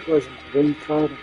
wasn't really proud of.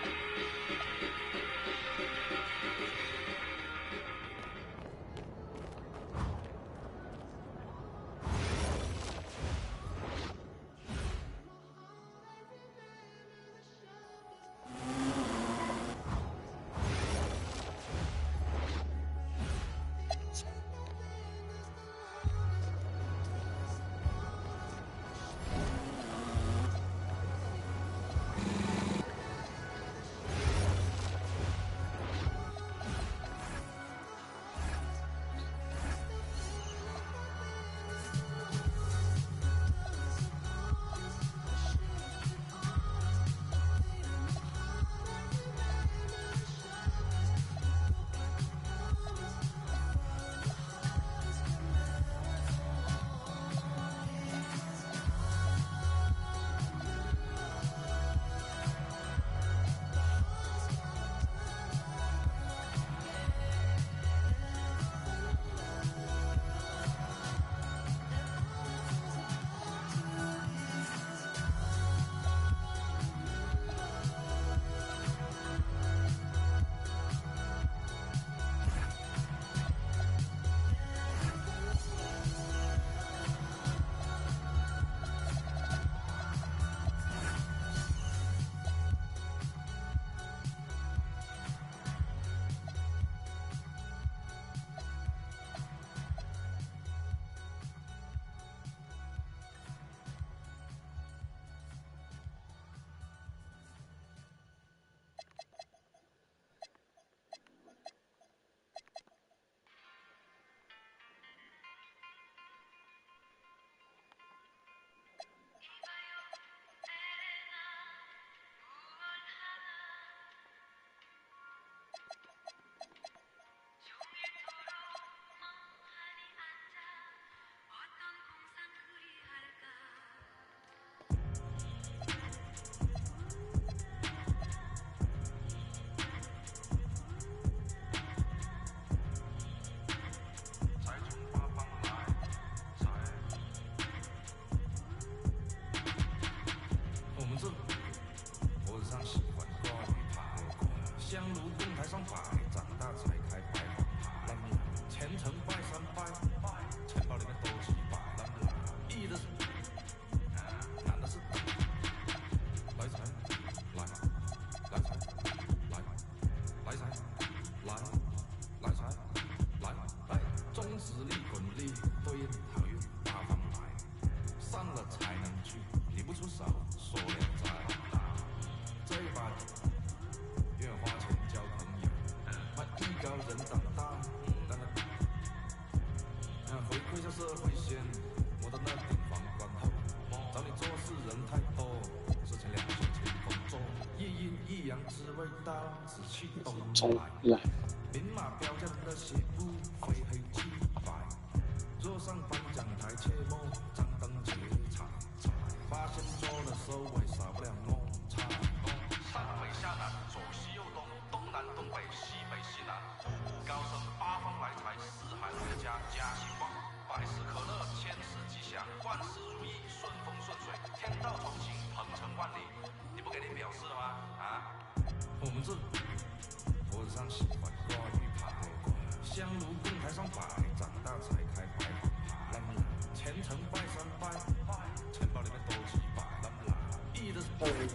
重来。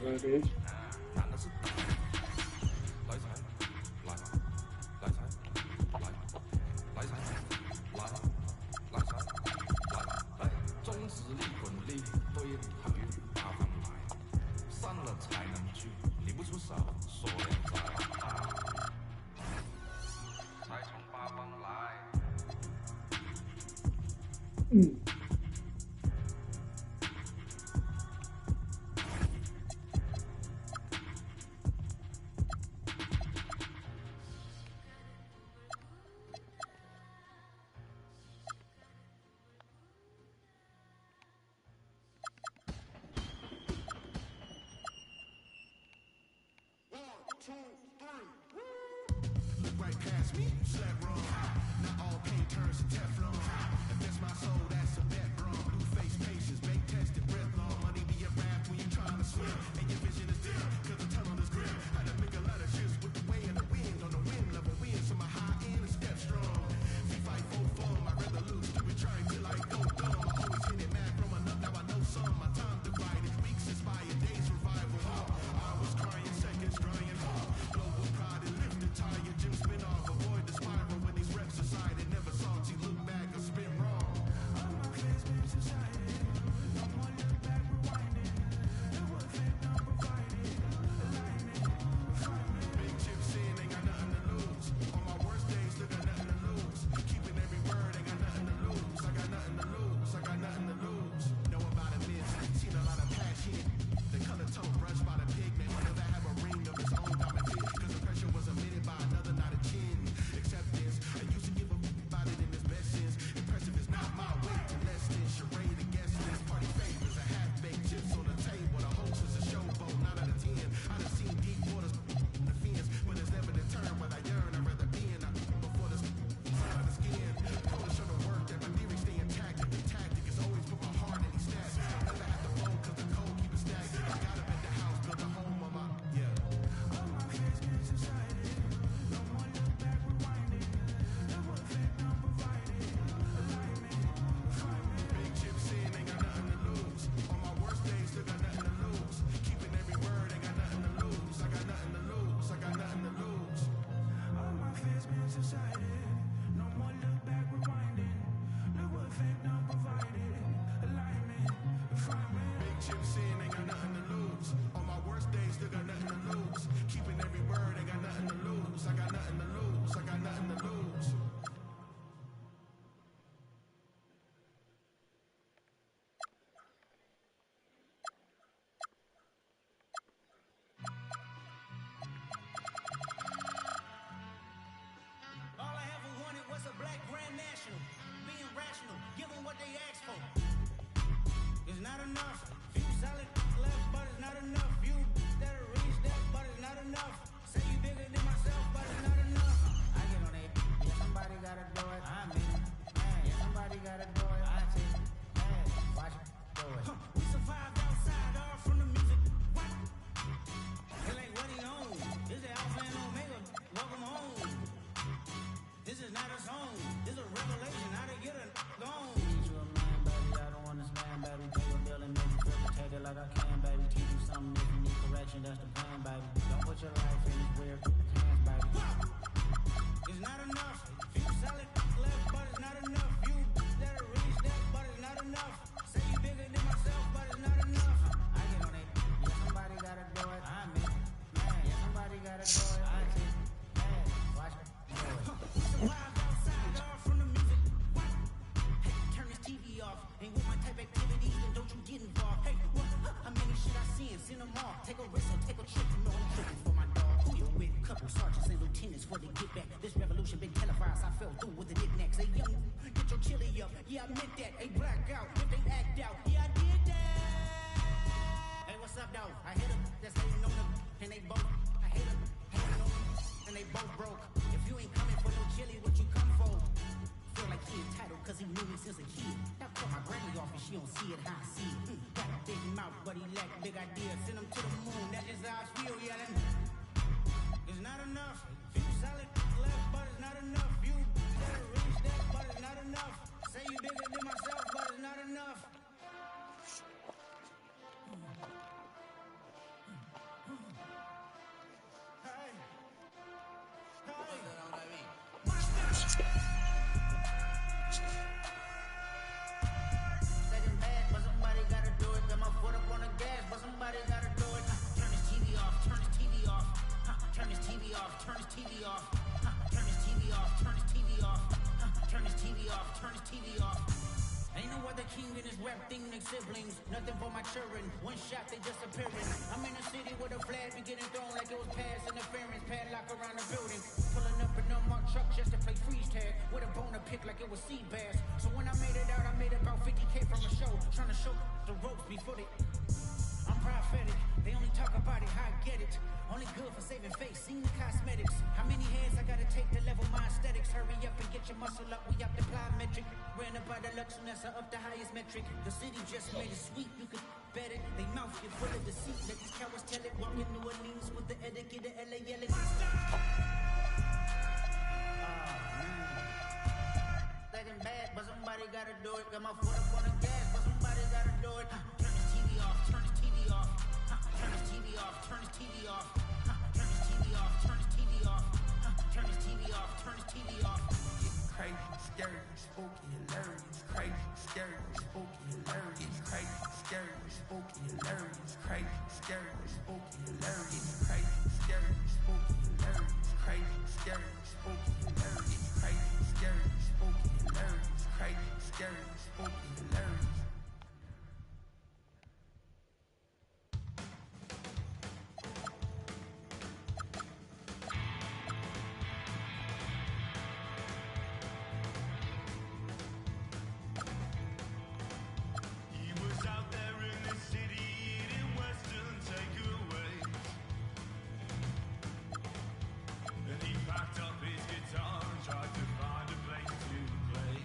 Ready? Look right past me, slap wrong. Not all paint turns to Teflon. If that's my soul, that's a bet wrong. Blue face patience, bank tested, breath long. Money be a rap when you trying to swim. And your vision is dim, cause not a song. It's a revelation how to get a gone. Need you a man, baby. I don't understand, baby. Pay your bill and make you feel protected like I can, baby. Teach you something if you need correction. That's the plan, baby. Don't put your life in these weird hands, baby. It's not enough. Few solid left, but it's not enough. You that'll reach that, but it's not enough. Say you bigger than myself, but it's not enough. I get on it. Yeah, somebody gotta do it. I admit. Man, yeah, somebody gotta do it. I admit. Man, watch me do it. Survive outside, all from the music. What? Hey, turn this TV off. Ain't with my type activities, then don't you get involved. Hey, what? How many shit I see and send them off? Take a risk or take a trip. You know I'm tripping for my dog. Who you with? Couple sergeants and lieutenants for the get back. This revolution been televised. I fell through with the knickknacks. Hey, young, get your chili up. Yeah, I meant that. Hey, black out. If they act out. Yeah, I did that. Hey, what's up, though? I hit them. That's hating on them. And they both. I hate them. Hating on them. And they both broke. If you ain't coming for no chili, what you come for? Feel like he entitled cause he knew me since a kid. Now cut my granny off and she don't see it how I see it. Got a big mouth but he lack big ideas. Send him to the moon, that's just how I feel yelling. It's not enough. Few solid left but it's not enough. You better reach that but it's not enough. Say you bigger than myself but it's not enough. Hey. Second bad, but somebody gotta do it. Got my foot up on the gas, but somebody gotta do it. Turn this TV off, turn this TV off. Turn this TV off, turn this TV off. Turn this TV off, turn this TV off. Turn this TV off, turn this TV off. Ain't no other king in this rap thing than siblings. Nothing for my children. One shot, they disappearing. I'm in a city with a flag be getting thrown like it was past interference. Padlock around the building. Pulling up an unmarked truck just to play freeze tag. With a bone to pick like it was sea bass. So when I made it out, I made about 50K from a show. Trying to show the ropes before they... I'm prophetic. They only talk about it, how I get it. Only good for saving face, seen the cosmetics. How many hands I gotta take to level my aesthetics? Hurry up and get your muscle up, we up the plyometric. Ran up by the Lux and that's up the highest metric. The city just made it sweet, you could bet it. They mouth get full of deceit, let these cowards tell it. Walking New Orleans with the etiquette of LA yelling. Second bad, but somebody gotta do it. Got my foot up on the gas, but somebody gotta do it. Turn this TV off, turn this TV off. Turn this TV off, turn this TV off. Turn this TV off, turn this TV off. Turn this TV off, turn this TV off. Crazy, scary, spooky, hilarious. Crazy, scary, spooky, hilarious. Crazy, scary, spooky, hilarious. Crazy, scary, spooky, hilarious. Crazy, scary, spooky, hilarious. Crazy, scary, spooky, hilarious. Crazy, scary, spooky, hilarious. Crazy, scary, spooky, hilarious. He was out there in the city eating Western takeaways. And he packed up his guitar and tried to find a place to play.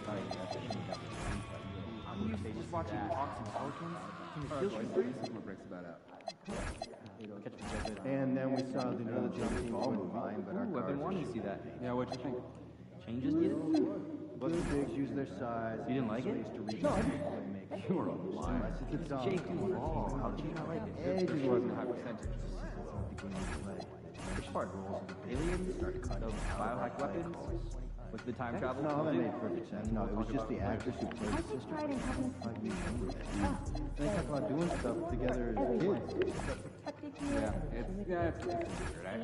I'm used to just watching Hawks and Pelicans. Can you still shoot threes? What breaks about out? And then we saw the other team ball move fine, but our Ooh, I've been wanting to see that. Yeah, what'd you think? Changes needed? But the bigs use their size. You didn't like it? No, I didn't. You were a liar. It's Jake Wall. How did you not like it? It just wasn't a high percentage. Which part? Aliens? The biohack weapons? With the time travel? No, that made perfect sense. No, it was just the actors who played the sister. They talk about doing stuff together as kids. Yeah, it's weird.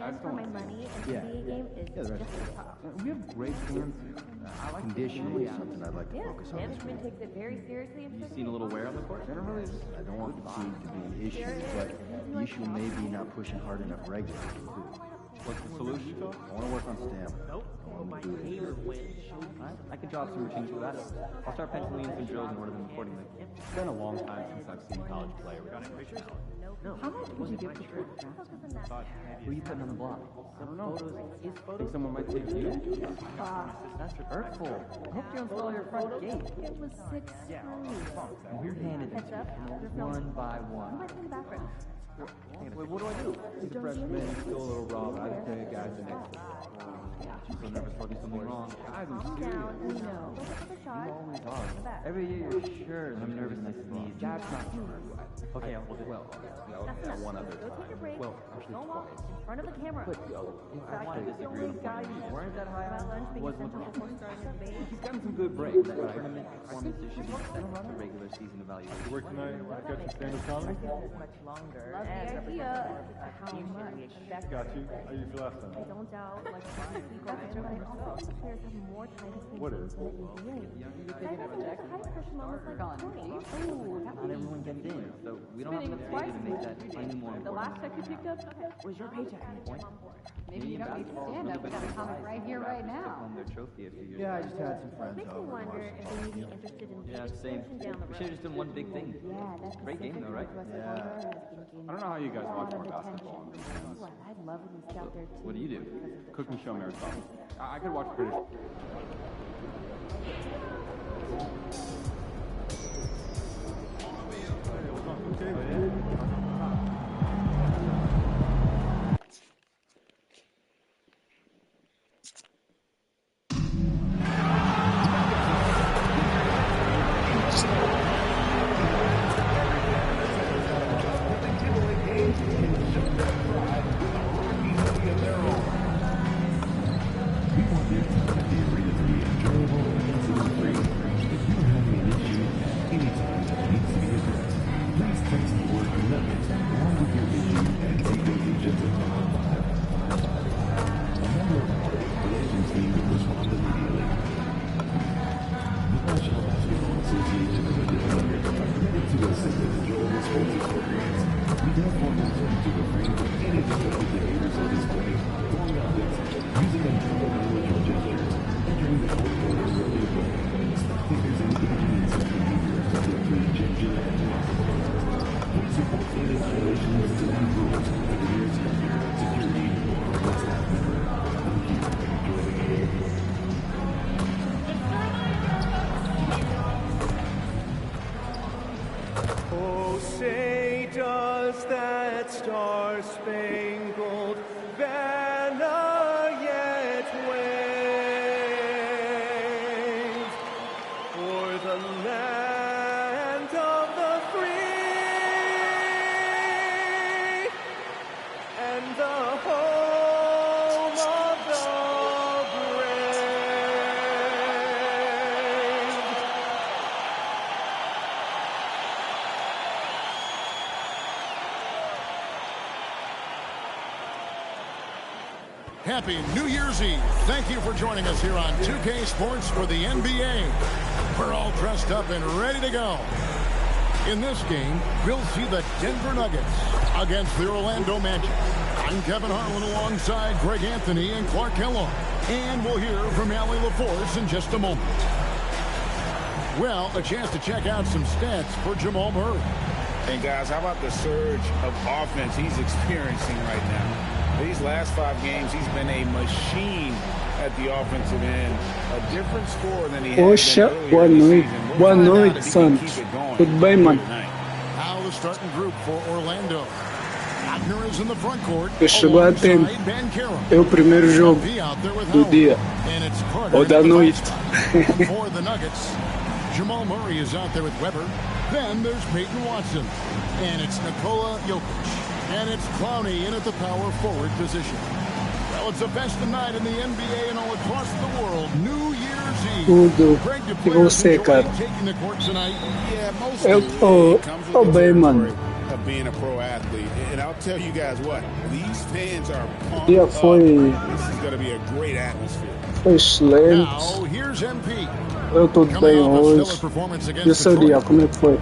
I just don't my money in the NBA game is just the top. We have great fans here. I like Conditioning is something I'd like to focus on. Management takes it very seriously. You seen a little wear on the court? Generally, I don't want fatigue to be an issue, but the issue may be not pushing hard enough regularly, too. what's the solution? I want to work on stamina. Nope. I can draw up some routines for that. I'll start penciling in some drills and order them accordingly. It's been a long time since I've seen college play. We got any pictures? No. How much would you give the trip? Who are you putting on the block? I don't know. His photos? Think someone might take you? That's hurtful. I hope you install your front gate. It was 6 And we're handed them Heads up. one by Who one. went in the background? Wait, what do I do? He's a freshman. He's still a little raw, but I just think guys the next day. She's so nervous I'll do something wrong. Guys, I'm Calm serious. down. We know. Let's take a shot. Always are. Every year you're sure I'm nervous and I sneeze. That's not true. Okay, I'll do well. That's enough. One other Go take a break. Well, actually Don't walk twice. in front of the camera. But I want to disagree with you. Weren't that high About on? lunch being Wasn't essential before starting the debate. He's gotten some good breaks, but tournament performances should be second to regular season evaluation. Work tonight. I got your stand-up comedy. Much longer. Love the idea. How much? Got you. How you feel last time? I don't doubt like but I also think players have more time to think What is? than the NBA. I think it's a high pressure moment like 20. Not everyone gets in, so we don't have enough data to make that any more important. The last check you picked up was your paycheck. Maybe you don't need to stand up. We got a comic right here, right now. Their trophy a few years Yeah, I ago. just had some friends Makes me over. wonder if they may be interested in Yeah, same. down the We should have road. just done one big thing. Yeah, that's Great game though, right? I don't know how you guys watch more basketball. I'd love when we scout their team. What do you do? Cook and show marathon. I could watch British. Oh, say does that star-spangled banner yet wave for the land of the free and the home of the brave? Happy New Year's Eve. Thank you for joining us here on 2K Sports for the NBA. We're all dressed up and ready to go. In this game, we'll see the Denver Nuggets against the Orlando Magic. I'm Kevin Harlan alongside Greg Anthony and Clark Kellogg. And we'll hear from Allie LaForce in just a moment. Well, a chance to check out some stats for Jamal Murray. And guys, how about the surge of offense he's experiencing right now? These last 5 games, he's been a machine at the offensive end. A different score than he had Poxa, been boa earlier this noite. season. We'll Boa find out noite, if he can Santos. keep it going Tudo bem, mano? tonight. Now the starting group for Orlando. Wagner is in the front court. Eu chegou a tempo. É o primeiro jogo do dia. Ou da noite. For the Nuggets, Jamal Murray is out there with Weber. Then there's Peyton Watson. And it's Nikola Jokic. And it's Clowney in at the power forward position. Well, it's the best night in the NBA and all across the world. New Year's Eve. Tudo. E você, cara? Yeah, most Eu of it tô comes with the bem, mano. territory of being a pro athlete. And I'll tell you guys what, these fans are pumped Dia up. foi, This is going to be a great atmosphere. foi excelente. Now, here's MP. Eu tô bem hoje. E o seu dia, como é que foi?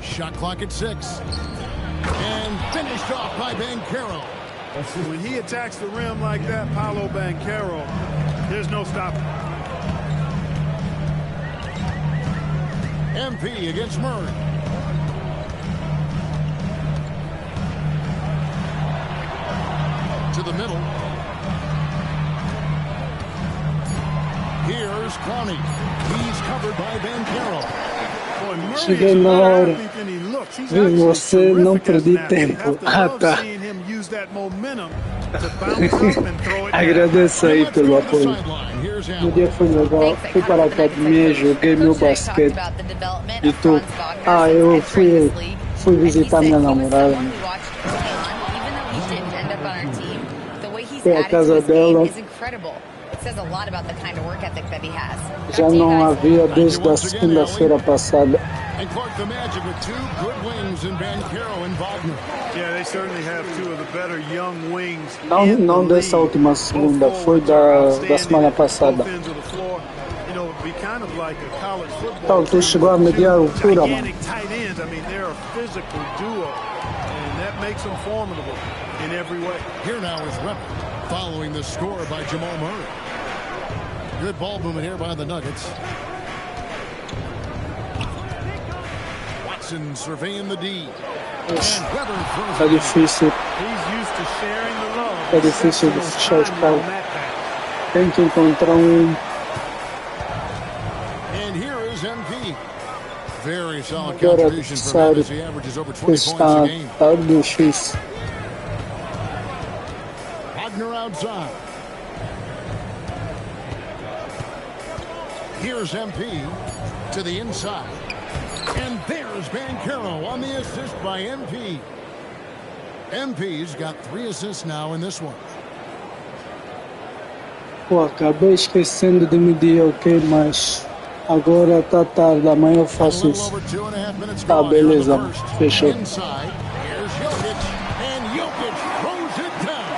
Shot clock at 6. And finished off by Banchero. When he attacks the rim like that, Paolo Banchero, there's no stopping. MP against Murray. To the middle. Here's Clowney. He's covered by Banchero. Cheguei na hora. Vi você, não perdi tempo. Ah, tá. Agradeço aí pelo apoio. O dia foi legal. Fui para a academia, joguei meu basquete. E tu? Ah, eu fui visitar minha namorada. Fui à casa dela. Já não havia desde a segunda-feira passada. And Clark the Magic with two good wings in Banchero and Wagner. Yeah, they certainly have two of the better young wings. Não dessa última segunda, foi da semana passada. Então, tu chegou a mediar a altura, mano. Here now is Weber, following the score by Jamal Murray. Good ball movement here by the Nuggets. Watson surveying the D. Tá difícil. Tá difícil de fechar os caras. Tem que encontrar um. And here is MP. Very solid contribution from him as he averages over 20 points a game. Tá difícil. Wagner outside. Here's MP to the inside. And there's Banchero on the assist by MP. MP's got 3 assists now in this one. Pô, acabei esquecendo de medir, ok, mas agora tá tarde, amanhã eu faço isso. Tá, beleza, fechou. Inside, here's Jokic, and Jokic throws it down.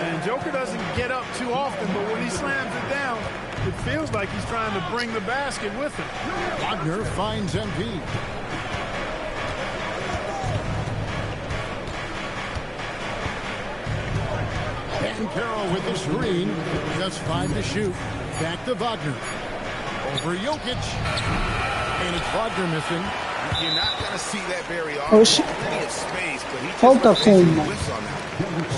And Joker doesn't get up too often, but when he slams it down, it feels like he's trying to bring the basket with him. Wagner finds MP. Banchero with the screen. Just 5 to shoot. Back to Wagner. Over Jokic. And it's Wagner missing. You're not going to see that very often. Oxi. Plenty of space, but he just Falta como?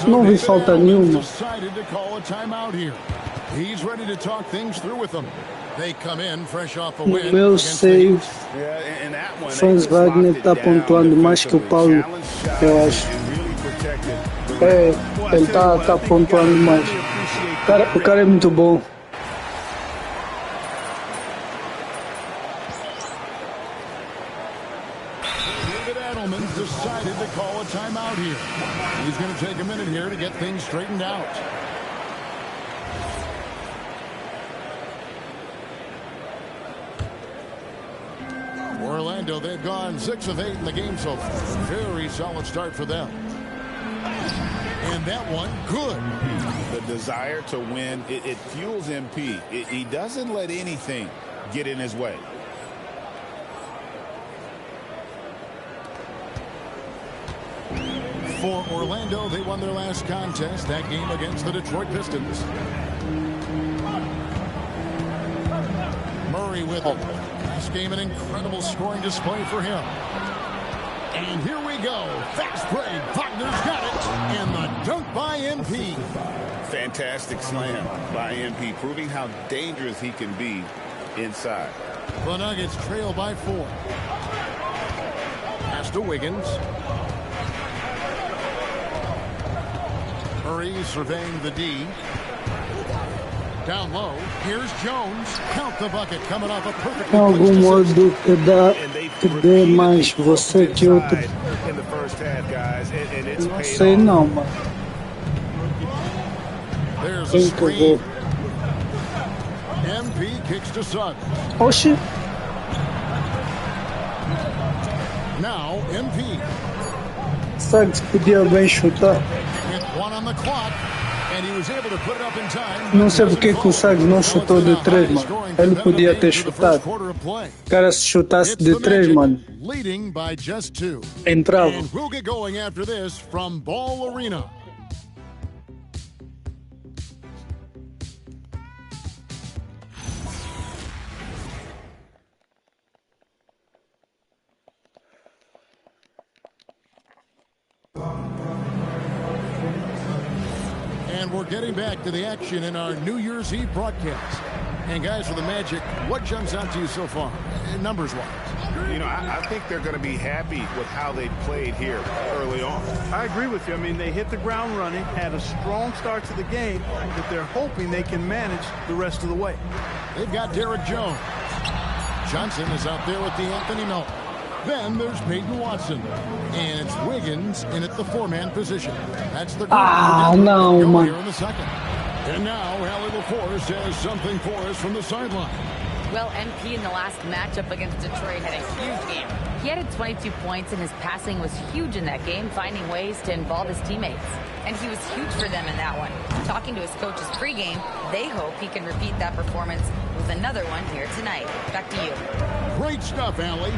Não vi falta nenhuma. Decided to call a timeout here. He's ready to talk things through with them. They come in fresh off a win. No meu save, Franz Wagner tá pontuando mais que o Paulo, eu acho. É, ele tá pontuando mais. O cara é muito bom. Decided to call a timeout here. He's going to take a minute here to get things straightened out. Orlando, they've gone 6 of 8 in the game so far. Very solid start for them. And that one, good. The desire to win, it fuels MP. He doesn't let anything get in his way. For Orlando, they won their last contest, that game against the Detroit Pistons. Murray with it. This game, an incredible scoring display for him. And here we go. Fast break. Wagner's got it. And the dunk by MP. Fantastic slam by MP, proving how dangerous he can be inside. The Nuggets trail by 4. Pass to Wiggins. Murray surveying the D. Down low. Here's Jones. Count the bucket coming off a perfectly algum modo que dê mais você que outro. Não sei não, mano. Tem que ver. MP kicks to Suggs. Oxi. Now MP. Suggs podia bem chutar. With 1 on the clock, and he was able to put it up in time. Não sei porque que o Suggs não chutou de 3, mano. Ele podia ter chutado. Cara, se chutasse de 3, mano, Leading by just 2. entrava. And we'll get going after this from Ball Arena. And we're getting back to the action in our New Year's Eve broadcast. And guys, for the Magic, what jumps out to you so far, numbers-wise? You know, I think they're going to be happy with how they played here early on. I agree with you. I mean, they hit the ground running, had a strong start to the game, but they're hoping they can manage the rest of the way. They've got Derek Jones. Johnson is out there with the Anthony Melton. Then there's Peyton Watson. And it's Wiggins in at the 4-man position. That's the no, man. Here in the second. And now Allie LaForce has something for us from the sideline. Well, MP in the last matchup against Detroit had a huge game. He added 22 points, and his passing was huge in that game, finding ways to involve his teammates. And he was huge for them in that one. Talking to his coaches pregame, they hope he can repeat that performance with another one here tonight. Back to you. Great stuff, Allie.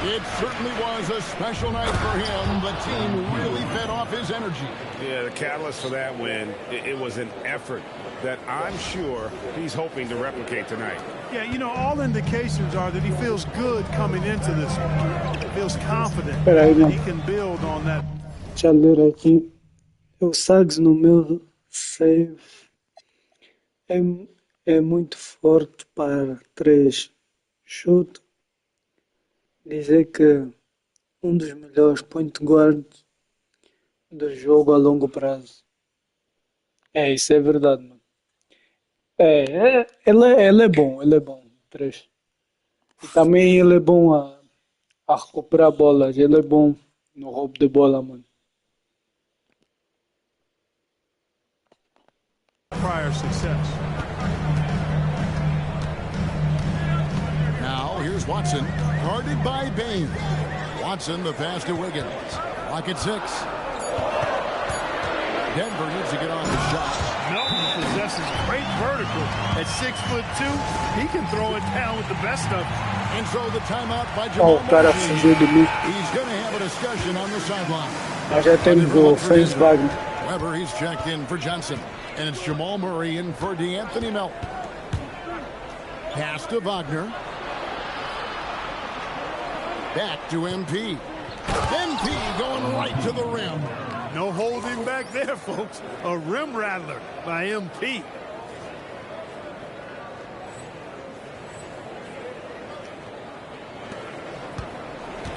It certainly was a special night for him. The team really fed off his energy. Yeah, the catalyst for that win, it was an effort that I'm sure he's hoping to replicate tonight. Yeah, you know, all indications are that he feels good coming into this one. He feels confident he can build on that. Deixa eu ler aqui. O Suggs no meu save é muito forte para 3. Chute. Dizer que um dos melhores point guards do jogo a longo prazo. Isso é verdade, mano. Ele é bom, 3. E também ele é bom a recuperar bolas, ele é bom no roubo de bola, mano. Prior success. Now here's Watson, guarded by Bain. Watson, the pass to Wiggins. Lock at 6. Denver needs to get on the shot. Melton possesses great vertical. At 6'2", he can throw it down with the best of them. And so the timeout by Jamal cara Murray. fugiu de mim. He's going to have a discussion on the sideline. Mas já temos o Franz Wagner. Weber, he's checked in for Johnson. And it's Jamal Murray in for Anthony Melton. Pass to Wagner. Back to MP. MP going right to the rim. No holding back there, folks. A rim rattler by MP.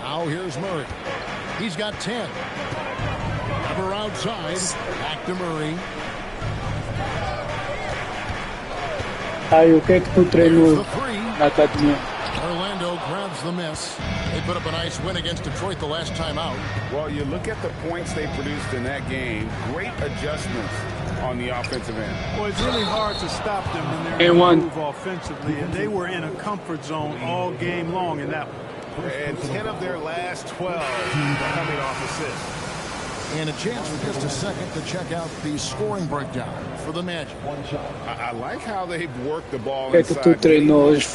Now here's Murray. He's got 10. Weber outside. Back to Murray. Aí, o que é que tu treinou na academia? Orlando grabs the miss. They put up a nice win against Detroit the last time out. Well, you look at the points they produced in that game. Great adjustments on the offensive end. Well, it's really hard to stop them when they're on the move offensively, and they were in a comfort zone all game long in that one. And 10 of their last 12 coming off assists. And a chance for just a second to check out the scoring breakdown for the Magic. I like how they've worked the ball O que é que tu treinou hoje?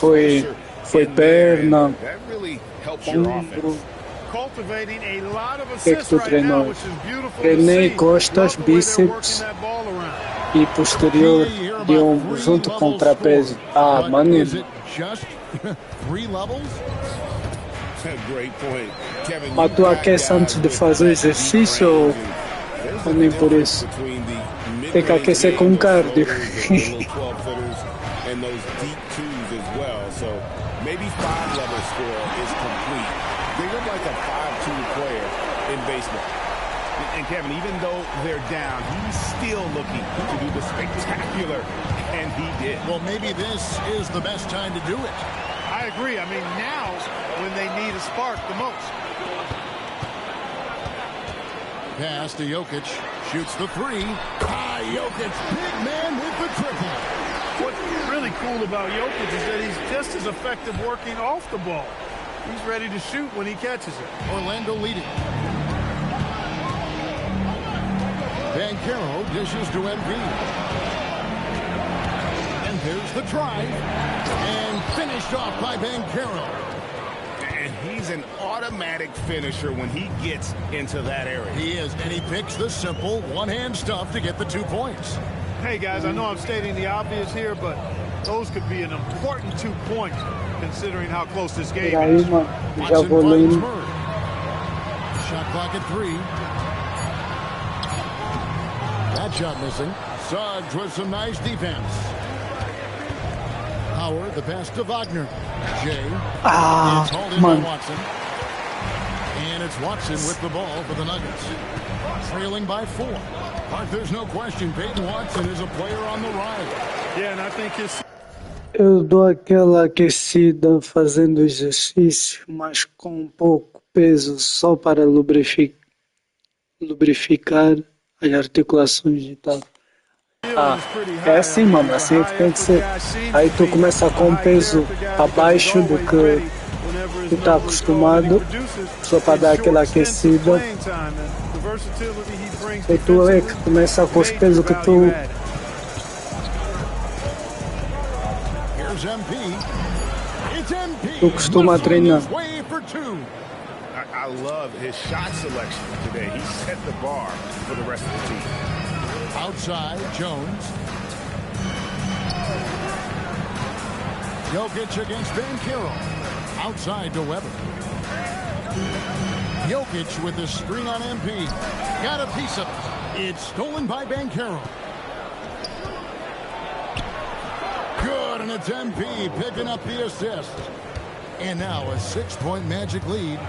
Foi perna, That really helps your offense. Cultivating a lot of o que é que assists tu right now, treinou? which is beautiful to Treinei see. costas, Love the way they're bíceps working that ball around. e posterior de ombro junto com trapézio. Ah, mano. Is it just 3 levels? Great point. Kevin, Mas tu aquece antes de fazer exercício ou ou nem por isso. Tem que aquecer com cardio. And those deep twos as well. So maybe 5-level score is complete. They look like a 5-2 player in baseball. And Kevin, even though they're down, he's still looking to do the spectacular, and he did. Well, maybe this is the best time to do it. I agree. I mean, now's when they need a spark the most. Pass to Jokic. Shoots the three. Jokic, big man with the triple. What's really cool about Jokic is that he's just as effective working off the ball. He's ready to shoot when he catches it. Orlando leading. Banchero dishes to MP. And there's the drive. And finished off by Banchero. And he's an automatic finisher when he gets into that area. He is, and he picks the simple one-hand stuff to get the 2 points. Hey, guys, I know I'm stating the obvious here, but those could be an important 2 points considering how close this game is. Watson finds Murray. Shot clock at 3. That shot missing. Suggs with some nice defense. Howard, the pass to Wagner. Jay. It's hauled in by Watson. And it's Watson with the ball for the Nuggets. Trailing by 4. But there's no question Peyton Watson is a player on the ride. Yeah, and I think his... Eu dou aquela aquecida fazendo exercício, mas com pouco peso, só para lubrificar as articulações e tal. É assim, mano, assim que tem que ser. Aí tu começa com peso abaixo do que tu tá acostumado, só para dar aquela aquecida. E tu é que começa com os pesos que tu... Tu costuma treinar. I love his shot selection today. He set the bar for the rest of the team. Outside, Jones. Jokic against Banchero. Outside to Weber. Jokic with the screen on MP. Got a piece of it. It's stolen by Banchero. Good, and it's MP picking up the assist. And now a 6-point Magic lead.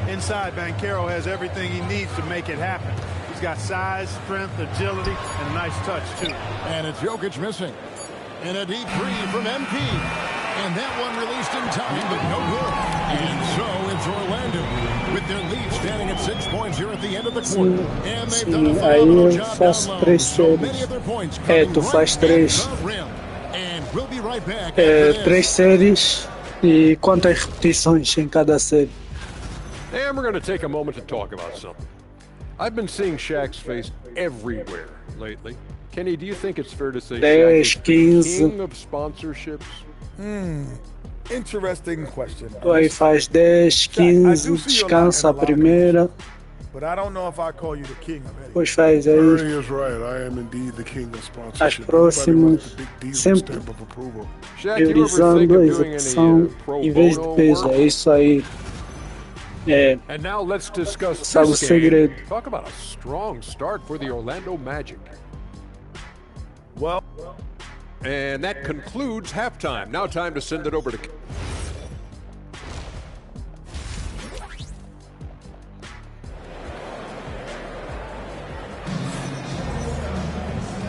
Inside, Banchero has everything he needs to make it happen. He's got size, strength, agility, and a nice touch, too. And it's Jokic missing. And a deep three from MP. And that one released in time, but no good. And so it's Orlando with their lead standing at 6 points here at the end of the quarter. And they've done a phenomenal job down low. So many of their points coming tu faz três. And we'll be right back after this. 3 séries e quantas repetições em cada série? And we're going to take a moment to talk about something. I've been seeing Shaq's face everywhere lately. Kenny, do you think it's fair to say Shaq is the king of sponsorships? Interesting question. Tu aí faz 10, 15, descansa a primeira. But I don't know if I call you the king of it. Depois faz aí is right. I am indeed the king of as sponsorship. próximas, sempre priorizando a execução em vez de peso. É isso aí. And now let's discuss Sabe o this game. segredo. Talk about a strong start for the Orlando Magic. Well, and that concludes halftime. Now time to send it over to...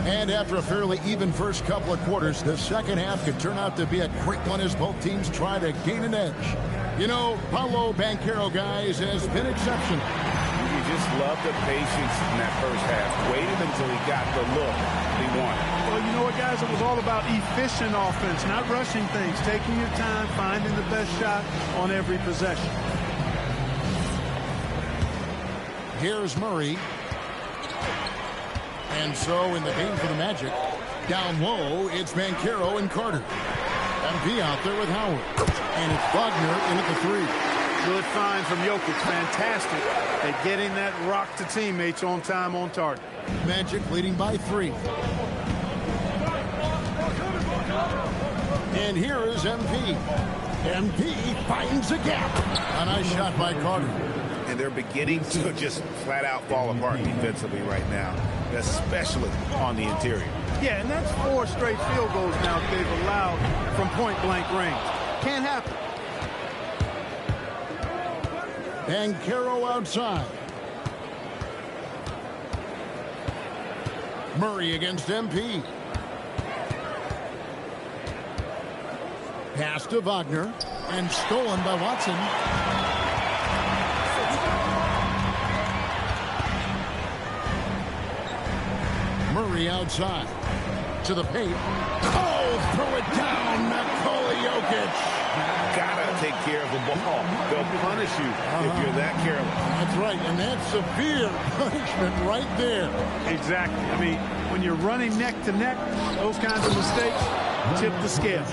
And after a fairly even first couple of quarters, the second half could turn out to be a quick one as both teams try to gain an edge. You know, Paolo Banchero, guys, has been exceptional. You just love the patience in that first half. Waited until he got the look he wanted. Well, you know what, guys? It was all about efficient offense, not rushing things, taking your time, finding the best shot on every possession. Here's Murray. And so in the game for the Magic, down low, it's Banchero and Carter. MP out there with Howard. And it's Wagner in at the 3. Good find from Jokic. Fantastic at getting that rock to teammates on time, on target. Magic leading by 3. And here is MP. MP finds a gap. A nice shot by Carter. and they're beginning to just flat out fall apart defensively right now, especially on the interior. Yeah, and that's 4 straight field goals now that they've allowed from point-blank range. Can't happen. And Caro outside. Murray against MP. Pass to Wagner and stolen by Watson. Murray outside to the paint. Oh, throw it down, Nikola Jokic. Gotta take care of the ball. They'll punish you if you're that careless. That's right, and that's severe punishment right there. Exactly. I mean, when you're running neck to neck, those kinds of mistakes tip the scale.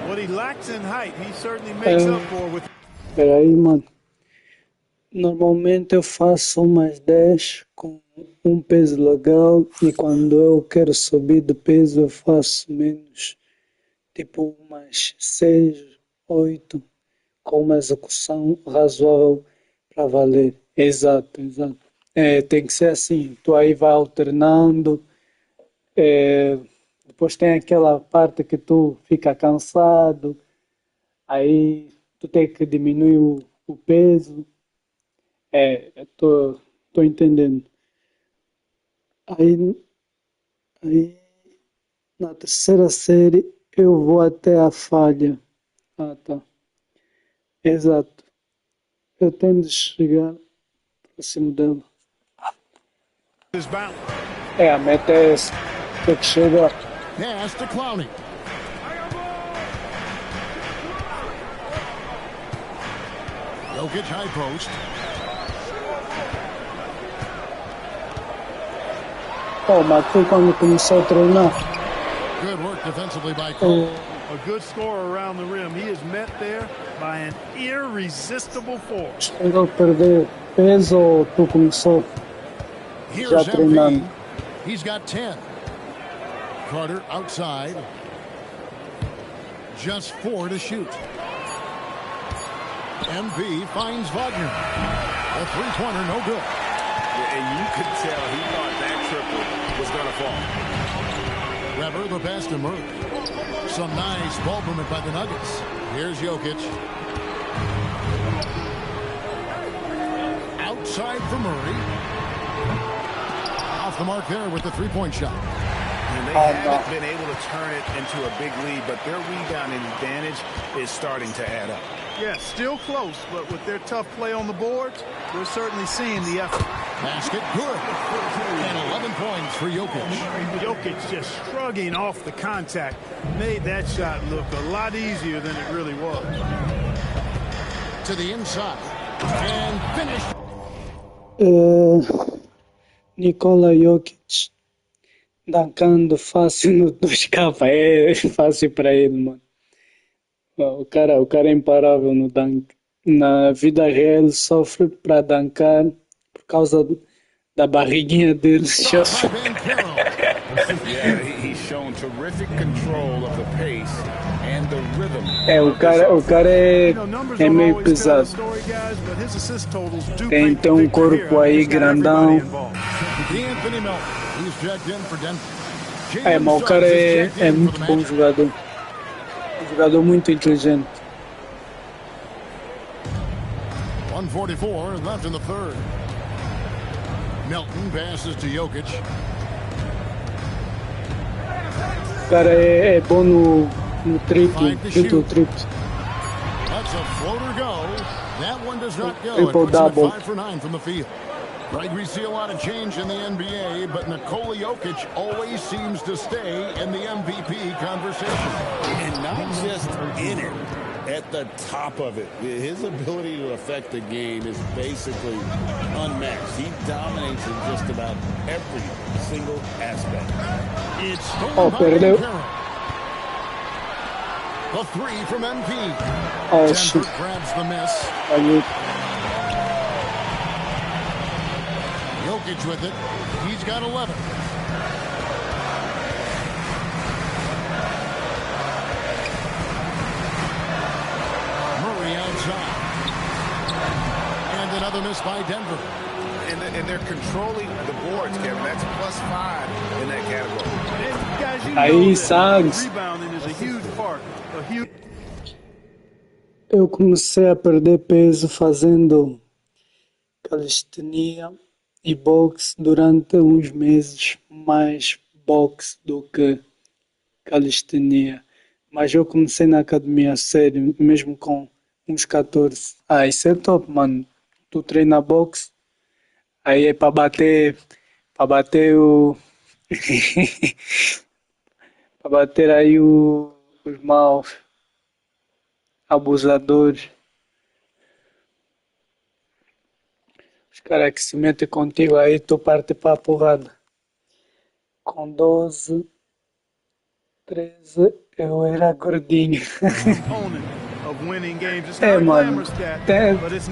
What he lacks in height, he certainly makes up for with. Peraí, mano. Normalmente eu faço umas 10 com um peso legal e quando eu quero subir de peso eu faço menos, tipo umas 6, 8, com uma execução razoável para valer. Exato, exato. Tem que ser assim, tu aí vai alternando, depois tem aquela parte que tu fica cansado, aí tu tem que diminuir o peso. Tô entendendo. Aí na terceira série eu vou até a falha. Ah, tá. Exato. Eu tenho de chegar próximo dela. A meta é essa. Tem que chegar. Pass to Clowney. Jokic high post. Mas foi quando começou a treinar. Good work defensively by Cole. A good scorer around the rim. He is met there by an irresistible force. Chegou a perder peso ou tu começou já treinando? He's got 10. Carter outside. Just 4 to shoot. MP finds Wagner. A three-pointer, no good. And you could tell he thought that triple was going to fall. Weber, the pass to Murray. Some nice ball movement by the Nuggets. Here's Jokic. Outside for Murray. Off the mark there with the three-point shot. And they haven't been able to turn it into a big lead, but their rebounding advantage is starting to add up. Yeah, still close, but with their tough play on the board, we're certainly seeing the effort. Basket good. And 11 points for Jokic. Jokic just shrugging off the contact made that shot look a lot easier than it really was. To the inside. And finished. Nikola Jokic dancando fácil no 2K. É fácil para ele, mano. O cara é imparável no dunk. Na vida real ele sofre para dancar por causa da barriguinha dele. Yeah, he's shown terrific control of the pace and the rhythm. O cara é meio pesado. Tem um corpo aí grandão. Mas o cara é muito bom jogador. Um jogador muito inteligente. 1:44 left in the third. Melton passes to Jokic. O cara é bom no triplo. That's a floater go. That one does not go. Triple-double. 5 for 9 from the field. Right, we see a lot of change in the NBA, but Nikola Jokic always seems to stay in the MVP conversation. And not just in it, at the top of it. His ability to affect the game is basically unmatched. He dominates in just about every single aspect. It's stolen by perdeu. The three from MP. Oh, Denver shit. grabs the miss. Jokic with it. He's got 11. Murray outside. And an another miss by Denver. And they're controlling the boards, Kevin. That's +5 in that category. And guys, you Aí, know that Sags. rebounding is a huge part. Eu comecei a perder peso fazendo calistenia e boxe durante uns meses, mais boxe do que calistenia. Mas eu comecei na academia a sério, mesmo com uns 14. Ah, isso é top, mano. Tu treina boxe, aí é para bater o... para bater aí os maus abusadores. Os caras que se metem contigo aí, tu parte para a porrada. Com 12, 13, eu era gordinho. É, mano,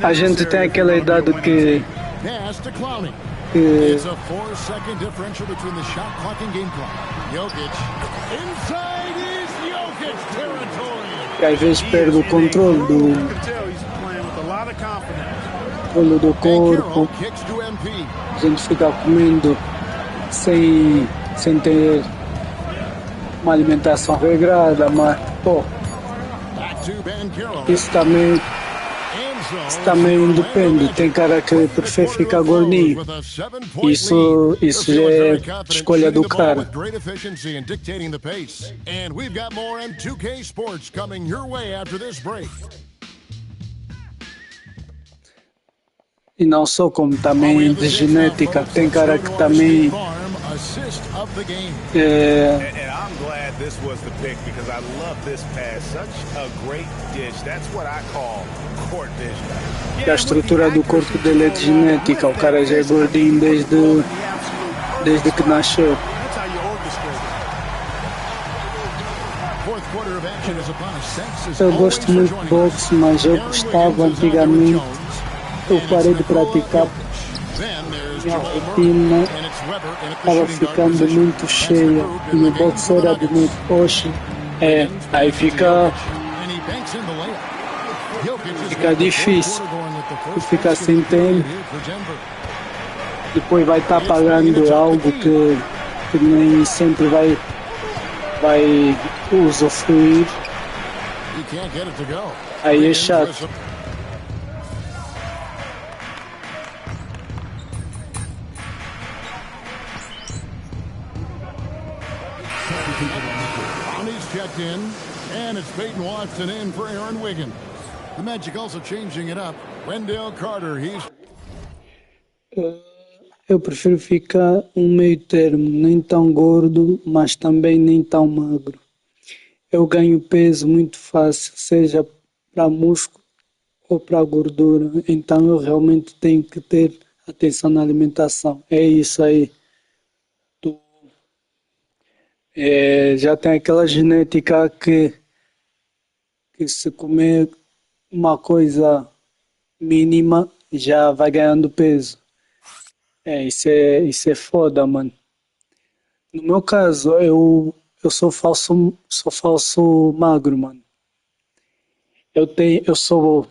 a gente tem aquela idade que It's a 4-second differential between the shot clock and game clock. Jokic. Inside is Jokic territory. às vezes perde o controle do corpo. A gente fica comendo sem ter uma alimentação regrada, mas pô, isso também depende. Tem cara que prefere ficar gordinho. Isso já é escolha do cara. E não só, como também de genética. Tem cara que também this was the pick because I love this pass. Such a great dish. That's what I call court vision. A estrutura do corpo dele é de genética. O cara já é gordinho desde que nasceu. Eu gosto muito de boxe, mas eu gostava antigamente. Eu parei de praticar. Minha rotina estava ficando muito cheia e o boxe era bonito. Hoje, aí fica difícil. Tu fica sem tempo, depois vai estar pagando algo que nem sempre vai usufruir. Aí é chato. Checked in, and it's Peyton Watson in for Aaron Wiggins. The Magic also changing it up. Wendell Carter, Eu prefiro ficar um meio termo, nem tão gordo, mas também nem tão magro. Eu ganho peso muito fácil, seja para músculo ou para gordura, então eu realmente tenho que ter atenção na alimentação. É isso aí. Já tem aquela genética que se comer uma coisa mínima já vai ganhando peso. Isso é foda, mano. No meu caso, eu sou falso magro, mano. Eu sou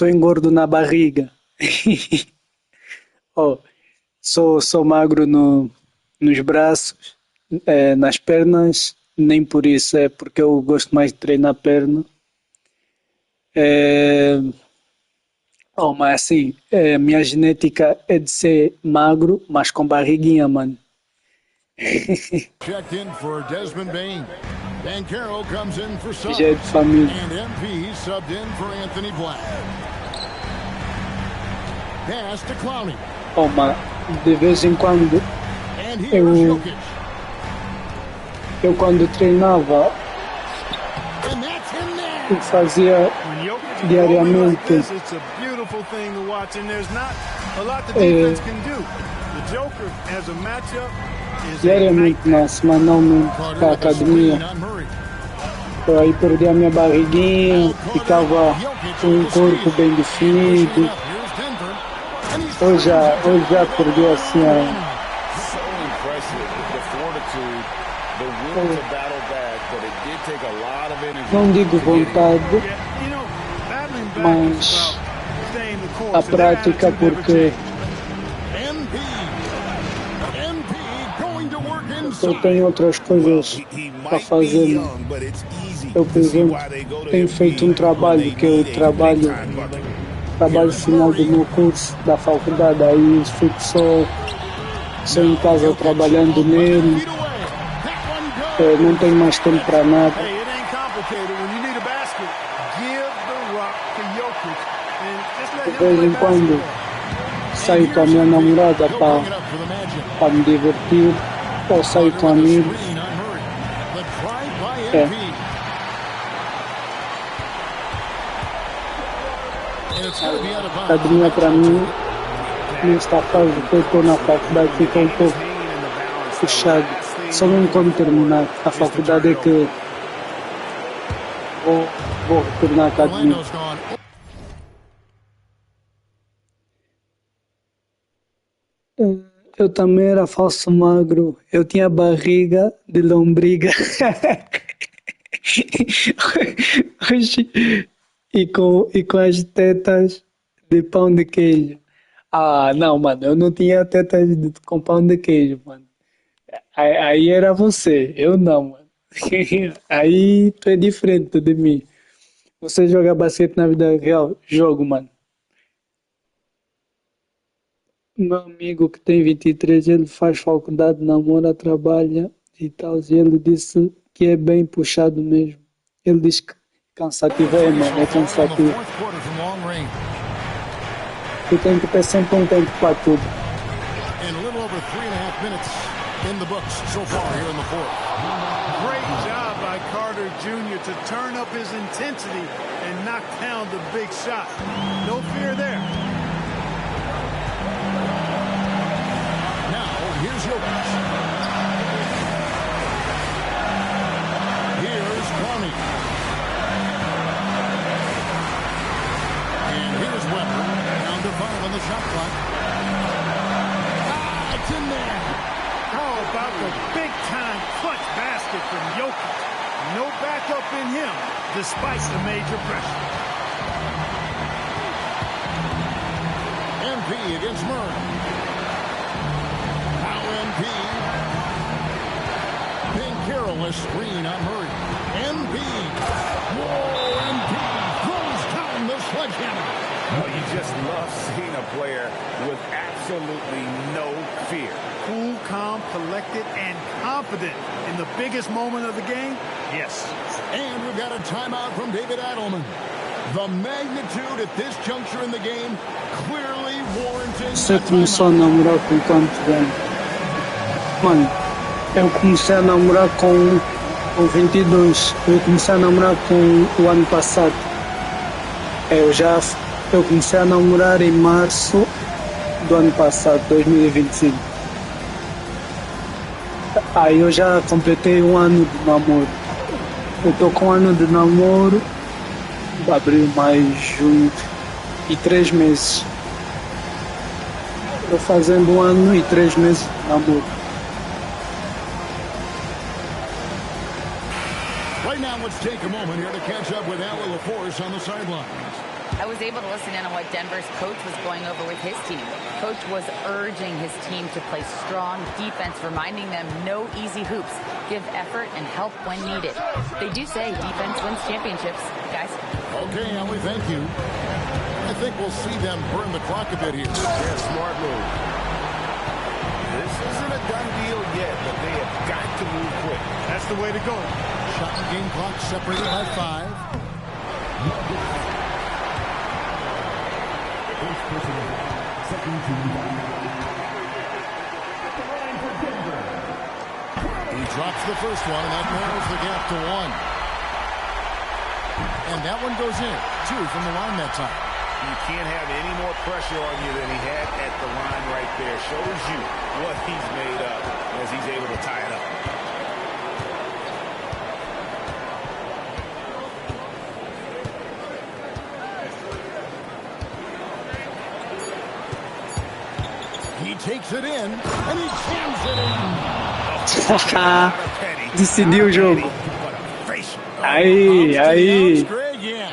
engordo na barriga. Sou magro nos braços. Nas pernas, nem por isso, é porque eu gosto mais de treinar a perna. Mas assim, minha genética é de ser magro, mas com barriguinha, mano. Checked in for Desmond Bain. Banchero comes in for Suggs. Já é de família. And MP subbed in for Anthony Black. Pass to Clowney. Mas de vez em quando eu quando treinava, eu fazia diariamente não, semanalmente para a academia. Eu aí perdi a minha barriguinha, ficava com um corpo bem definido. Hoje já perdi assim não digo vontade, mas a prática porque eu tenho outras coisas para fazer. Eu, por exemplo, tenho feito um trabalho que é o trabalho final do meu curso da faculdade, aí fico só em casa trabalhando nele, não tenho mais tempo para nada. De vez em quando saio com a minha namorada para me divertir, ou saio com amigos. A academia para mim, nesta fase que eu estou na faculdade, fica um pouco fechado. Só mesmo quando terminar a faculdade é que vou retornar à academia. Eu também era falso magro, eu tinha barriga de lombriga. E com as tetas de pão de queijo. Ah, não, mano, eu não tinha tetas com pão de queijo, mano. Aí era você, eu não, mano. Aí tu é diferente de mim. Você joga basquete na vida real? Jogo, mano. Meu amigo que tem 23, ele faz faculdade, namora, trabalha e tal. E ele disse que é bem puxado mesmo. Ele diz que cansativo mano, é cansativo. Tu tem que ter sempre um tempo para tudo. Great job by Carter Jr. to turn up his intensity and knock down the big shot. No fear there. Now, here's Jokic. Here's Brownie. And here's Weber. Down to 5 on the shot clock. Ah, it's in there. How about the big-time clutch basket from Jokic? No backup in him, despite the major pressure. MP against Murray. Now MP. Being careless screen on Murray. MP. Whoa, MP throws down the sledgehammer. Well, you just love seeing a player with absolutely no fear. Cool, calm, collected, and confident in the biggest moment of the game? Yes. And we've got a timeout from David Adelman. The magnitude at this juncture in the game clearly warranting Você começou a namorar com quantos anos? Mano, eu comecei a namorar com 22. Eu comecei a namorar com o ano passado. Eu comecei a namorar em março do ano passado, 2025. Aí eu já completei um ano de namoro. Eu tô com um ano de namoro, abril, maio, junho e 3 meses. Tô fazendo 1 ano e 3 meses de namoro. Right now, let's take a moment here to catch up with Allie LaForce on the sidelines. I was able to listen in on what Denver's coach was going over with his team. Coach was urging his team to play strong defense, reminding them no easy hoops, give effort and help when needed. They do say defense wins championships, guys. Okay, Ellie, thank you. I think we'll see them burn the clock a bit here. Yeah, smart move. This isn't a done deal yet, but they have got to move quick. That's the way to go. Shot and game clock separated by 5. He drops the first one, and that narrows the gap to 1. And that one goes in. 2 from the line that time. You can't have any more pressure on you than he had at the line right there. Shows you what he's made of as he's able to tie it up. He takes it in, and he jams it in. Decidiu o jogo. Aí.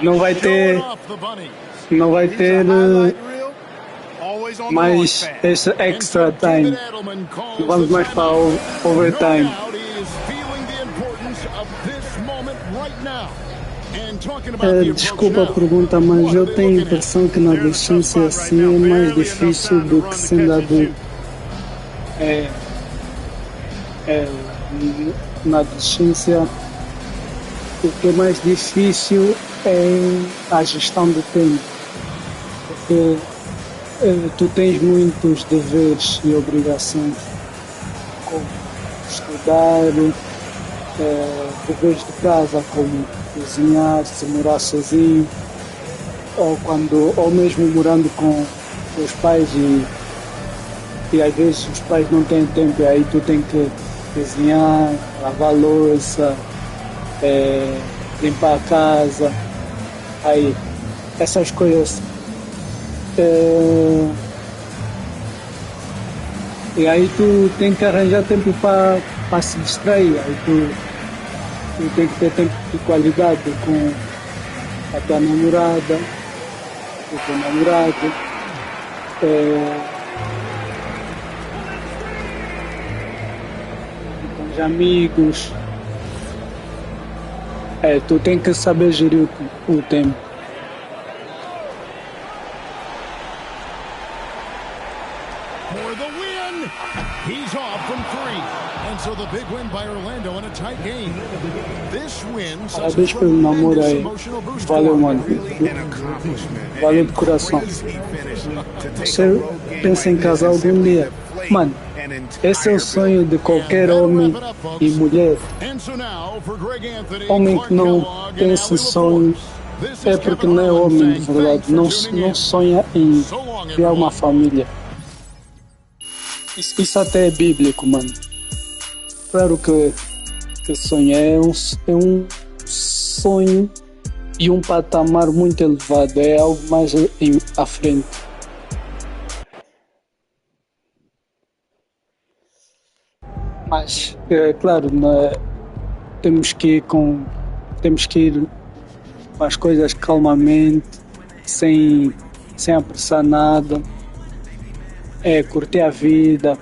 Não vai ter mais esse extra time. Vamos mais para o overtime. Desculpa a pergunta, mas eu tenho a impressão que na adolescência assim é mais difícil do que sendo adulto. Na adolescência o que é mais difícil é a gestão do tempo, porque tu tens muitos deveres e obrigações, como estudar, deveres de casa, como cozinhar, se morar sozinho, ou mesmo morando com os pais e às vezes os pais não têm tempo, e aí tu tens que cozinhar, lavar louça, limpar a casa, aí essas coisas. E aí tu tem que arranjar tempo para se distrair, aí tu tem que ter tempo de qualidade com a tua namorada, o teu namorado, com os amigos. Tu tem que saber gerir o tempo. For the win, he's off from three, and so the big win by Orlando in a tight game. This win Parabéns pelo namoro aí. Valeu, mano. Valeu de coração. Você pensa em casar algum dia? Mano, esse é o sonho de qualquer homem e mulher. Homem que não tem esse sonho é porque não é homem de verdade. Não sonha em criar uma família. Isso até é bíblico, mano. Claro que sonho é um sonho e um patamar muito elevado. É algo mais à frente. Mas, claro, temos que ir com as coisas calmamente, sem apressar nada, curtir a vida,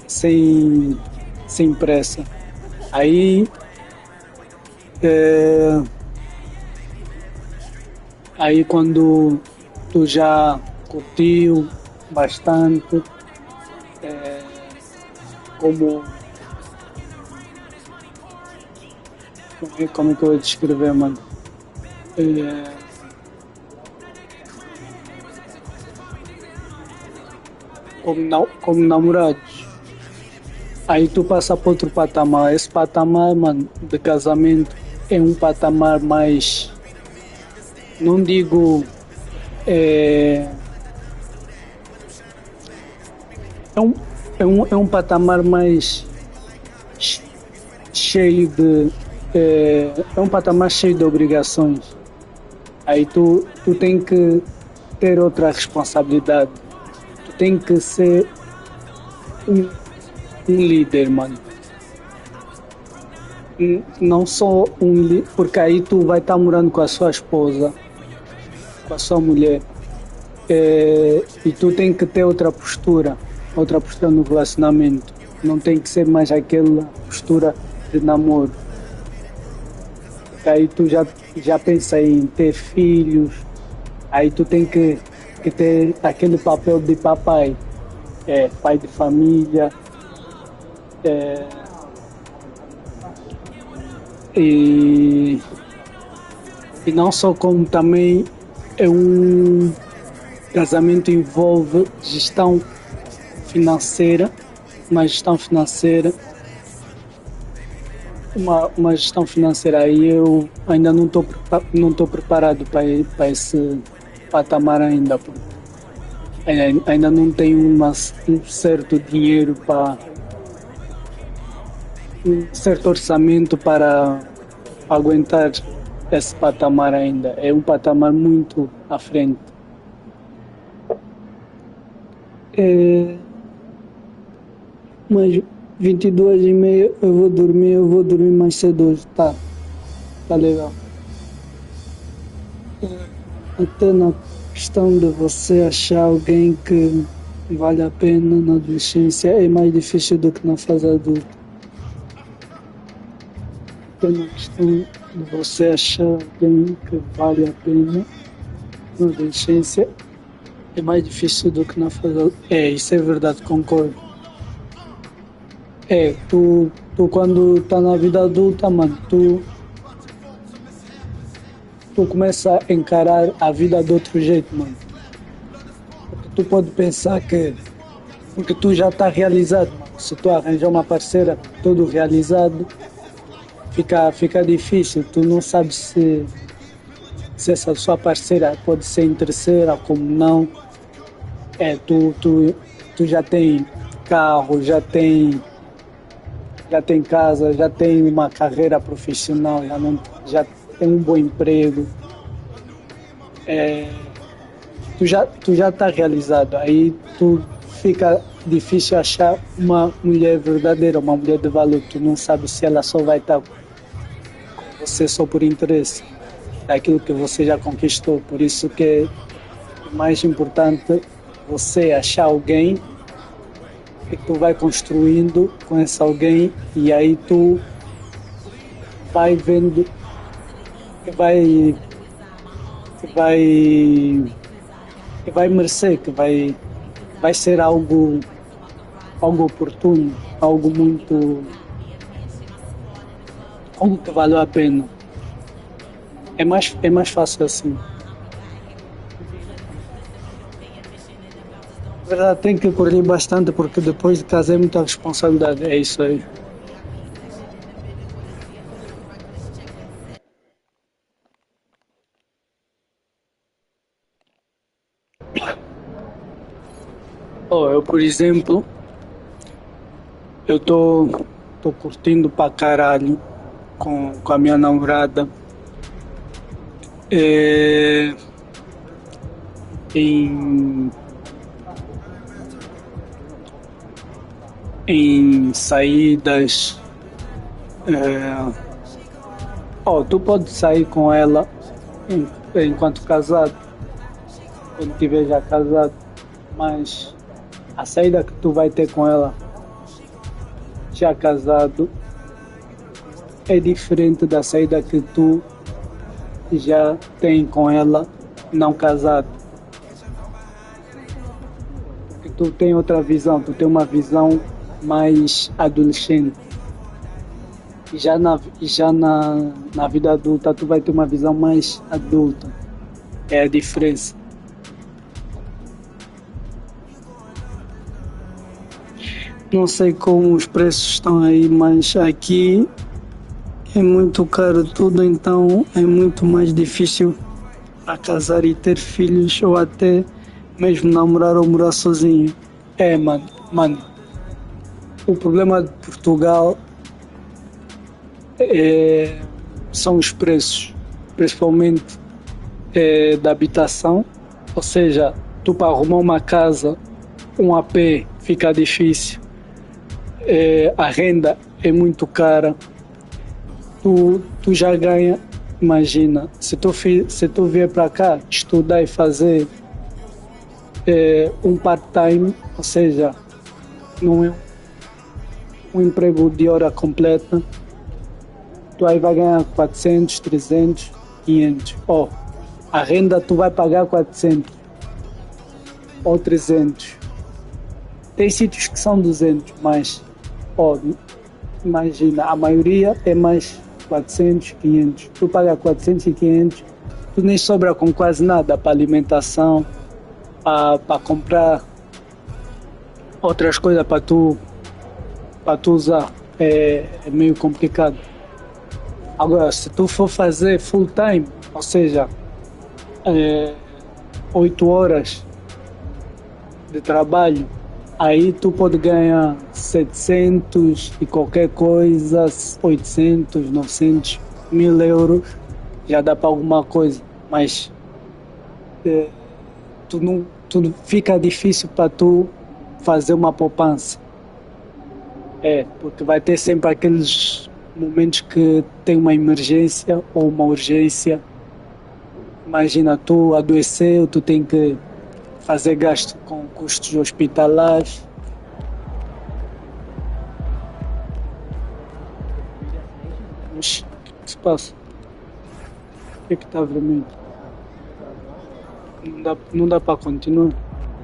sem pressa. Aí quando tu já curtiu bastante, como é que eu vou descrever, mano? Como namorados. Aí tu passa para outro patamar. Esse patamar, mano, de casamento é um patamar mais, não digo, é um patamar mais cheio de um patamar cheio de obrigações. Aí tu tem que ter outra responsabilidade. Tu tem que ser um líder, mano. Não só um líder, porque aí tu vai estar morando com a sua esposa, com a sua mulher, e tu tem que ter outra postura no relacionamento. Não tem que ser mais aquela postura de namoro. Aí tu já pensa em ter filhos, aí tu tem que ter aquele papel de papai, pai de família, e não só, como também um casamento envolve gestão financeira, uma gestão financeira aí eu ainda não estou preparado para esse patamar ainda, porque ainda não tenho um certo dinheiro, um certo orçamento para aguentar esse patamar ainda. É um patamar muito à frente. Mas 22h30 eu vou dormir mais cedo hoje, tá legal. Até na questão de você achar alguém que vale a pena na adolescência é mais difícil do que na fase adulta. Tem a questão de você achar alguém que vale a pena na adolescência é mais difícil do que na fase adulta. Isso é verdade, concordo. Tu quando tá na vida adulta, mano, tu começa a encarar a vida de outro jeito, mano. Porque tu pode pensar que porque tu já tá realizado, mano. Se tu arranjar uma parceira todo realizado, fica difícil. Tu não sabes se essa sua parceira pode ser interesseira, como não. Tu já tem carro, já tem casa, já tem uma carreira profissional, já tem um bom emprego. Tu já tá realizado. Aí tu fica difícil achar uma mulher verdadeira, uma mulher de valor. Tu não sabe se ela só vai estar com você só por interesse daquilo que você já conquistou. Por isso que é mais importante você achar alguém que tu vai construindo com esse alguém e aí tu vai vendo que vai merecer, que vai ser algo oportuno, algo que valeu a pena. É mais fácil assim. Na verdade, tem que correr bastante porque depois de casa é muita responsabilidade. É isso aí. Eu, por exemplo, eu tô curtindo pra caralho com a minha namorada em saídas. Tu pode sair com ela enquanto casado, quando estiver já casado, mas a saída que tu vai ter com ela já casado é diferente da saída que tu já tem com ela não casado. Porque tu tem outra visão, tu tem uma visão mais adolescente. E já na vida adulta tu vai ter uma visão mais adulta. É a diferença. Não sei como os preços estão aí, mas aqui é muito caro tudo, então é muito mais difícil para casar e ter filhos ou até mesmo namorar ou morar sozinho. Mano, o problema de Portugal são os preços, principalmente da habitação, ou seja, tu para arrumar uma casa, um AP fica difícil, a renda é muito cara, tu já ganha, imagina, se tu vier para cá estudar e fazer um part-time, ou seja, não é um emprego de hora completa, tu aí vai ganhar 400, 300, 500. A renda tu vai pagar 400 ou 300. Tem sítios que são 200, mas imagina, a maioria é mais 400, 500. Tu paga 400 e 500, tu nem sobra com quase nada para alimentação, para comprar outras coisas para tu usar. É meio complicado. Agora, se tu for fazer full time, ou seja, 8 horas de trabalho, aí tu pode ganhar 700 e qualquer coisa, 800, 900, 1000 euros, já dá para alguma coisa, mas tudo fica difícil para tu fazer uma poupança. Porque vai ter sempre aqueles momentos que tem uma emergência ou uma urgência Imagina, tu adoeceu, tu tem que fazer gasto com custos hospitalares. Oxi, o que se passa? O que está vermelho? Não dá para continuar.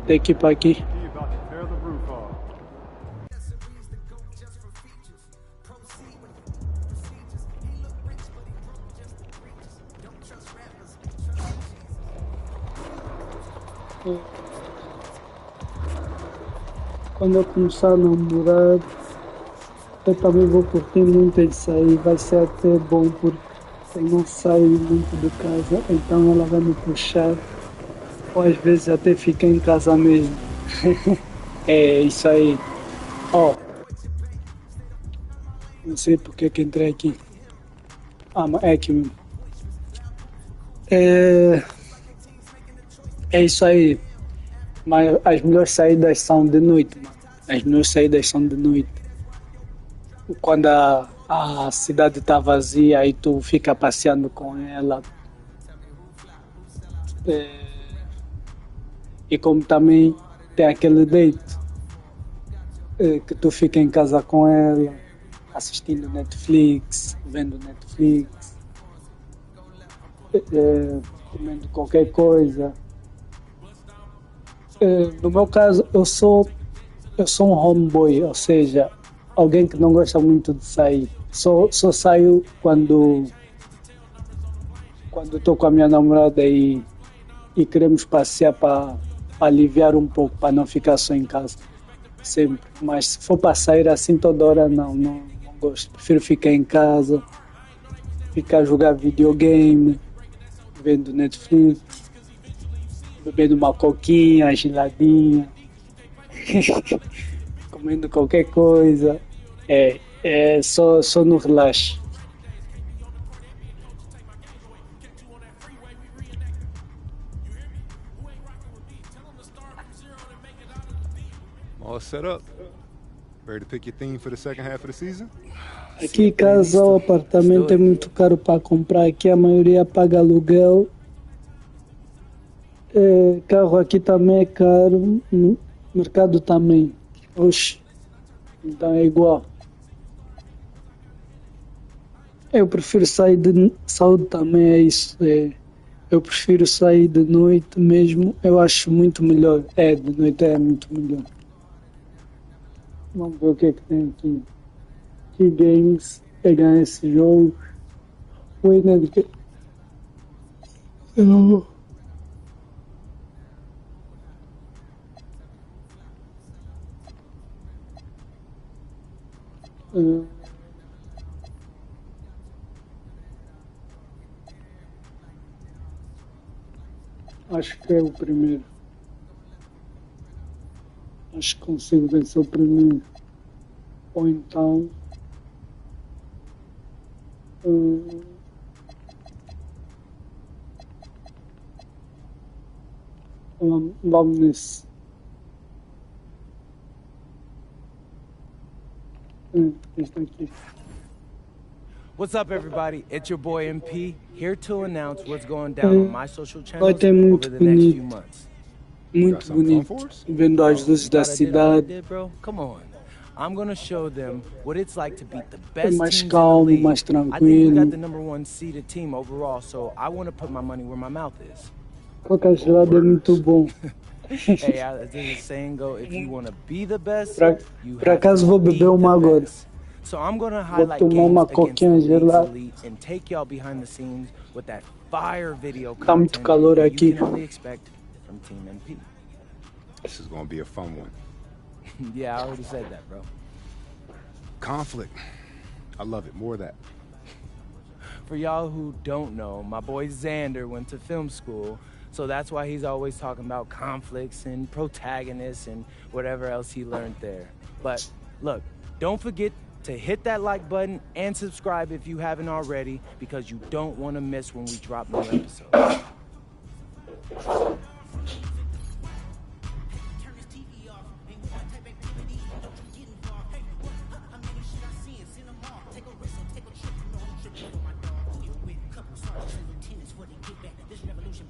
Tem que ir para aqui. Quando eu começar a namorar, eu também vou curtir muito de sair. Vai ser até bom porque eu não saio muito de casa, então ela vai me puxar. Ou às vezes até ficar em casa mesmo. É isso aí. Ó, não sei porque que entrei aqui. Ah, mas é aqui mesmo. É isso aí. Mas as melhores saídas são de noite, mano. As melhores saídas são de noite. Quando a cidade tá vazia, aí tu fica passeando com ela. E como também tem aquele date que tu fica em casa com ela, assistindo Netflix, vendo Netflix, comendo qualquer coisa. No meu caso, eu sou um homeboy, ou seja, alguém que não gosta muito de sair. Só saio quando estou com a minha namorada e queremos passear para aliviar um pouco, para não ficar só em casa. Sempre. Mas se for para sair assim toda hora, não gosto. Prefiro ficar em casa, ficar a jogar videogame, vendo Netflix, bebendo uma coquinha, geladinha, comendo qualquer coisa. Só no relaxo. All set up. Ready to pick your theme for the second half of the season? Aqui casa ou apartamento é muito caro para comprar. Aqui a maioria paga aluguel. Carro aqui também é caro. Mercado também. Oxe. Então é igual. Eu prefiro sair de saúde também, é isso. Eu prefiro sair de noite mesmo. Eu acho muito melhor. De noite é muito melhor. Vamos ver o que é que tem aqui. Que games pegar esse jogo. Winner de que. Acho que é o primeiro. Acho que consigo vencer o primeiro. Ou então. Vamos nesse. Este aqui. What's up, everybody? It's your boy MP, here to announce what's going down on my social channels Vai ter over muito the next few bonito. months. Muito bonito. Vendo as luzes da cidade. Come on. I'm gonna show them what it's like to beat the É best mais teams in the calmo, league. mais I think we got tranquilo. the #1 seeded team overall, so I want to put my money where my mouth is. Qualquer gelado é muito bom. Hey, as the saying go, if you want to be the best, you Por have acaso to vou be beber uma the agora. best. So I'm gonna Vou highlight tomar games uma against the coquinha league's gelada. elite and take y'all behind the scenes with that fire video Tá muito content calor that aqui. you can only expect from Team MP. This is gonna be a fun one. Yeah, I already said that, bro. Conflict. I love it. More of that. For y'all who don't know, my boy Xander went to film school, so that's why he's always talking about conflicts and protagonists and whatever else he learned there. But look, don't forget to hit that like button and subscribe if you haven't already, because you don't want to miss when we drop new episodes. This revolution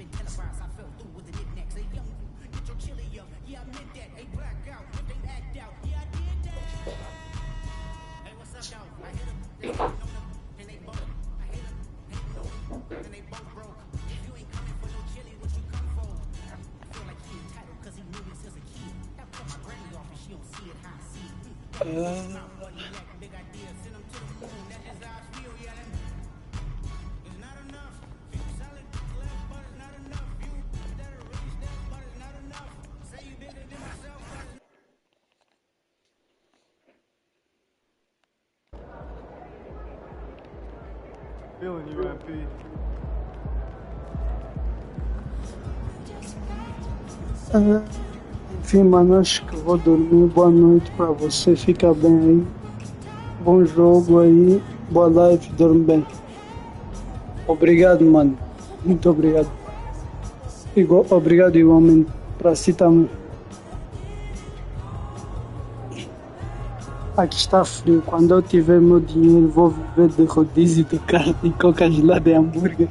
Feeling you, MP. Enfim, mano, acho que vou dormir. Boa noite pra você, fica bem aí. Bom jogo aí, boa live, dorme bem. Obrigado, mano. Muito obrigado. Obrigado igualmente pra si também. Aqui está frio. Quando eu tiver meu dinheiro, vou viver de rodízio de carne e coca gelada e hambúrguer.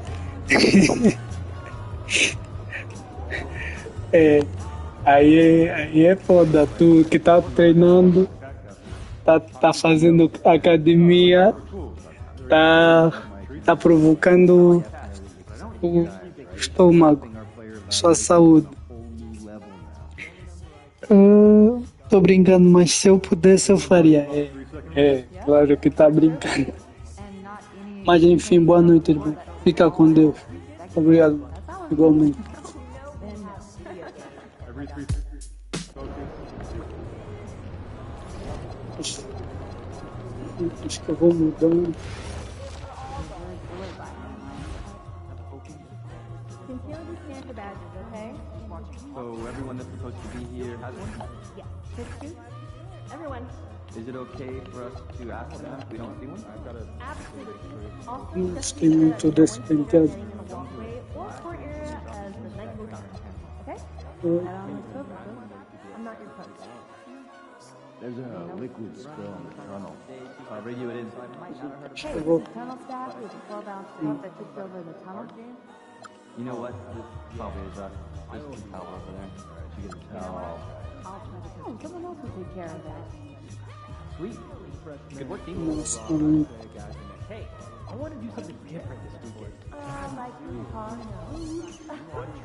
Aí é foda. Tu que tá treinando, tá fazendo academia, tá provocando o estômago, sua saúde. Tô brincando, mas se eu pudesse eu faria. Claro que tá brincando. Mas enfim, boa noite, irmão. Fica com Deus. Obrigado, igualmente. Acho que eu vou mudando. So everyone that's supposed to be here has one? Yes. Pictures? Everyone. Is it okay for us to ask them if we don't see one? I've got a... Absolutely. Also, Não gostei muito desse penteado. or court area as the night goes on. Okay? I'm not your coach. There's a liquid spill in the tunnel. I'll radio it in. Hey, this is tunnel staff with a 12-ounce cup that took over the tunnel. You know what? This probably is us. There's some towel over there. You get a towel. Oh, someone else will take care of that. Sweet. Good work, team. Hey, I want to do something different this weekend. Like your car?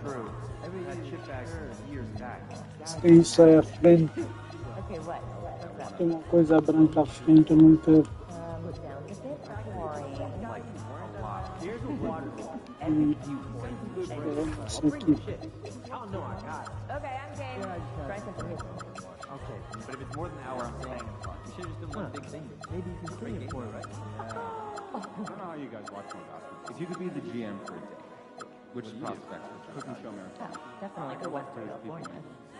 True. Every chip bag years back. Tem isso aí à frente. Okay, what? Tem uma coisa branca à frente, eu não quero. Look down a bit. Here's a water. Isso aqui. Oh no, I got it. Okay, I'm game. Try something new. Okay, but if it's more than an hour, I'm saying we should have just done one big thing. Maybe you can stream it for it, right? I don't know how you guys watch my basketball. If you could be the GM for a day, which prospects would you cooking show marathon? Definitely for Western California.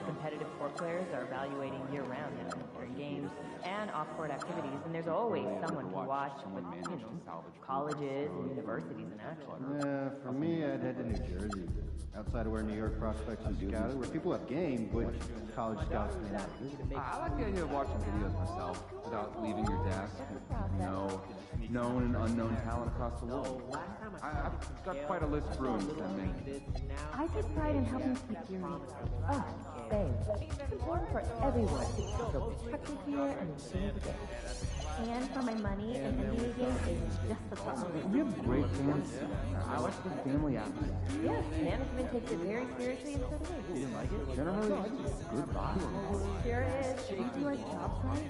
Competitive court players are evaluating year-round during games and off-court activities, and there's always someone to watch with, colleges and universities in action. Yeah, for me, I'd head to New Jersey, outside of where New York prospects are scouted, where people have games, which college scouts may not. I like the idea of watching videos myself without leaving your desk. Know known and unknown talent across the world. I've got quite a list brewing for that man. I take pride in helping keep your same. It's important for everyone to feel protected here and enjoy the game. And for my money, an NBA game is just the fun. We have great fans. I like the family atmosphere. Yes, management takes it very seriously and so do we. You didn't like it? Generally, it's good vibe. Sure is. Should we do our job right?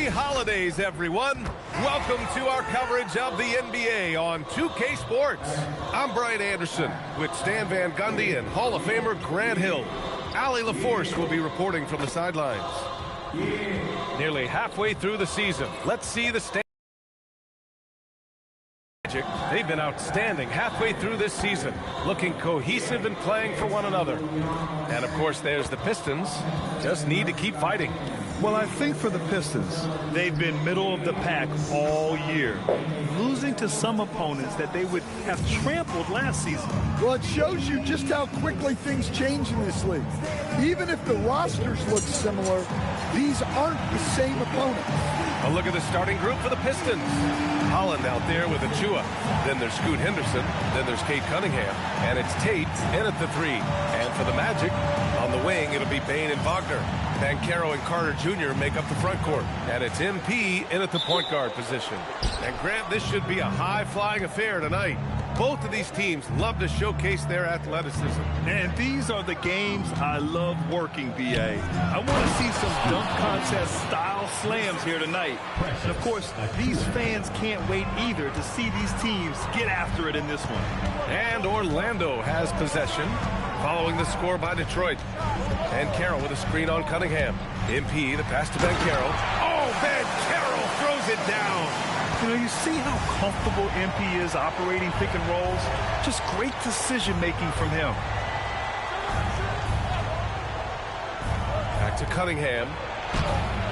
Happy holidays, everyone. Welcome to our coverage of the NBA on 2K Sports. I'm Brian Anderson with Stan Van Gundy and Hall of Famer Grant Hill. Allie LaForce will be reporting from the sidelines. Nearly halfway through the season, let's see the Stan. They've been outstanding halfway through this season, looking cohesive and playing for one another. And of course, there's the Pistons. Just need to keep fighting. Well, I think for the Pistons, they've been middle of the pack all year, losing to some opponents that they would have trampled last season. Well, it shows you just how quickly things change in this league. Even if the rosters look similar, these aren't the same opponents. A look at the starting group for the Pistons. Holland out there with Achua. Then there's Scoot Henderson. Then there's Cade Cunningham. And it's Tate in at the 3. And for the Magic, on the wing, it'll be Bane and Wagner. Banchero and Carter Jr. make up the front court. And it's MP in at the point guard position. And Grant, this should be a high-flying affair tonight. Both of these teams love to showcase their athleticism. And these are the games I love working, B.A. I want to see some dunk contest-style slams here tonight. And, of course, these fans can't wait either to see these teams get after it in this one. And Orlando has possession, following the score by Detroit. And Banchero with a screen on Cunningham. MP, the pass to Banchero. Oh, Banchero throws it down. You know, you see how comfortable MP is operating pick and rolls? Just great decision-making from him. Back to Cunningham.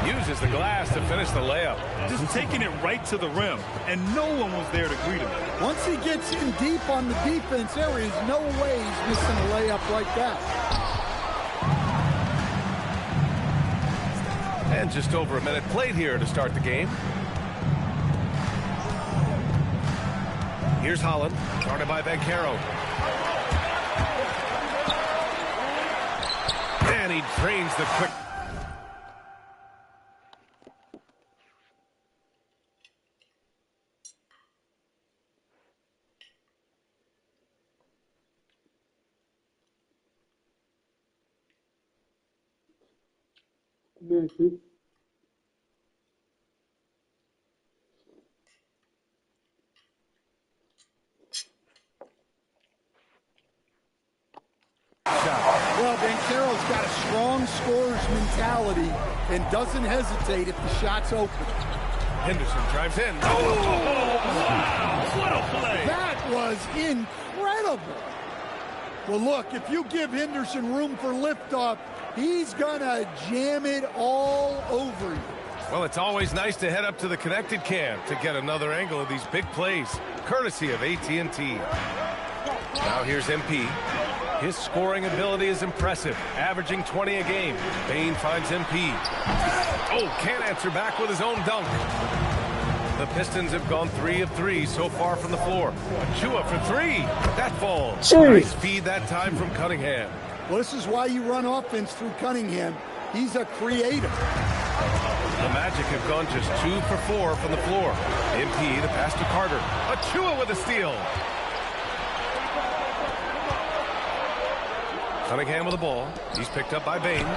Uses the glass to finish the layup. Just taking it right to the rim, and no one was there to greet him. Once he gets in deep on the defense, there is no way he's missing a layup like that. And just over a minute played here to start the game. Here's Holland, guarded by Banchero. And he drains the quick. Well, Banchero's got a strong scorer's mentality and doesn't hesitate if the shot's open. Henderson drives in. Oh, wow, what a play. That was incredible. Well, look, if you give Henderson room for liftoff, he's going to jam it all over you. Well, it's always nice to head up to the connected cam to get another angle of these big plays, courtesy of AT&T. Now here's MP. His scoring ability is impressive, averaging 20 a game. Bane finds MP. Oh, can't answer back with his own dunk. The Pistons have gone 3 of 3 so far from the floor. Achua for 3. That falls. Nice feed that time from Cunningham. Well, this is why you run offense through Cunningham. He's a creator. The Magic have gone just 2 for 4 from the floor. MP, the pass to Carter. Achua with a steal. Cunningham with the ball. He's picked up by Bane.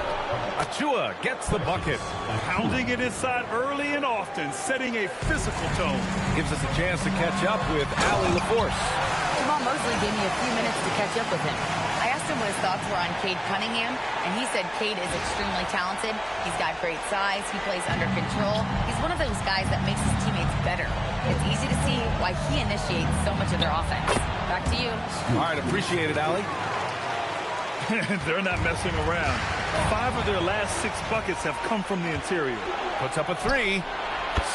Achua gets the bucket. Pounding it inside early and often, setting a physical tone. Gives us a chance to catch up with Allie LaForce. Jamal Mosley gave me a few minutes to catch up with him. I asked him what his thoughts were on Cade Cunningham, and he said Cade is extremely talented. He's got great size. He plays under control. He's one of those guys that makes his teammates better. It's easy to see why he initiates so much of their offense. Back to you. All right, appreciate it, Allie. They're not messing around. 5 of their last 6 buckets have come from the interior. Puts up a 3.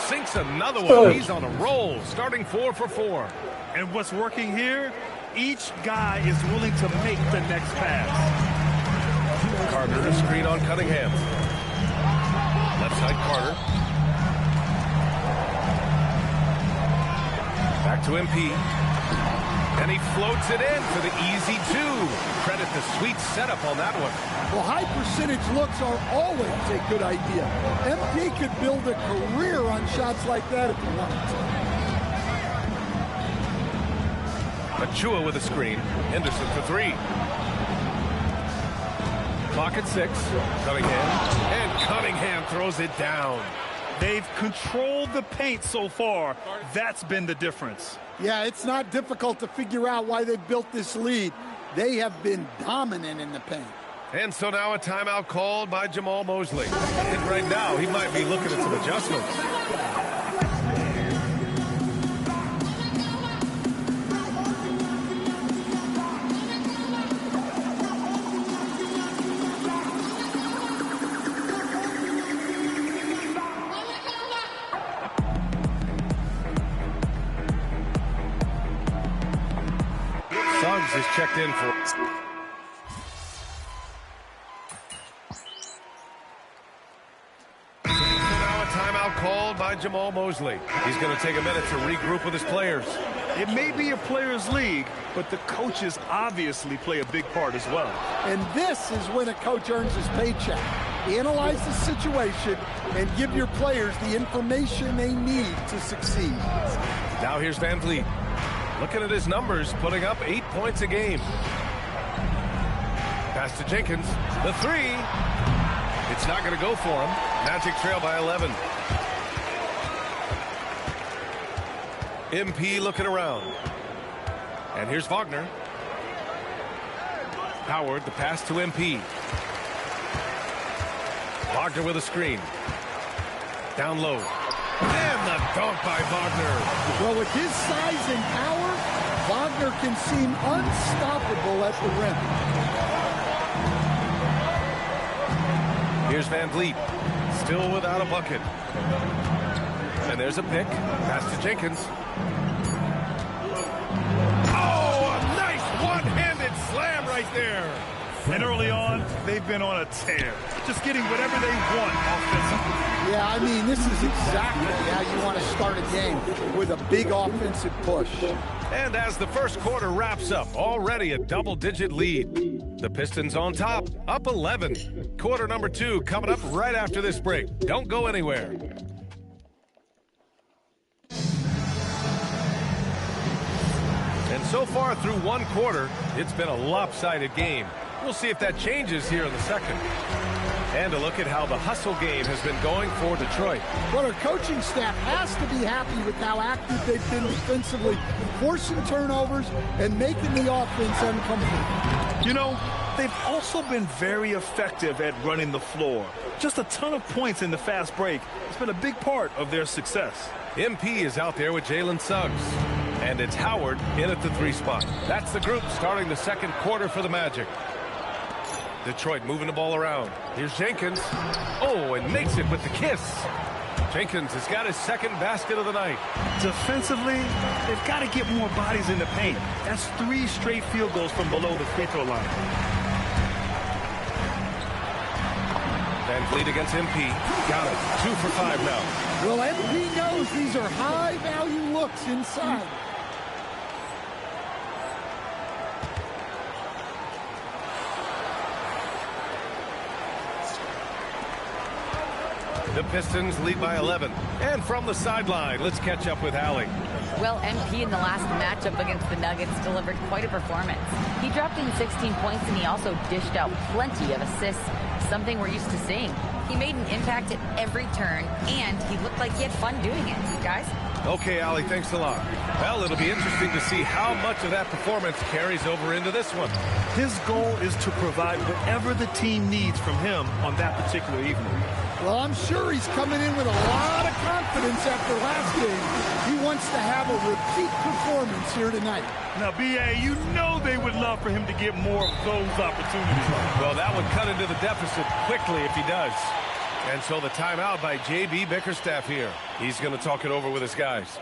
Sinks another one. He's on a roll, starting 4 for 4. And what's working here? Each guy is willing to make the next pass. Carter, a screen on Cunningham. Left side, Carter. Back to MP. And he floats it in for the easy 2. Credit the sweet setup on that one. Well, high percentage looks are always a good idea. MP could build a career on shots like that if he wanted to. Achua with a screen. Henderson for 3. Clock at 6. Cunningham. And Cunningham throws it down. They've controlled the paint so far. That's been the difference. Yeah, it's not difficult to figure out why they've built this lead. They have been dominant in the paint. And so now a timeout called by Jamal Mosley. And right now, he might be looking at some adjustments. Suggs is checked in for... Called by Jamal Mosley. He's going to take a minute to regroup with his players. It may be a players' league, but the coaches obviously play a big part as well. And this is when a coach earns his paycheck. Analyze the situation and give your players the information they need to succeed. Now here's Van Vliet. Looking at his numbers, putting up 8 points a game. Pass to Jenkins. The three. It's not going to go for him. Magic trail by 11. MP looking around. And here's Wagner. Howard, the pass to MP. Wagner with a screen. Down low. And the dunk by Wagner. Well, with his size and power, Wagner can seem unstoppable at the rim. Here's Van Vliet. Still without a bucket. And there's a pick. Pass to Jenkins. Oh, a nice one-handed slam right there. And early on, they've been on a tear. Just getting whatever they want offensively. Yeah, I mean, this is exactly how you want to start a game, with a big offensive push. And as the first quarter wraps up, already a double-digit lead. The Pistons on top, up 11. Quarter number 2 coming up right after this break. Don't go anywhere. And so far through one quarter, it's been a lopsided game. We'll see if that changes here in the second. And a look at how the hustle game has been going for Detroit. Well, our coaching staff has to be happy with how active they've been defensively, forcing turnovers and making the offense uncomfortable. You know, they've also been very effective at running the floor. Just a ton of points in the fast break. It's been a big part of their success. MP is out there with Jalen Suggs. And it's Howard in at the 3 spot. That's the group starting the second quarter for the Magic. Detroit moving the ball around. Here's Jenkins. Oh, and makes it with the kiss. Jenkins has got his second basket of the night. Defensively, they've got to get more bodies in the paint. That's 3 straight field goals from below the free throw line. Van Vliet against MP. Got it. 2 for 5 now. Well, MP knows these are high-value looks inside. The Pistons lead by 11. And from the sideline, let's catch up with Allie. Well, MP in the last matchup against the Nuggets delivered quite a performance. He dropped in 16 points, and he also dished out plenty of assists, something we're used to seeing. He made an impact at every turn, and he looked like he had fun doing it. Guys? Okay, Allie, thanks a lot. Well, it'll be interesting to see how much of that performance carries over into this one. His goal is to provide whatever the team needs from him on that particular evening. Well, I'm sure he's coming in with a lot of confidence after last game. He wants to have a repeat performance here tonight. Now, B.A., you know they would love for him to get more of those opportunities. Well, that would cut into the deficit quickly if he does. And so the timeout by J.B. Bickerstaff here. He's going to talk it over with his guys.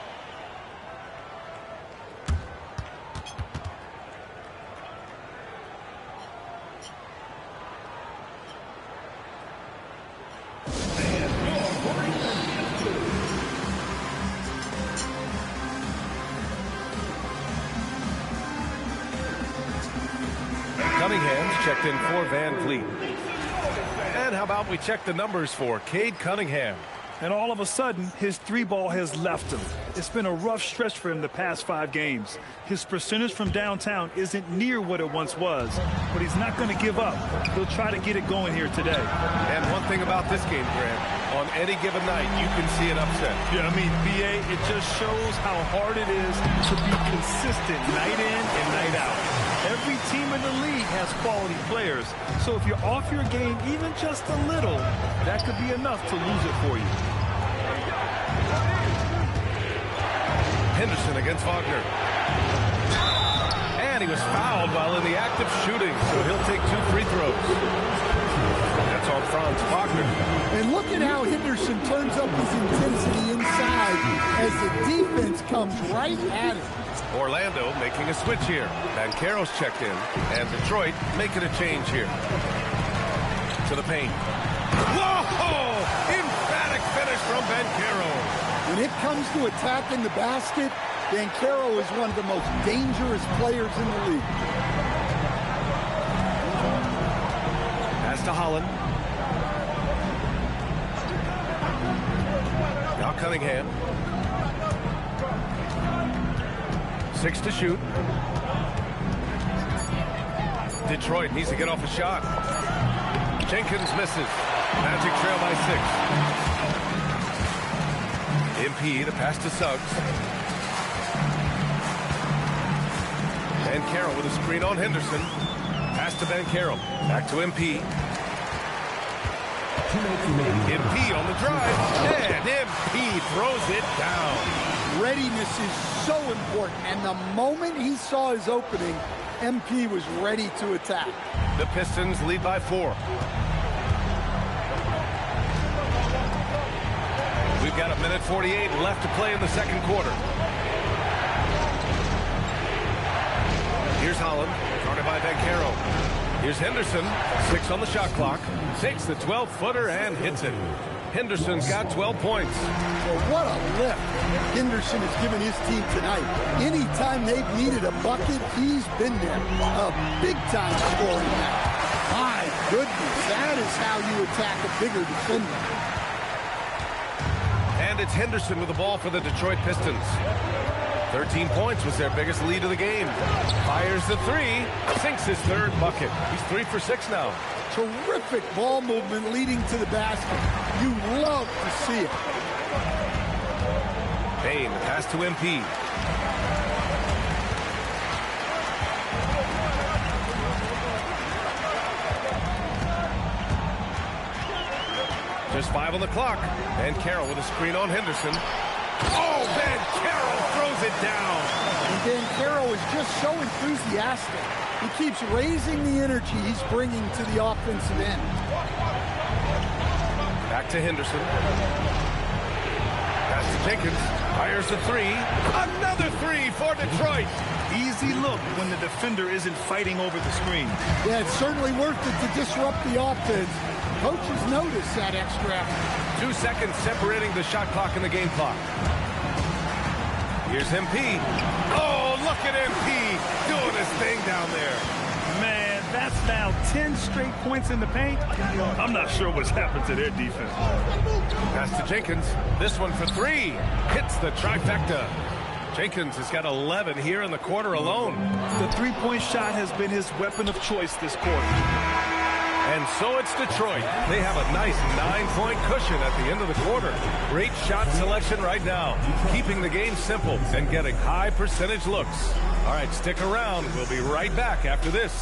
Cunningham's checked in for Van Vliet. And how about we check the numbers for Cade Cunningham? And all of a sudden, his 3-ball has left him. It's been a rough stretch for him the past 5 games. His percentage from downtown isn't near what it once was, but he's not going to give up. He'll try to get it going here today. And one thing about this game, Grant, On any given night, you can see an upset. Yeah, I mean, BA, it just shows how hard it is to be consistent night in and night out. Every team in the league has quality players. So if you're off your game even just a little, that could be enough to lose it for you. Henderson against Wagner. And he was fouled while in the act of shooting, so he'll take 2 free throws. That's on Franz Wagner. And look at how Henderson turns up his intensity inside as the defense comes right at him. Orlando making a switch here. Banchero's checked in, and Detroit making a change here. To the paint. Whoa! Emphatic finish from Banchero. When it comes to attacking the basket, Banchero is one of the most dangerous players in the league. Pass to Holland. Now Cunningham. 6 to shoot. Detroit needs to get off a shot. Jenkins misses. Magic trail by 6. MP, the pass to Suggs. Banchero with a screen on Henderson. Pass to Banchero. Back to MP. MP on the drive. And MP throws it down. Readiness is so important, and the moment he saw his opening, MP was ready to attack. The Pistons lead by 4. We've got 1:48 left to play in the second quarter. Here's Holland, guarded by Banchero. Here's Henderson, 6 on the shot clock. Takes the 12-footer and hits it. Henderson's got 12 points. Well, what a lift Henderson has given his team tonight. Anytime they've needed a bucket, he's been there. A big-time scoring night. My goodness, that is how you attack a bigger defender. And it's Henderson with the ball for the Detroit Pistons. 13 points was their biggest lead of the game. Fires the 3, sinks his 3rd bucket. He's 3 for 6 now. Terrific ball movement leading to the basket. You love to see it. Payne, the pass to MP. Just 5 on the clock. Banchero with a screen on Henderson. Oh, Banchero throws it down. And Banchero is just so enthusiastic. He keeps raising the energy he's bringing to the offensive end. Back to Henderson. Pass to Jenkins. Fires the 3. Another 3 for Detroit. Easy look when the defender isn't fighting over the screen. Yeah, it's certainly worth it to disrupt the offense. Coaches notice that extra effort. 2 seconds separating the shot clock and the game clock. Here's MP. Oh, look at MP doing his thing down there. Man, that's now 10 straight points in the paint. I'm not sure what's happened to their defense. Pass to Jenkins. This one for 3. Hits the trifecta. Jenkins has got 11 here in the quarter alone. The three-point shot has been his weapon of choice this quarter. And so it's Detroit. They have a nice 9-point cushion at the end of the quarter. Great shot selection right now. Keeping the game simple and getting high percentage looks. All right, stick around. We'll be right back after this.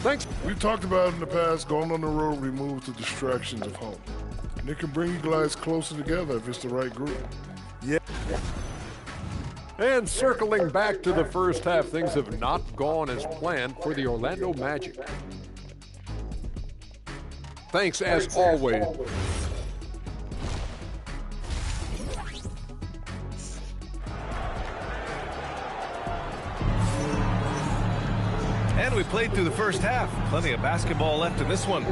Thanks. We've talked about in the past, going on the road removes the distractions of home. And it can bring you guys closer together if it's the right group. Yeah. And circling back to the first half, things have not gone as planned for the Orlando Magic. Thanks as always. And we played through the first half. Plenty of basketball left in this one.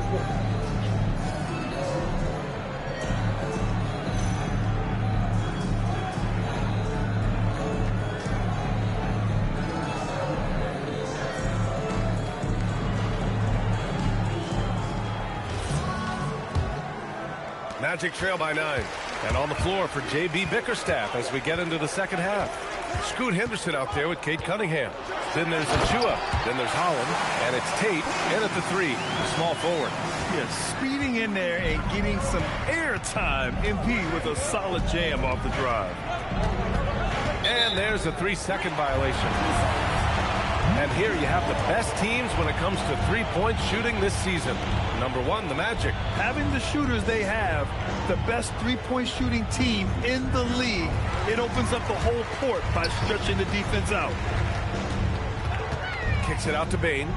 Magic trail by 9. And on the floor for J.B. Bickerstaff as we get into the second half. Scoot Henderson out there with Kate Cunningham. Then there's Achua. Then there's Holland. And it's Tate in at the 3, the small forward. Yes, speeding in there and getting some air time. MP with a solid jam off the drive. And there's a 3-second violation. And here you have the best teams when it comes to three-point shooting this season. Number 1, the Magic. Having the shooters they have, the best three-point shooting team in the league, it opens up the whole court by stretching the defense out. Kicks it out to Bain.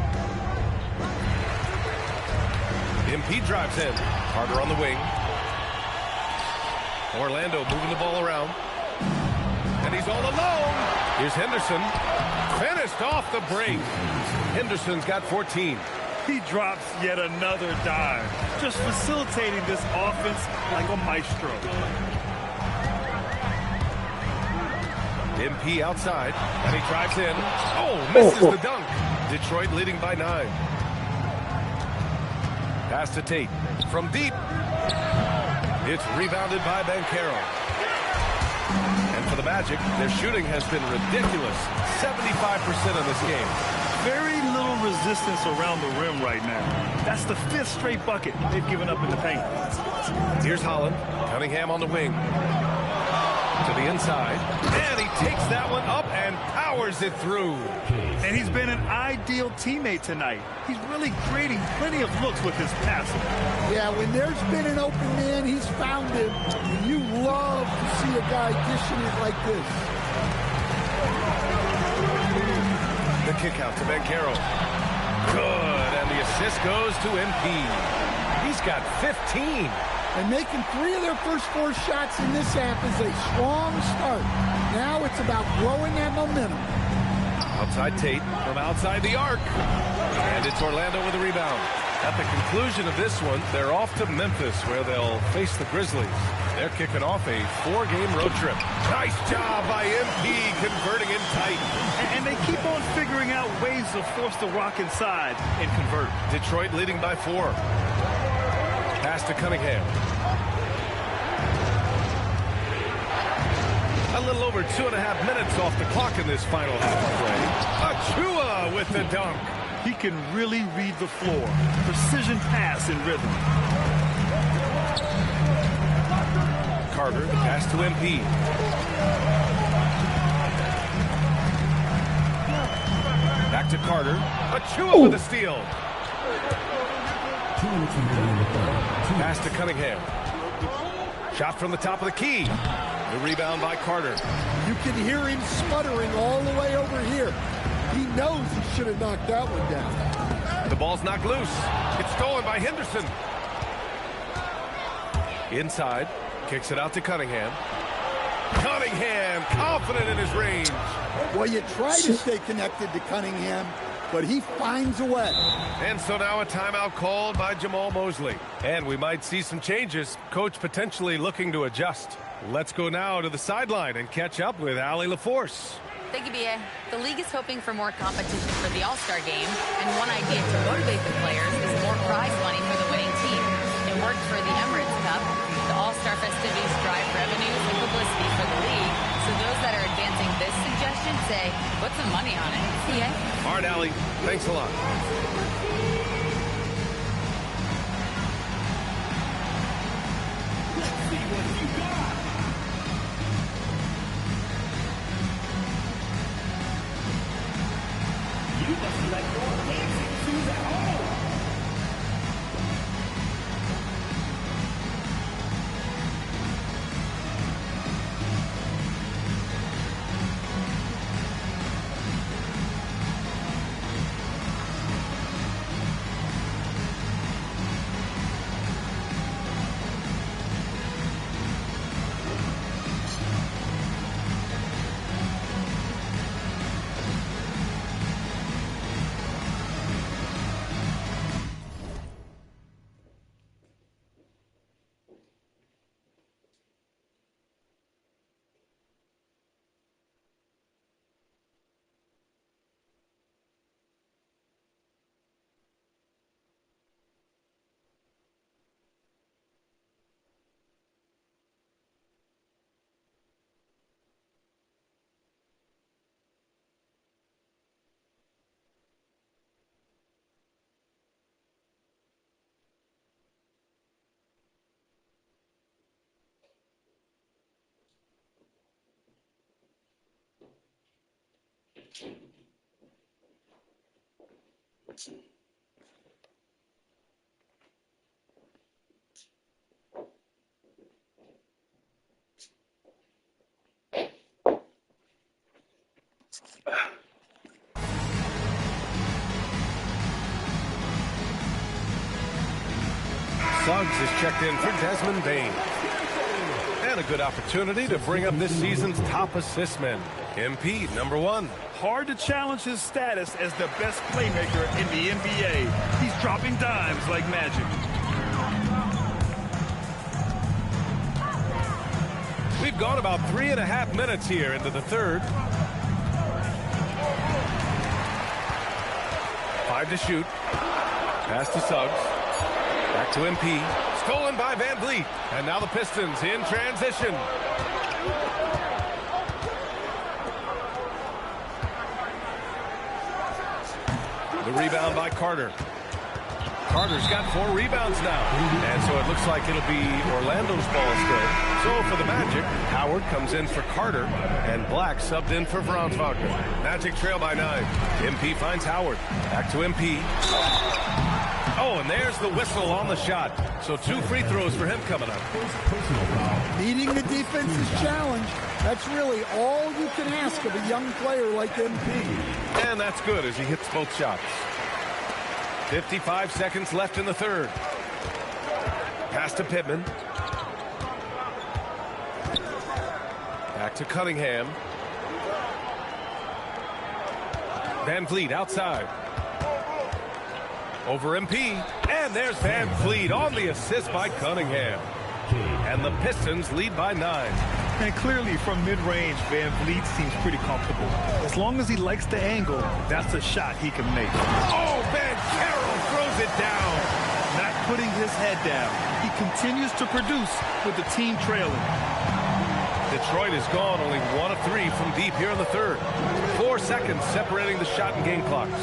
MP drives in. Carter on the wing. Orlando moving the ball around. And he's all alone. Here's Henderson. Finished off the break. Henderson's got 14. He drops yet another dime. Just facilitating this offense like a maestro. MP outside. And he drives in. Oh, misses the dunk. Detroit leading by 9. Pass to Tate. From deep. It's rebounded by Banchero. And for the Magic, their shooting has been ridiculous. 75% in this game. Very little resistance around the rim right now. That's the 5th straight bucket they've given up in the paint. Here's Holland. Cunningham on the wing. To the inside. And he takes that one up and powers it through. And he's been an ideal teammate tonight. He's really creating plenty of looks with his passing. Yeah, when there's been an open man, he's found him. And you love to see a guy dishing it like this. The kick out to Banchero. Good, and the assist goes to MP. He's got 15. And making 3 of their first 4 shots in this half is a strong start. Now it's about growing that momentum. Outside Tate from outside the arc. And it's Orlando with a rebound. At the conclusion of this one, they're off to Memphis where they'll face the Grizzlies. They're kicking off a 4-game road trip. Nice job by MP converting in tight. And they keep on figuring out ways to force the rock inside and convert. Detroit leading by 4. Pass to Cunningham. A little over 2.5 minutes off the clock in this final half of play. Achua with the dunk. He can really read the floor. Precision pass in rhythm. Carter, pass to MP. Back to Carter. Achua with a steal. Pass to Cunningham. Shot from the top of the key. The rebound by Carter. You can hear him sputtering all the way over here. He knows he should have knocked that one down. The ball's knocked loose. It's stolen by Henderson. Inside. Kicks it out to Cunningham. Cunningham, confident in his range. Well, you try to stay connected to Cunningham, but he finds a way. And so now a timeout called by Jamal Mosley. And we might see some changes. Coach potentially looking to adjust. Let's go now to the sideline and catch up with Allie LaForce. Thank you, B.A. The league is hoping for more competition for the All-Star game, and one idea to motivate the players is more prize money for the winning team. It worked for the Emirates Cup. The All-Star festivities drive revenues and publicity for the league, so those that are advancing this suggestion say, put some money on it. B.A. All right, Allie. Thanks a lot. Let's see what you got. You must like your dancing shoes at home. Suggs is checked in for Desmond Bain. And a good opportunity to bring up this season's top assist man, MP #1. Hard to challenge his status as the best playmaker in the NBA. He's dropping dimes like magic. We've gone about 3.5 minutes here into the third. 5 to shoot. Pass to Suggs. Back to MP. Stolen by Van Vliet. And now the Pistons in transition. The rebound by Carter. Carter's got 4 rebounds now. And so it looks like it'll be Orlando's ball still. So for the Magic, Howard comes in for Carter, and Black subbed in for Franz Wagner. Magic trail by 9. MP finds Howard. Back to MP. Oh, and there's the whistle on the shot. So 2 free throws for him coming up. Meeting the defense's challenge. That's really all you can ask of a young player like MP. And that's good as he hits both shots. 55 seconds left in the third. Pass to Pittman. Back to Cunningham. Van Vliet outside. Over MP. And there's Van Vliet on the assist by Cunningham. And the Pistons lead by 9. And clearly from mid-range, Van Vliet seems pretty comfortable. As long as he likes the angle, that's a shot he can make. Oh, Carroll throws it down. Not putting his head down. He continues to produce with the team trailing. Detroit has gone only 1 of 3 from deep here in the third. 4 seconds separating the shot and game clocks.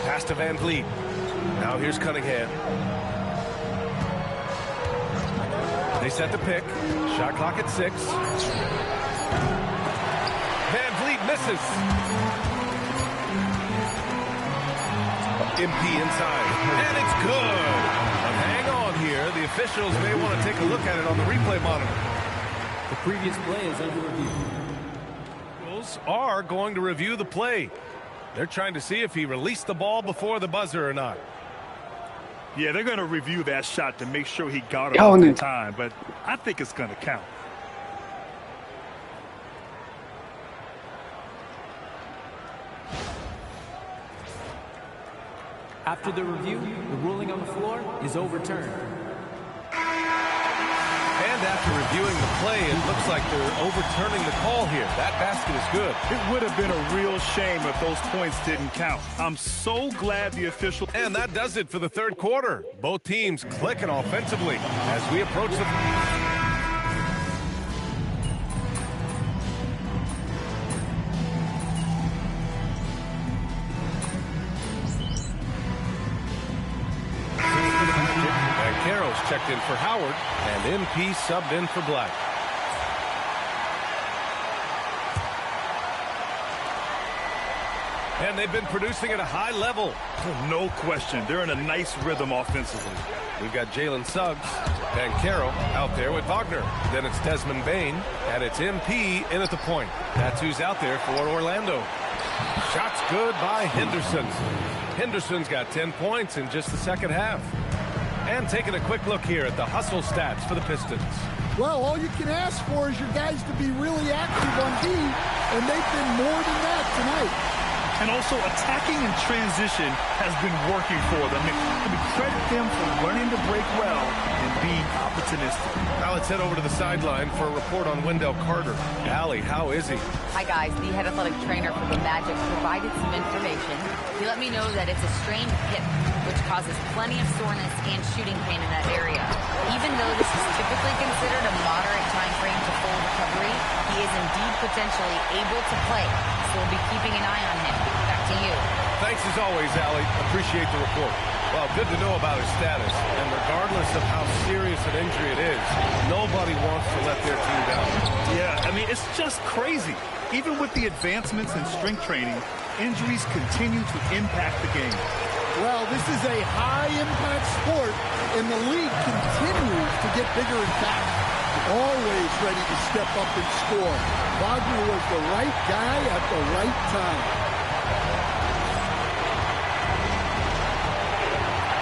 Pass to Van Vliet. Now here's Cunningham. They set the pick. Shot clock at 6. Van Vliet misses. MP inside. And it's good. But hang on here. The officials may want to take a look at it on the replay monitor. The previous play is under review. Officials are going to review the play. They're trying to see if he released the ball before the buzzer or not. Yeah, they're going to review that shot to make sure he got it on time, but I think it's going to count. After the review, the ruling on the floor is overturned. And after reviewing the play, it looks like they're overturning the call here. That basket is good. It would have been a real shame if those points didn't count. I'm so glad the official... And that does it for the third quarter. Both teams clicking offensively as we approach the... Carroll's checked in for Howard, and MP subbed in for Black. And they've been producing at a high level. No question. They're in a nice rhythm offensively. We've got Jalen Suggs and Carroll out there with Wagner. Then it's Desmond Bain, and it's MP in at the point. That's who's out there for Orlando. Shots good by Henderson. Henderson's got 10 points in just the second half. And taking a quick look here at the hustle stats for the Pistons. Well, all you can ask for is your guys to be really active on D, and they've been more than that tonight. And also attacking in transition has been working for them. And we credit them for learning to break well and being opportunistic. Now let's head over to the sideline for a report on Wendell Carter. Allie, how is he? Hi guys, the head athletic trainer for the Magic provided some information. He let me know that it's a strained hip, which causes plenty of soreness and shooting pain in that area. Even though this is typically considered a moderate time frame to full recovery, he is indeed potentially able to play. So we'll be keeping an eye on him. Back to you. Thanks as always, Allie. Appreciate the report. Well, good to know about his status. And regardless of how serious an injury it is, nobody wants to let their team down. Yeah, I mean, it's just crazy. Even with the advancements in strength training, injuries continue to impact the game. Well, this is a high-impact sport, and the league continues to get bigger and faster. Always ready to step up and score. Wagner was the right guy at the right time.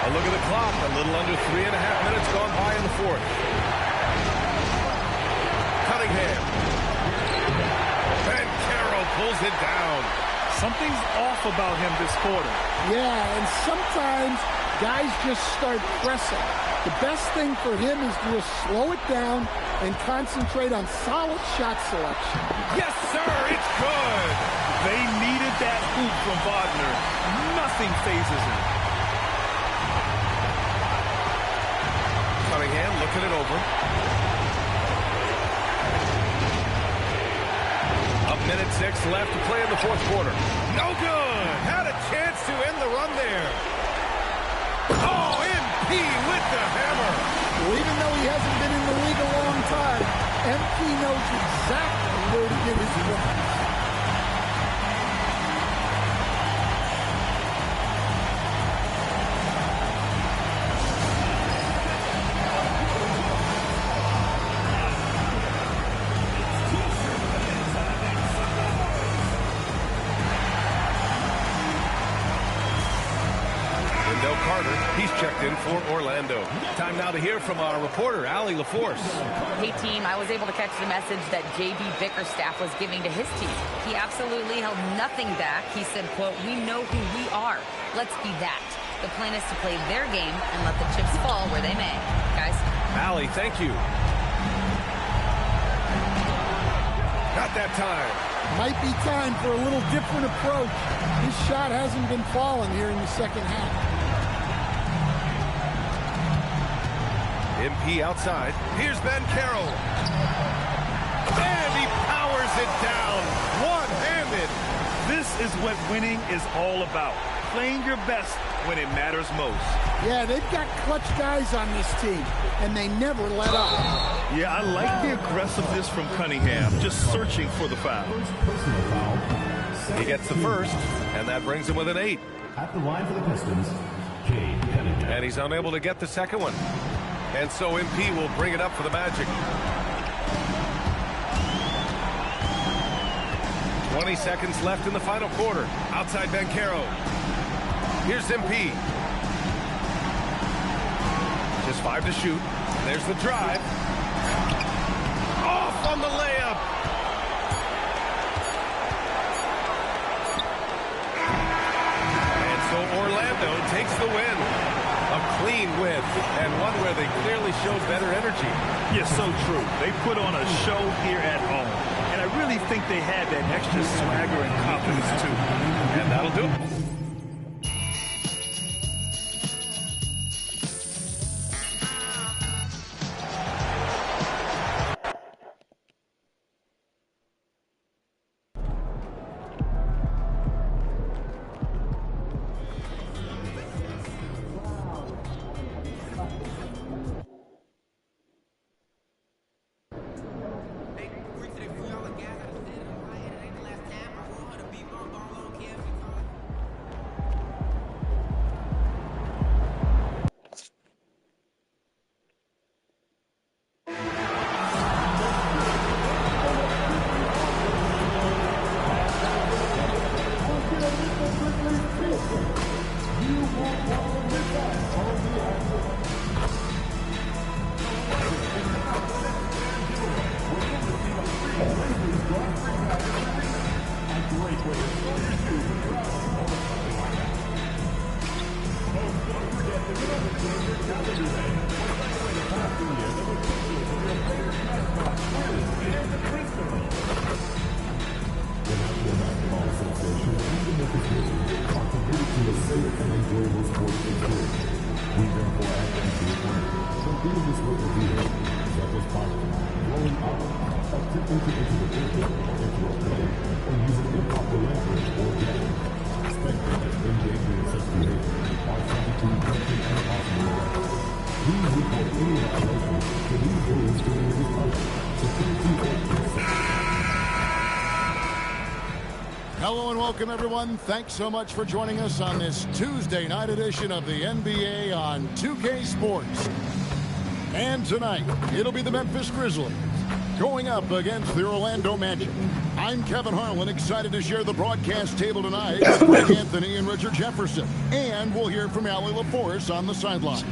A look at the clock, a little under 3.5 minutes gone by in the fourth. Cunningham. Bancaro pulls it down. Something's off about him this quarter. Yeah, and sometimes guys just start pressing. The best thing for him is to just slow it down and concentrate on solid shot selection. Yes, sir, it's good. They needed that hoop from Wagner. Nothing phases him. Cunningham looking it over. A minute 6 left to play in the fourth quarter. No good. Had a chance to end the run there. Oh, MP with the hammer. Well, even though he hasn't been in the league a long time, MP knows exactly where to get his points. He's checked in for Orlando. Time now to hear from our reporter, Allie LaForce. Hey, team, I was able to catch the message that J.B. Bickerstaff was giving to his team. He absolutely held nothing back. He said, quote, "We know who we are. Let's be that." The plan is to play their game and let the chips fall where they may. Guys? Allie, thank you. Not that time. Might be time for a little different approach. His shot hasn't been falling here in the second half. MP outside. Here's Bancaro. And he powers it down. One-handed. This is what winning is all about. Playing your best when it matters most. Yeah, they've got clutch guys on this team, and they never let up. Yeah, I like the aggressiveness from Cunningham, just searching for the foul. He gets the first, and that brings him with an 8. At the line for the Pistons, Cade Cunningham. And he's unable to get the second one. And so MP will bring it up for the Magic. 20 seconds left in the final quarter. Outside Bancaro. Here's MP. Just 5 to shoot. There's the drive. Off on the layup. And so Orlando takes the win. A clean win, and one where they clearly showed better energy. Yeah, so true. They put on a show here at home, and I really think they had that extra swagger and confidence, too. And that'll do it. Hello and welcome, everyone. Thanks so much for joining us on this Tuesday night edition of the NBA on 2K Sports. And tonight, it'll be the Memphis Grizzlies going up against the Orlando Magic. I'm Kevin Harlan, excited to share the broadcast table tonight with Greg Anthony and Richard Jefferson. And we'll hear from Allie LaForce on the sideline.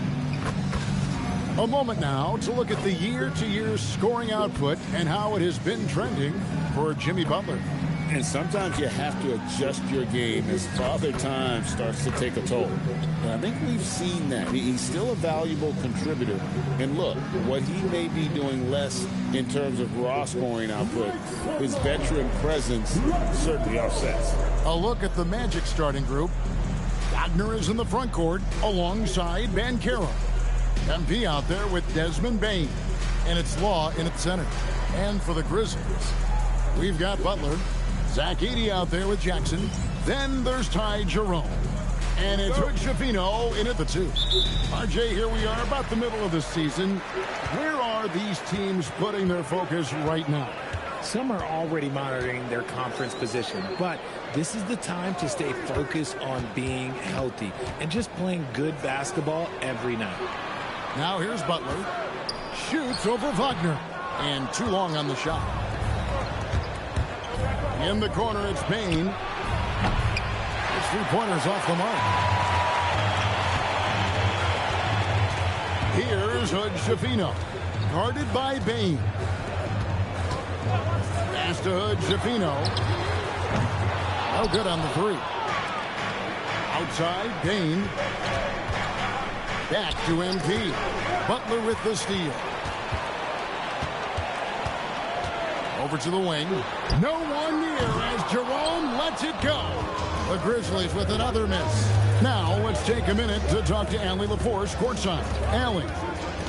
A moment now to look at the year-to-year scoring output and how it has been trending for Jimmy Butler. And sometimes you have to adjust your game as Father Time starts to take a toll. And I think we've seen that. He's still a valuable contributor. And look, what he may be doing less in terms of raw scoring output, his veteran presence certainly offsets. A look at the Magic starting group. Wagner is in the front court alongside Banchero. MP out there with Desmond Bane. And it's Law in at center. And for the Grizzlies, we've got Butler. Zach Edey out there with Jackson. Then there's Ty Jerome. And it's Hood Schifino in at the 2. RJ, here we are about the middle of the season. Where are these teams putting their focus right now? Some are already monitoring their conference position, but this is the time to stay focused on being healthy and just playing good basketball every night. Now here's Butler. Shoots over Wagner. And too long on the shot. In the corner, it's Bane. His three-pointers off the mark. Here's Hood Schifino. Guarded by Bane. Pass to Hood Schifino. No good on the 3. Outside, Bane. Back to MP. Butler with the steal. Over to the wing. No one near as Jerome lets it go. The Grizzlies with another miss. Now let's take a minute to talk to Allie LaForce courtside. Allie.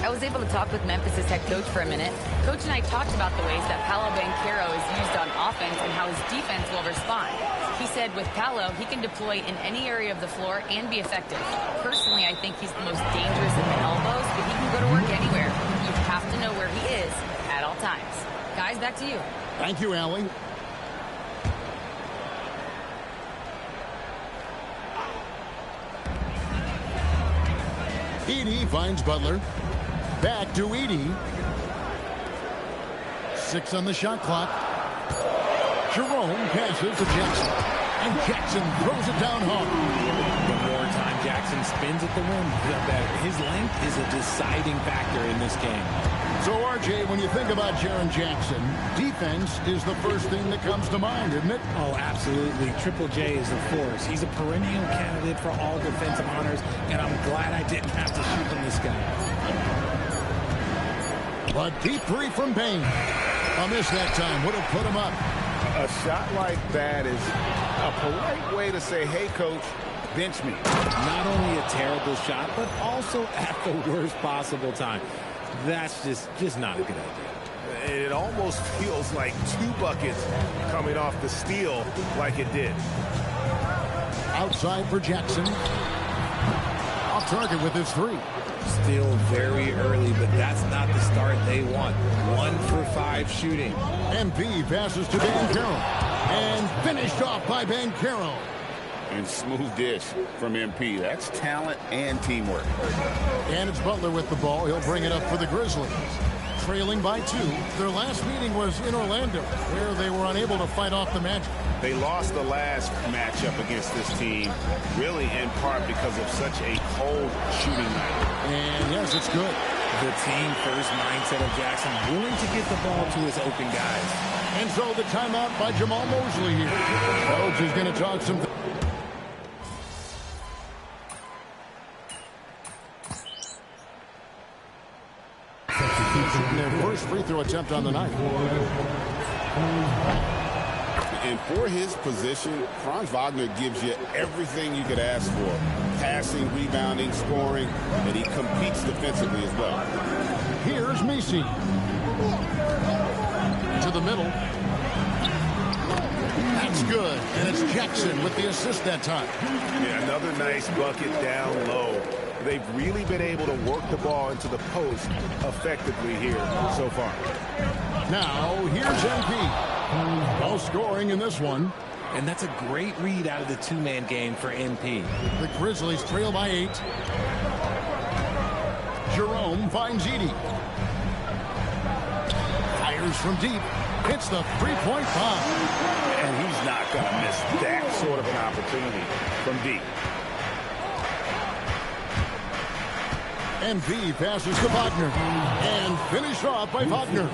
I was able to talk with Memphis' head coach for a minute. Coach and I talked about the ways that Paolo Banchero is used on offense and how his defense will respond. He said with Paolo, he can deploy in any area of the floor and be effective. Personally, I think he's the most dangerous at the elbows, but he can go to work anywhere. You have to know where he is at all times. Guys, back to you. Thank you, Allie. Edey finds Butler. Back to Edey. 6 on the shot clock. Jerome passes to Jackson. And Jackson throws it down hard. The more time Jackson spins at the rim, the better. His length is a deciding factor in this game. So, RJ, when you think about Jaren Jackson, defense is the first thing that comes to mind, isn't it? Oh, absolutely. Triple J is a force. He's a perennial candidate for all defensive honors, and I'm glad I didn't have to shoot on this guy. A deep three from Bane. A miss that time would have put him up. A shot like that is a polite way to say, hey, coach, bench me. Not only a terrible shot, but also at the worst possible time. That's just not a good idea. It almost feels like 2 buckets coming off the steal like it did. Outside for Jackson. Off target with his 3. Still very early, but that's not the start they want. 1 for 5 shooting. MP passes to Banchero. And finished off by Banchero. And smooth dish from MP. That's talent and teamwork. And it's Butler with the ball. He'll bring it up for the Grizzlies. Trailing by 2. Their last meeting was in Orlando, where they were unable to fight off the Magic. They lost the last matchup against this team, really in part because of such a cold shooting night. And yes, it's good. The team-first mindset of Jackson, willing to get the ball to his open guys. And so the timeout by Jamal Mosley here. Coach is going to talk some. Their first free throw attempt on the night. And for his position, Franz Wagner gives you everything you could ask for. Passing, rebounding, scoring, and he competes defensively as well. Here's Messi. To the middle. That's good. And it's Jackson with the assist that time. Yeah, another nice bucket down low. They've really been able to work the ball into the post effectively here so far. Now, here's MP. No scoring in this one. And that's a great read out of the two-man game for MP. The Grizzlies trail by 8. Jerome finds Edie. Fires from deep. Hits the three-point bomb. And he's not going to miss that sort of an opportunity from deep. MP passes to Wagner. And finished off by Wagner.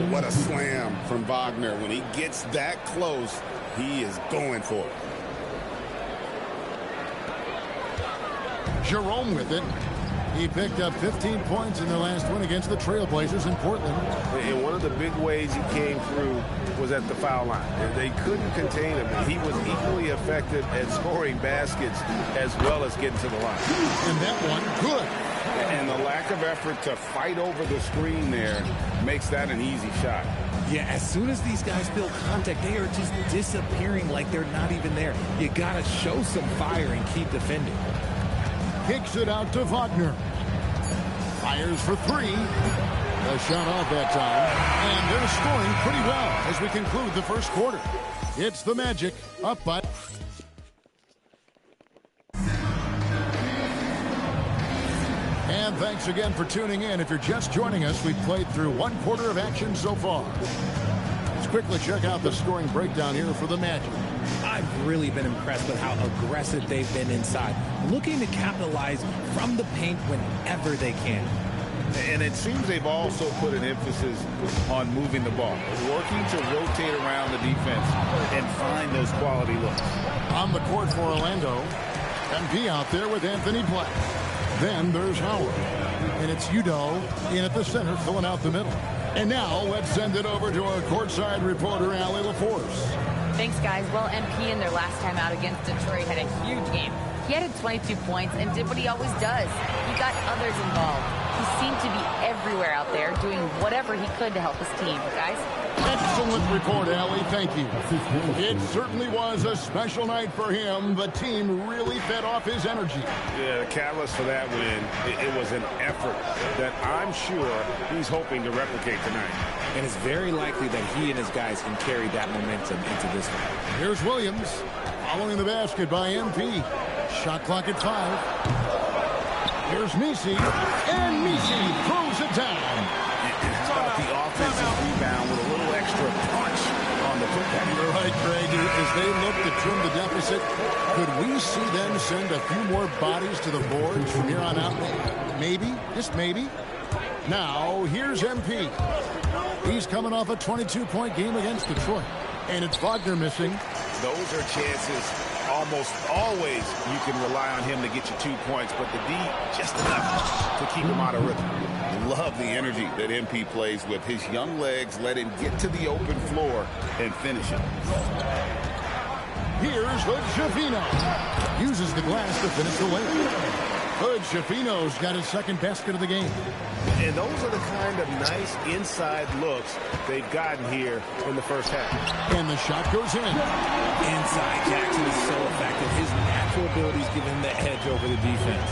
What a slam from Wagner. When he gets that close, he is going for it. Jerome with it. He picked up 15 points in their last win against the Trailblazers in Portland. And one of the big ways he came through was at the foul line. They couldn't contain him. He was equally effective at scoring baskets as well as getting to the line. And that one, good. And the lack of effort to fight over the screen there makes that an easy shot. Yeah, as soon as these guys feel contact, they are just disappearing like they're not even there. You got to show some fire and keep defending. Kicks it out to Wagner. Fires for 3. A shot off that time. And they're scoring pretty well as we conclude the first quarter. It's the Magic up by... And thanks again for tuning in. If you're just joining us, we've played through one quarter of action so far. Let's quickly check out the scoring breakdown here for the Magic. I've really been impressed with how aggressive they've been inside, looking to capitalize from the paint whenever they can. And it seems they've also put an emphasis on moving the ball, working to rotate around the defense and find those quality looks. On the court for Orlando, MP out there with Anthony Black. Then there's Howard. And it's Udo in at the center, filling out the middle. And now let's send it over to our courtside reporter, Allie LaForce. Thanks, guys. Well, MP in their last time out against Detroit had a huge game. He added 22 points and did what he always does. He got others involved. He seemed to be everywhere out there doing whatever he could to help his team. Guys? Excellent report, Allie. Thank you. It certainly was a special night for him. The team really fed off his energy. Yeah, the catalyst for that win, it was an effort that I'm sure he's hoping to replicate tonight. And it's very likely that he and his guys can carry that momentum into this one. Here's Williams following the basket by MP. Shot clock at 5. Here's Misi, and Misi throws it down. And how about the offensive rebound with a little extra punch on the putback? You're right, Greg. As they look to trim the deficit, could we see them send a few more bodies to the boards from here on out? Maybe, just maybe. Now, here's MP. He's coming off a 22-point game against Detroit. And it's Wagner missing. Those are chances almost always you can rely on him to get you 2 points, but the D just enough to keep him out of rhythm. Love the energy that MP plays with. His young legs let him get to the open floor and finish it. Here's Hood Schifino. Uses the glass to finish the layup. Hood Schifino's got his second basket of the game. And those are the kind of nice inside looks they've gotten here in the first half. And the shot goes in. Inside Jackson is so effective. His natural abilities give him the edge over the defense.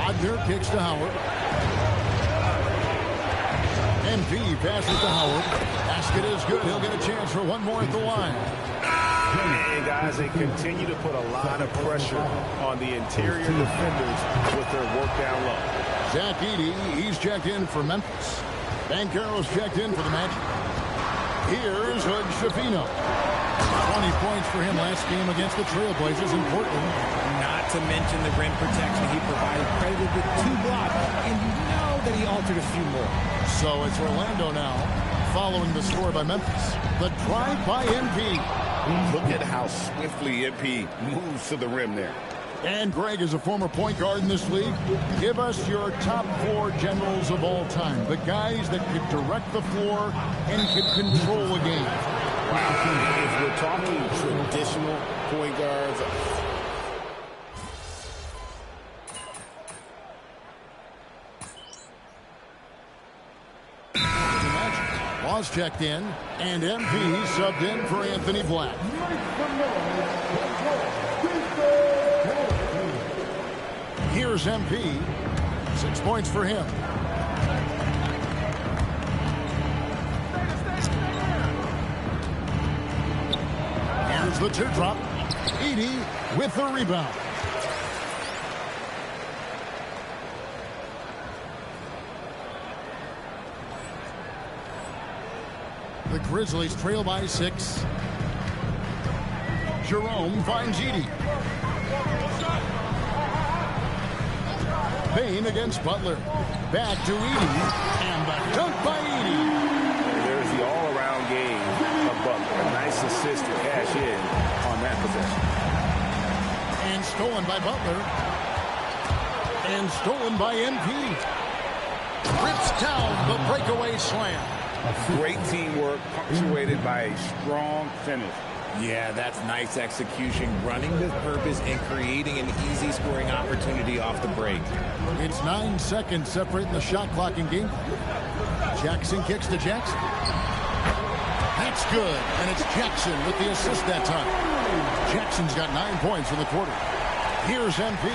Wagner kicks to Howard. MP passes to Howard. Basket is good. He'll get a chance for one more at the line. And guys, they continue to put a lot of pressure on the interior defenders with their work down low. Zach Edey, he's checked in for Memphis. Banchero's checked in for the Magic. Here's Hood Schifino. 20 points for him last game against the Trailblazers in Portland. Not to mention the rim protection he provided, credited with 2 blocks, and you know that he altered a few more. So it's Orlando now, following the score by Memphis. The drive by MP. Look at how swiftly MP moves to the rim there. And Greg is a former point guard in this league. Give us your top 4 generals of all time. The guys that could direct the floor and could control a game. Wow. If we're talking traditional point guards, Laws checked in, and MP subbed in for Anthony Black. Here's MP. 6 points for him. Here's the teardrop. Edey with the rebound. The Grizzlies trail by 6. Jerome finds Edey. Payne against Butler. Back to Edey. And the dunk by Edey. There's the all-around game of Butler. A nice assist to cash in on that possession. And stolen by Butler. And stolen by MP. Rips down the breakaway slam. Great teamwork punctuated by a strong finish. Yeah, that's nice execution, running with purpose and creating an easy scoring opportunity off the break. It's 9 seconds separating the shot clock in game. Jackson kicks to Jackson. That's good, and it's Jackson with the assist that time. Jackson's got 9 points in the quarter. Here's MP.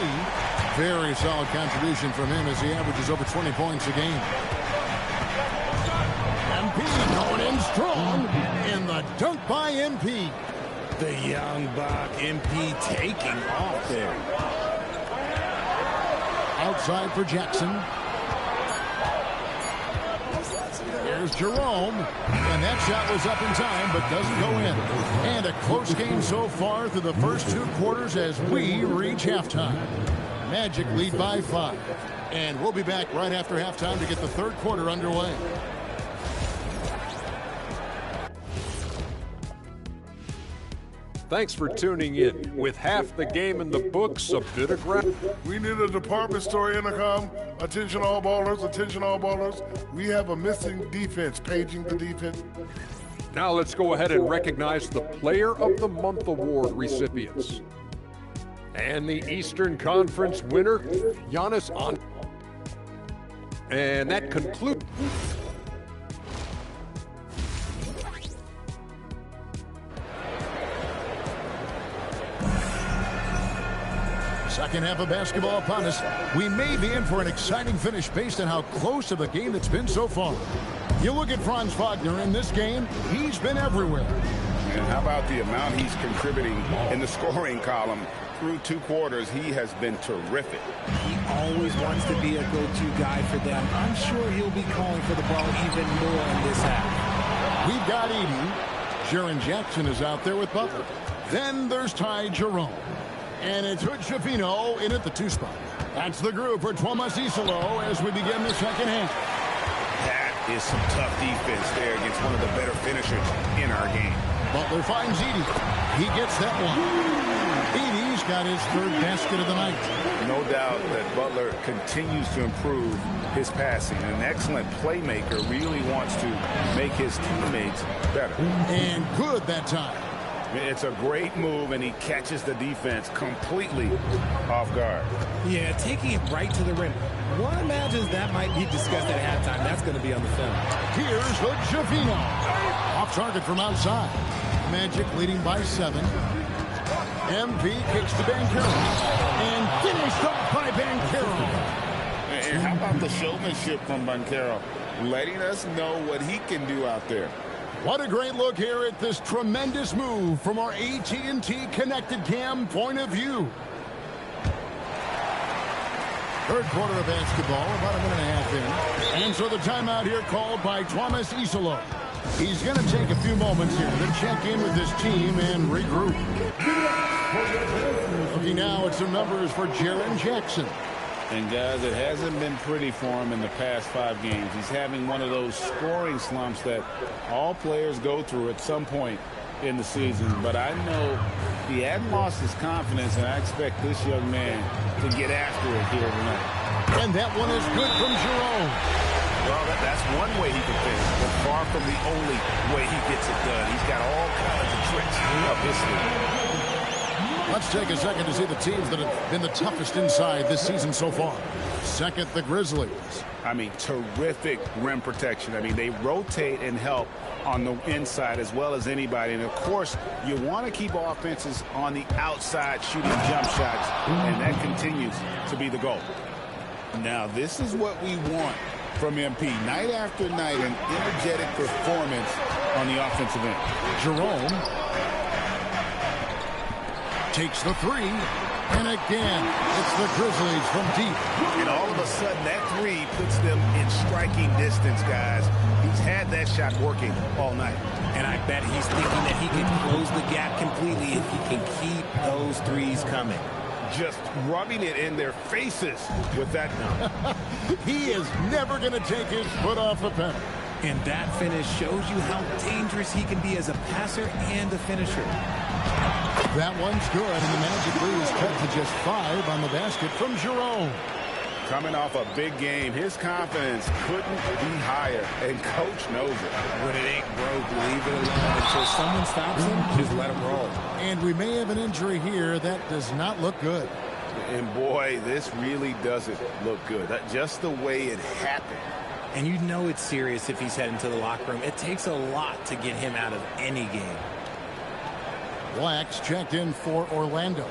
Very solid contribution from him as he averages over 20 points a game. MP going in strong, and the dunk by MP. The young buck, MP taking off there. Outside for Jackson. There's Jerome, and that shot was up in time, but doesn't go in. And a close game so far through the first 2 quarters as we reach halftime. Magic lead by 5. And we'll be back right after halftime to get the third quarter underway. Thanks for tuning in. With half the game in the books, a bit of ground. We need a department store intercom. Attention all ballers, attention all ballers. We have a missing defense, paging the defense. Now let's go ahead and recognize the Player of the Month Award recipients. And the Eastern Conference winner, Giannis on. And that concludes. Second half of basketball upon us. We may be in for an exciting finish based on how close of a game it's been so far. You look at Franz Wagner in this game, he's been everywhere. And how about the amount he's contributing in the scoring column? Through 2 quarters, he has been terrific. He always wants to be a go-to guy for them. I'm sure he'll be calling for the ball even more in this half. We've got Edey. Jaren Jackson is out there with Butler. Then there's Ty Jerome. And it's Hood Schifino in at the 2 spot. That's the group for Thomas Isolo as we begin the second half. That is some tough defense there against one of the better finishers in our game. Butler finds Edey. He gets that one. Edey's got his 3rd basket of the night. No doubt that Butler continues to improve his passing. An excellent playmaker, really wants to make his teammates better. And good that time. It's a great move, and he catches the defense completely off guard. Yeah, taking it right to the rim. One imagines that might be discussed at halftime. That's going to be on the film. Here's Hood Schifino. Off target from outside. Magic leading by 7. MP kicks to Banchero. And finished off by Banchero. And how about the showmanship from Banchero? Letting us know what he can do out there. What a great look here at this tremendous move from our AT&T Connected Cam point of view. Third quarter of basketball, about a minute and a half in. And so the timeout here called by Thomas Isolo. He's going to take a few moments here to check in with his team and regroup. Looking now at some numbers for Jaren Jackson. And guys, it hasn't been pretty for him in the past 5 games. He's having one of those scoring slumps that all players go through at some point in the season. But I know he hadn't lost his confidence, and I expect this young man to get after it here tonight. And that one is good from Jerome. Well, that's one way he can finish, but far from the only way he gets it done. He's got all kinds of tricks up his sleeve. Let's take a second to see the teams that have been the toughest inside this season so far. Second, the Grizzlies. I mean, terrific rim protection. I mean, they rotate and help on the inside as well as anybody. And, of course, you want to keep offenses on the outside shooting jump shots, and that continues to be the goal. Now, this is what we want from MP. Night after night, an energetic performance on the offensive end. Jerome takes the three. And again, it's the Grizzlies from deep. And all of a sudden, that three puts them in striking distance, guys. He's had that shot working all night. And I bet he's thinking that he can close the gap completely if he can keep those threes coming. Just rubbing it in their faces with that number. He is never going to take his foot off the pedal. And that finish shows you how dangerous he can be as a passer and a finisher. That one's good, and the Magic lead is cut to just 5 on the basket from Jerome. Coming off a big game, his confidence couldn't be higher, and Coach knows it. When it ain't broke, leave it alone. Until someone stops him, just let him roll. And we may have an injury here. That does not look good. And, boy, this really doesn't look good. Just the way it happened. And you know it's serious if he's heading to the locker room. It takes a lot to get him out of any game. Blacks checked in for Orlando.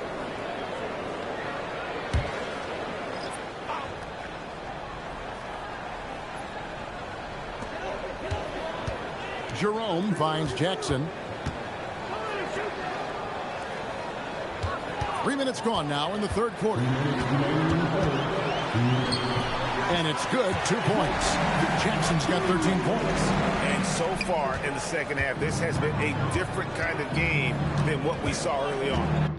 Jerome finds Jackson. 3 minutes gone now in the third quarter. And it's good, 2 points. Jackson's got 13 points. And so far in the second half, this has been a different kind of game than what we saw early on.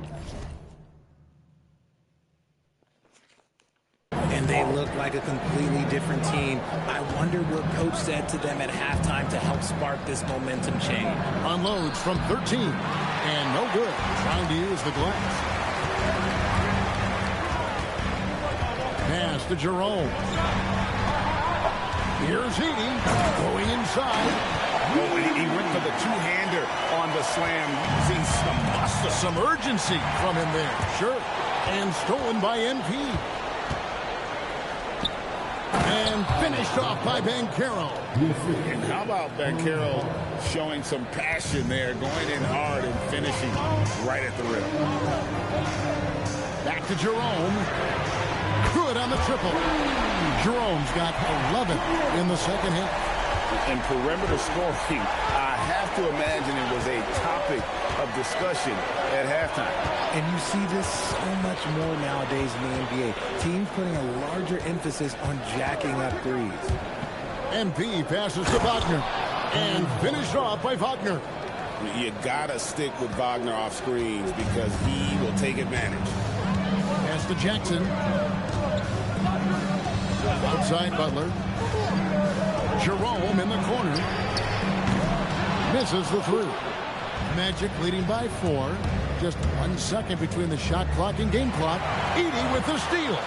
And they look like a completely different team. I wonder what Coach said to them at halftime to help spark this momentum change. Unloads from 13. And no good. Trying to use the glass. Pass to Jerome. Here's Edie going inside. Oh, he went for the two-hander on the slam. Seeing some muscle. Some urgency from him there. Sure. And stolen by MP. And finished off by Banchero. And how about Banchero showing some passion there, going in hard and finishing right at the rim. Back to Jerome. Good on the triple. Jerome's got 11 in the second half. And perimeter scoring, I have to imagine it was a topic of discussion at halftime. And you see this so much more nowadays in the NBA. Teams putting a larger emphasis on jacking up threes. MP passes to Wagner. And finished off by Wagner. You got to stick with Wagner off screens because he will take advantage. Pass to Jackson. Outside Butler. Jerome in the corner. Misses the three. Magic leading by 4. Just 1 second between the shot clock and game clock. Edie with the steal.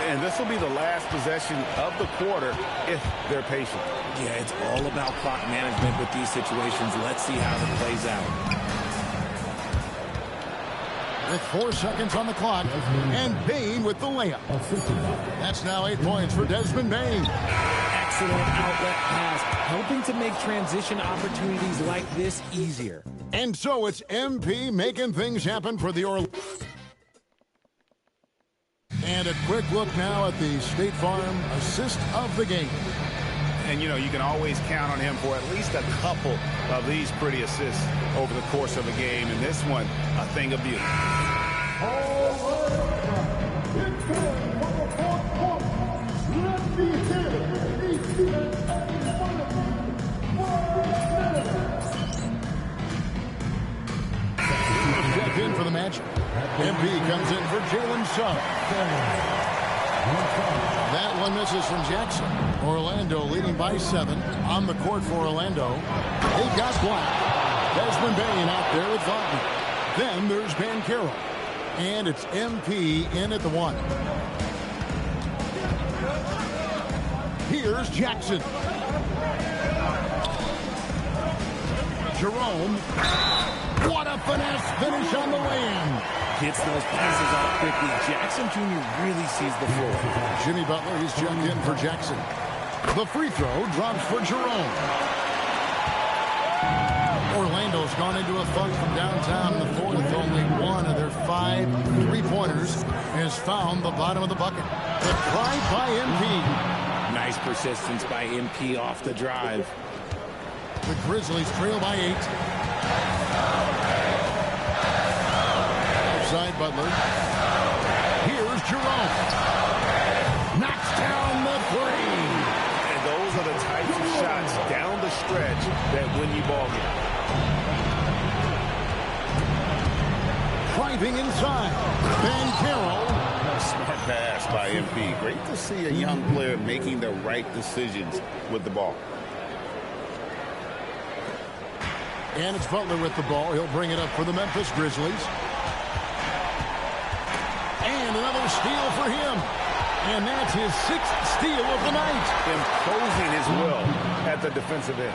And this will be the last possession of the quarter if they're patient. Yeah, it's all about clock management with these situations. Let's see how it plays out. With 4 seconds on the clock, and Bain with the layup. That's now 8 points for Desmond Bain. Excellent outlet pass, helping to make transition opportunities like this easier. And so it's MP making things happen for the Orlando. And a quick look now at the State Farm assist of the game. And, you know, you can always count on him for at least a couple of these pretty assists over the course of a game. And this one, a thing of beauty. Check in for the match. MP comes in for Jalen Suggs. That one misses from Jackson. Orlando leading by 7 on the court for Orlando. They got Black. Desmond Bain out there with Wagner. Then there's Banchero. And it's MP in at the 1. Here's Jackson. Jerome. What a finesse finish on the lay-in. gets those passes off quickly. Jackson Jr. really sees the floor. Jimmy Butler, he's checked in for Jackson. The free throw drops for Jerome. Orlando's gone into a funk from downtown in the fourth. Only one of their 5 3-pointers has found the bottom of the bucket. The try by MP. Nice persistence by MP off the drive. The Grizzlies trail by 8. Outside Butler. Here's Jerome. Knocks down the 3. And those are the types of shots down the stretch that win you ball games. Driving inside. Ben Carroll. Smart pass by MP. Great to see a young player making the right decisions with the ball. And it's Butler with the ball. He'll bring it up for the Memphis Grizzlies. And another steal for him. And that's his 6th steal of the night. Imposing his will at the defensive end.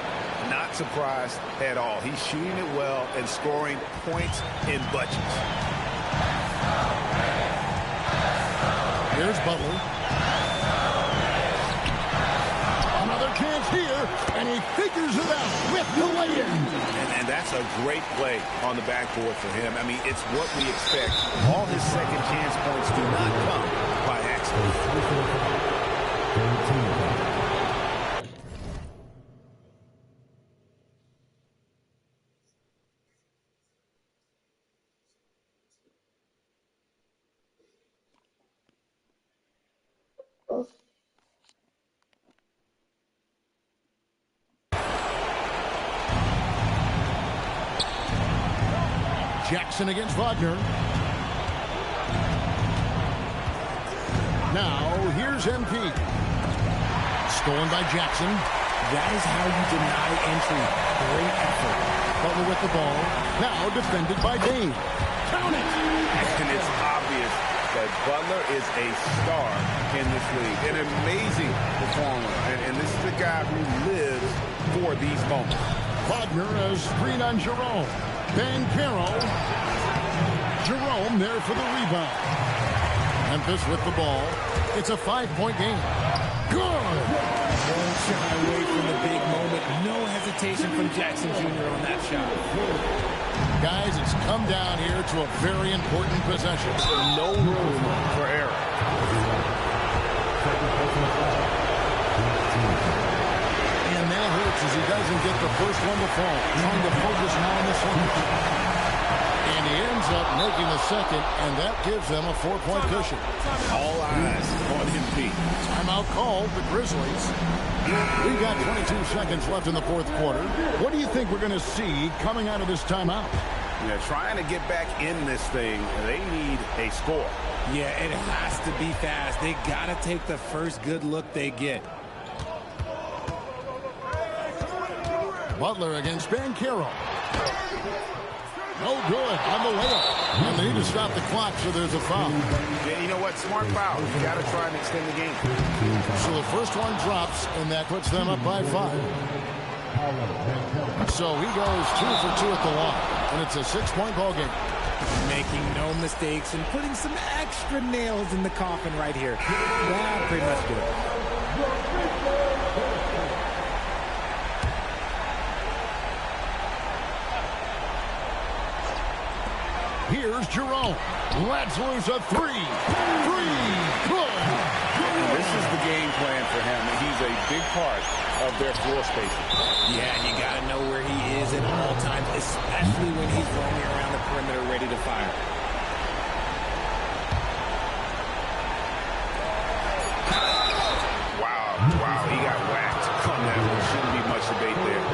Not surprised at all. He's shooting it well and scoring points in bunches. Here's Butler. Another chance here, and he figures it out with the lay-in. And that's a great play on the backboard for him. I mean, it's what we expect. All his second chance points do not come by accident. Jackson against Wagner. Now, here's MP. Stolen by Jackson. That is how you deny entry. Great effort. Butler with the ball. Now defended by Dane. Count it! And it's obvious that Butler is a star in this league. An amazing performer. And this is a guy who lives for these moments. Wagner has screen on Jerome. Ben Carroll. Jerome there for the rebound. Memphis with the ball. It's a 5-point game. Good! Don't shy away from the big moment. No hesitation from Jackson Jr. on that shot. Guys, it's come down here to a very important possession. No room for error. And that hurts as he doesn't get the first one to fall. Trying to focus now on this one. And he ends up making the second, and that gives them a 4-point cushion. All eyes on MP. Timeout called, the Grizzlies. We've got 22 seconds left in the fourth quarter. What do you think we're going to see coming out of this timeout? Yeah, trying to get back in this thing, they need a score. Yeah, it has to be fast. They got to take the first good look they get. Butler against Ben Carroll. No good on the layup. And they need to stop the clock, so there's a foul. Yeah, you know what? Smart foul. You got to try and extend the game. So the first one drops, and that puts them up by 5. So he goes 2 for 2 at the line, and it's a 6-point ball game. Making no mistakes and putting some extra nails in the coffin right here. Yeah, pretty much good. Here's Jerome. Let's lose a 3. 3. Good. This is the game plan for him, and he's a big part of their floor spacing. Yeah, you got to know where he is at all times, especially when he's roaming around the perimeter ready to fire. Wow, he got whacked on that one. Shouldn't be much debate there.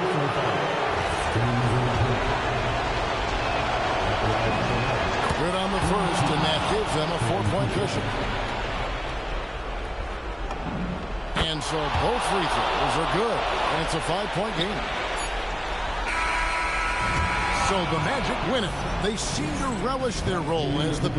Good on the first, and that gives them a 4-point cushion. And so both free throws are good, and it's a 5-point game. So the Magic win it. They seem to relish their role as the...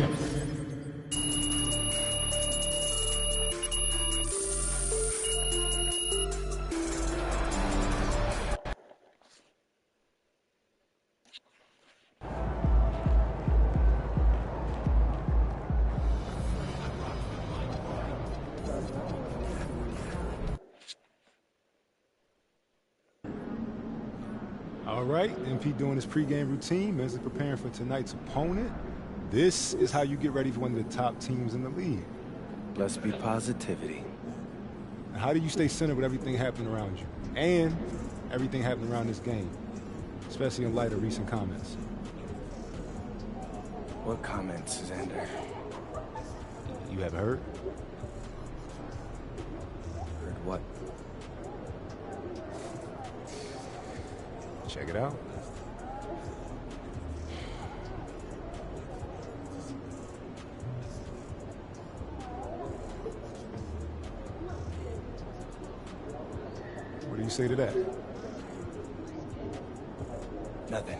All right, MP doing his pregame routine, mentally preparing for tonight's opponent. This is how you get ready for one of the top teams in the league. Let's be positivity. And how do you stay centered with everything happening around you? And everything happening around this game, especially in light of recent comments. What comments, Xander? You haven't heard? Heard what? Check it out. What do you say to that? Nothing.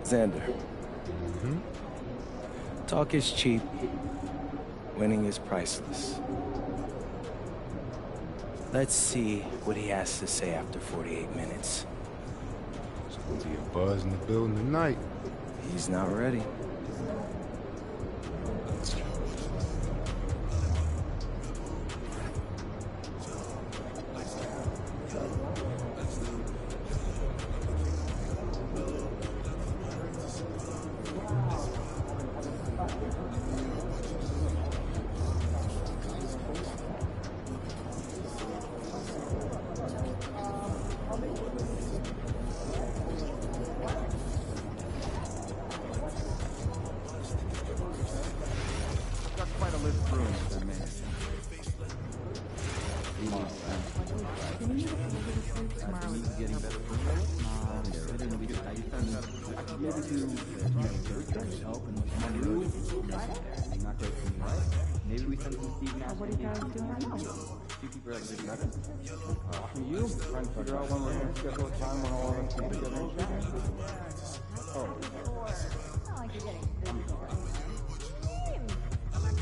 Xander. Talk is cheap. Winning is priceless. Let's see what he has to say after 48 minutes. There's going to be a buzz in the building tonight. He's not ready.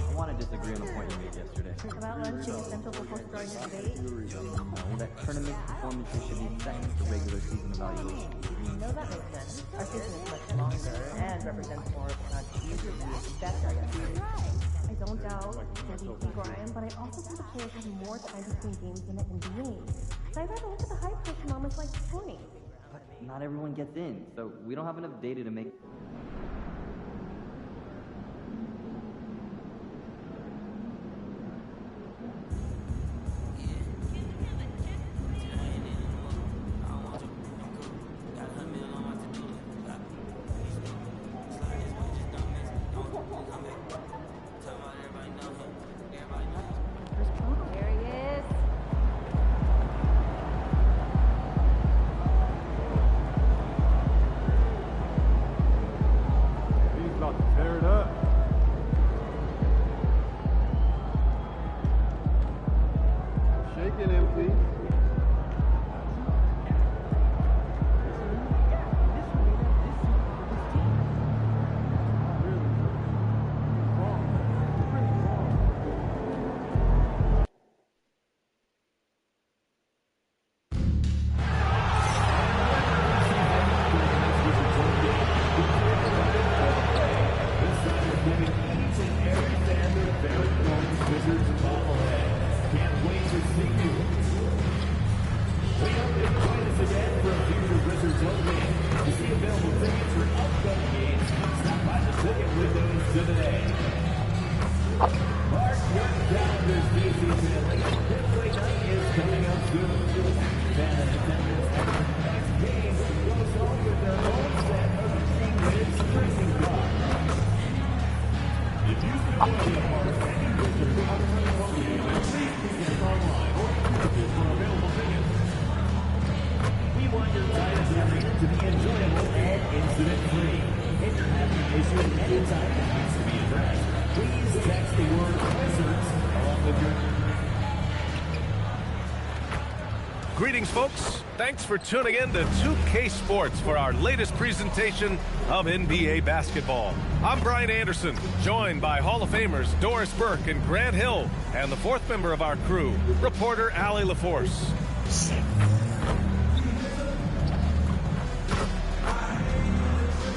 I want to disagree on the point you made yesterday. About lunch being essential before starting a debate? No, that tournament performances should be second to regular season evaluation. No, that makes sense. Our season is much longer and represents more of not easier to expect our young players. I don't doubt MVP grind, but I also think the players have more time between games than the NBA. So I'd rather look at the high-pressure moments like scoring. But not everyone gets in, so we don't have enough data to make... There he is. He's about to tear it up. Shake it, MP. Greetings, folks. Thanks for tuning in to 2K Sports for our latest presentation of NBA basketball. I'm Brian Anderson, joined by Hall of Famers Doris Burke and Grant Hill, and the fourth member of our crew, reporter Allie LaForce.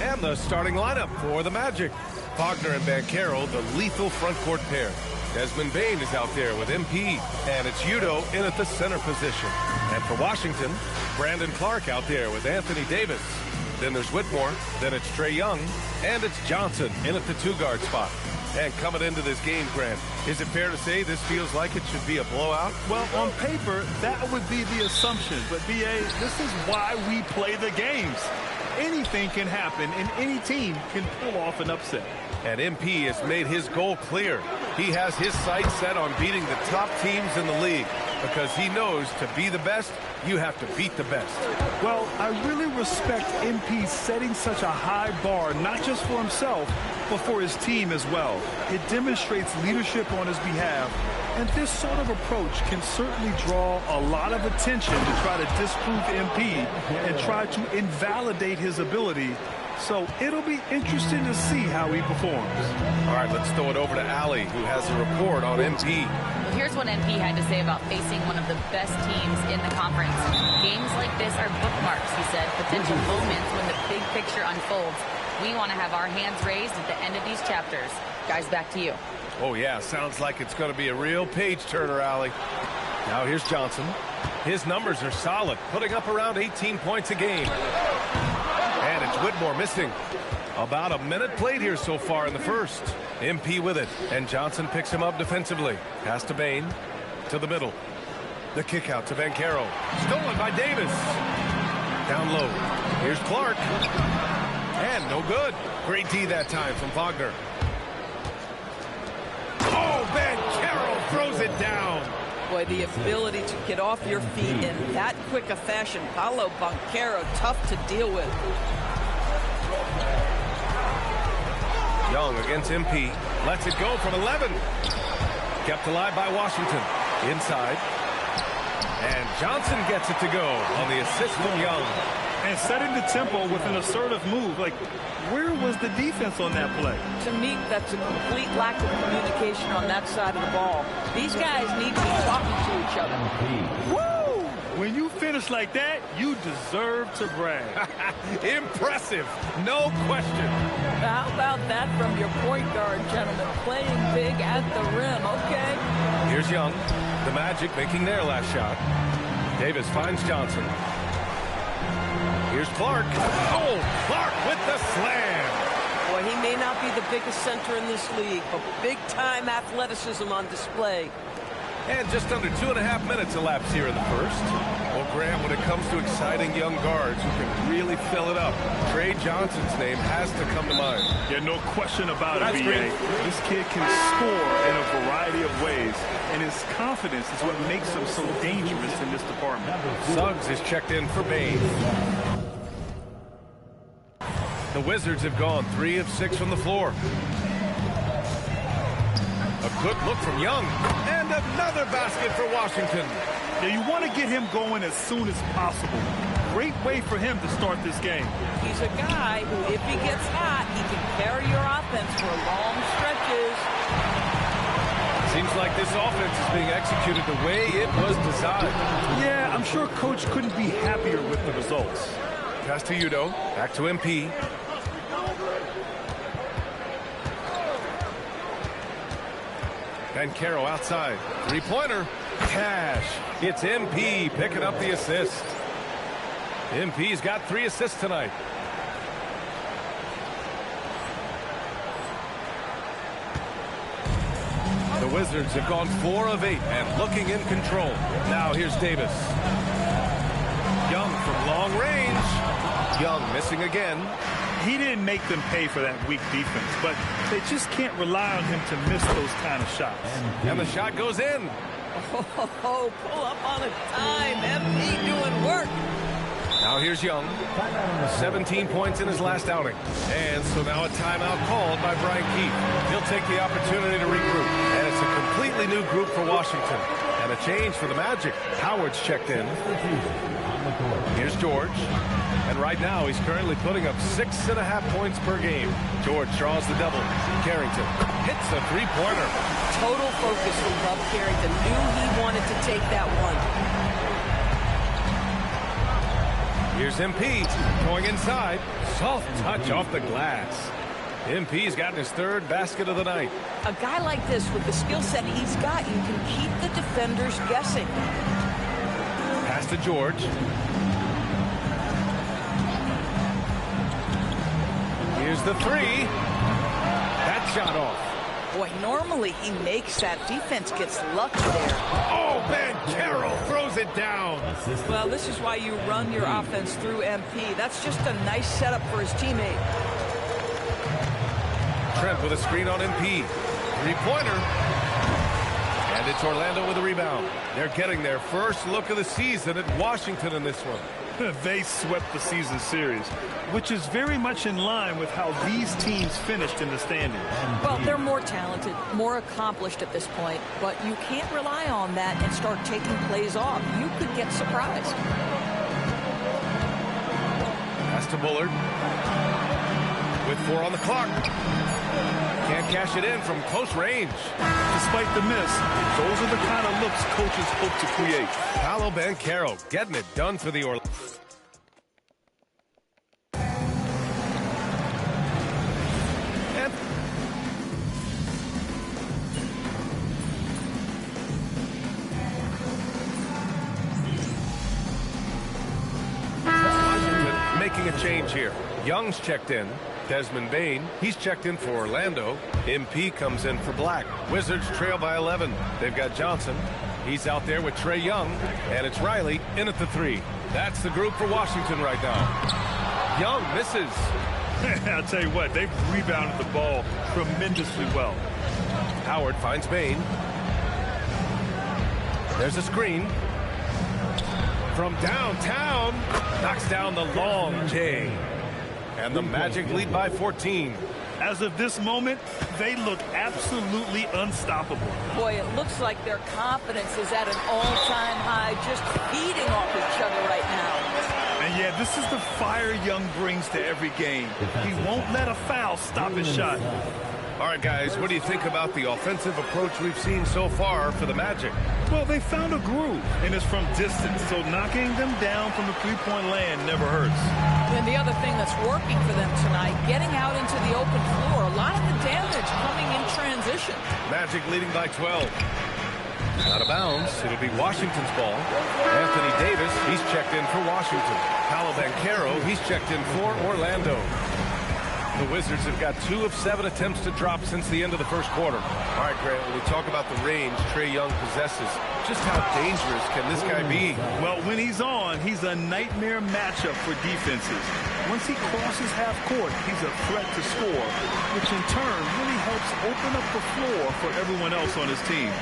And the starting lineup for the Magic. Wagner and Banchero, the lethal front court pair. Desmond Bain is out there with MP, and it's Udo in at the center position. And for Washington, Brandon Clark out there with Anthony Davis. Then there's Whitmore, then it's Trae Young, and it's Johnson in at the two-guard spot. And coming into this game, Grant, is it fair to say this feels like it should be a blowout? Well, on paper, that would be the assumption. But, B.A., this is why we play the games. Anything can happen, and any team can pull off an upset. And MP has made his goal clear. He has his sights set on beating the top teams in the league because he knows to be the best, you have to beat the best. Well, I really respect MP setting such a high bar, not just for himself, but for his team as well. It demonstrates leadership on his behalf, and this sort of approach can certainly draw a lot of attention to try to disprove MP and try to invalidate his ability. So it'll be interesting to see how he performs. All right, let's throw it over to Allie, who has a report on MP. Well, here's what MP had to say about facing one of the best teams in the conference. Games like this are bookmarks, he said, potential moments when the big picture unfolds. We want to have our hands raised at the end of these chapters. Guys, back to you. Oh, yeah, sounds like it's going to be a real page-turner, Allie. Now here's Johnson. His numbers are solid, putting up around 18 points a game. And it's Whitmore missing. About a minute played here so far in the first. MP with it, and Johnson picks him up defensively. Pass to Bain, to the middle. The kick out to Banchero. Stolen by Davis. Down low. Here's Clark. And no good. Great D that time from Wagner. Oh, Banchero throws it down. Boy, the ability to get off your feet in that quick a fashion. Paolo Banchero, tough to deal with. Young against MP. Lets it go from 11. Kept alive by Washington. Inside. And Johnson gets it to go on the assist from Young. And setting the tempo with an assertive move. Like, where was the defense on that play? To me, that's a complete lack of communication on that side of the ball. These guys need to be talking to each other. Woo! When you finish like that, you deserve to brag. Impressive, no question. How about that from your point guard, gentlemen? Playing big at the rim, okay? Here's Young. The Magic making their last shot. Davis finds Johnson. Here's Clark. Oh, Clark with the slam. Boy, he may not be the biggest center in this league, but big-time athleticism on display. And just under 2.5 minutes elapsed here in the first. Well, Grant, when it comes to exciting young guards who can really fill it up, Trae Johnson's name has to come to mind. Yeah, no question about it, B.A. This kid can score in a variety of ways, and his confidence is what makes him so dangerous in this department. Suggs is checked in for Bain. The Wizards have gone 3 of 6 from the floor. A good look from Young. And another basket for Washington. Yeah, you want to get him going as soon as possible. Great way for him to start this game. He's a guy who, if he gets hot, he can carry your offense for long stretches. Seems like this offense is being executed the way it was designed. Yeah, I'm sure Coach couldn't be happier with the results. Pass to Udo. Back to MP. Banchero outside. Three-pointer. Cash. It's MP picking up the assist. MP's got 3 assists tonight. The Wizards have gone 4 of 8 and looking in control. Now here's Davis. Young from long range. Young missing again. He didn't make them pay for that weak defense, but they just can't rely on him to miss those kind of shots. And the shot goes in. Oh, pull up on a dime. MP doing work. Now here's Young. 17 points in his last outing. And so now a timeout called by Brian Keefe. He'll take the opportunity to regroup. And it's a completely new group for Washington. And And a change for the Magic. Howard's checked in. Here's George. And right now, he's currently putting up 6.5 points per game. George draws the double. Carrington hits a three-pointer. Total focus from Bob Carrington. Knew he wanted to take that one. Here's MP going inside. Soft touch off the glass. MP's gotten his third basket of the night. A guy like this, with the skill set he's got, you can keep the defenders guessing. Pass to George. Here's the three. That shot off. Boy, normally he makes that. Defense gets lucky there. Oh, Banchero throws it down. Well, this is why you run your offense through MP. That's just a nice setup for his teammate. Trent with a screen on MP. Three-pointer. And it's Orlando with a rebound. They're getting their first look of the season at Washington in this one. They swept the season series, which is very much in line with how these teams finished in the standings. Well, they're more talented, more accomplished at this point, but you can't rely on that and start taking plays off. You could get surprised. Pass to Bullard. With 4 on the clock. Can't cash it in from close range. Despite the miss, those are the kind of looks coaches hope to create. Paolo Banchero getting it done for the Orlando. Making a change here. Young's checked in. Desmond Bain, he's checked in for Orlando. MP comes in for Black. Wizards trail by 11. They've got Johnson. He's out there with Trae Young. And it's Riley in at the 3. That's the group for Washington right now. Young misses. I'll tell you what, they've rebounded the ball tremendously well. Howard finds Bain. There's a screen. From downtown, knocks down the long J. And the Magic lead by 14. As of this moment, they look absolutely unstoppable. Boy, it looks like their confidence is at an all-time high, just feeding off each other right now. And yeah, this is the fire Young brings to every game. He won't let a foul stop his shot. All right, guys, what do you think about the offensive approach we've seen so far for the Magic? Well, they found a groove, and it's from distance, so knocking them down from the three-point land never hurts. And the other thing that's working for them tonight, getting out into the open floor, a lot of the damage coming in transition. Magic leading by 12. Out of bounds, it'll be Washington's ball. Anthony Davis, he's checked in for Washington. Paolo Banchero, he's checked in for Orlando. The Wizards have got 2 of 7 attempts to drop since the end of the first quarter. All right, Grant, when we talk about the range Trae Young possesses, just how dangerous can this guy be? Well, when he's on, he's a nightmare matchup for defenses. Once he crosses half court, he's a threat to score, which in turn really helps open up the floor for everyone else on his team.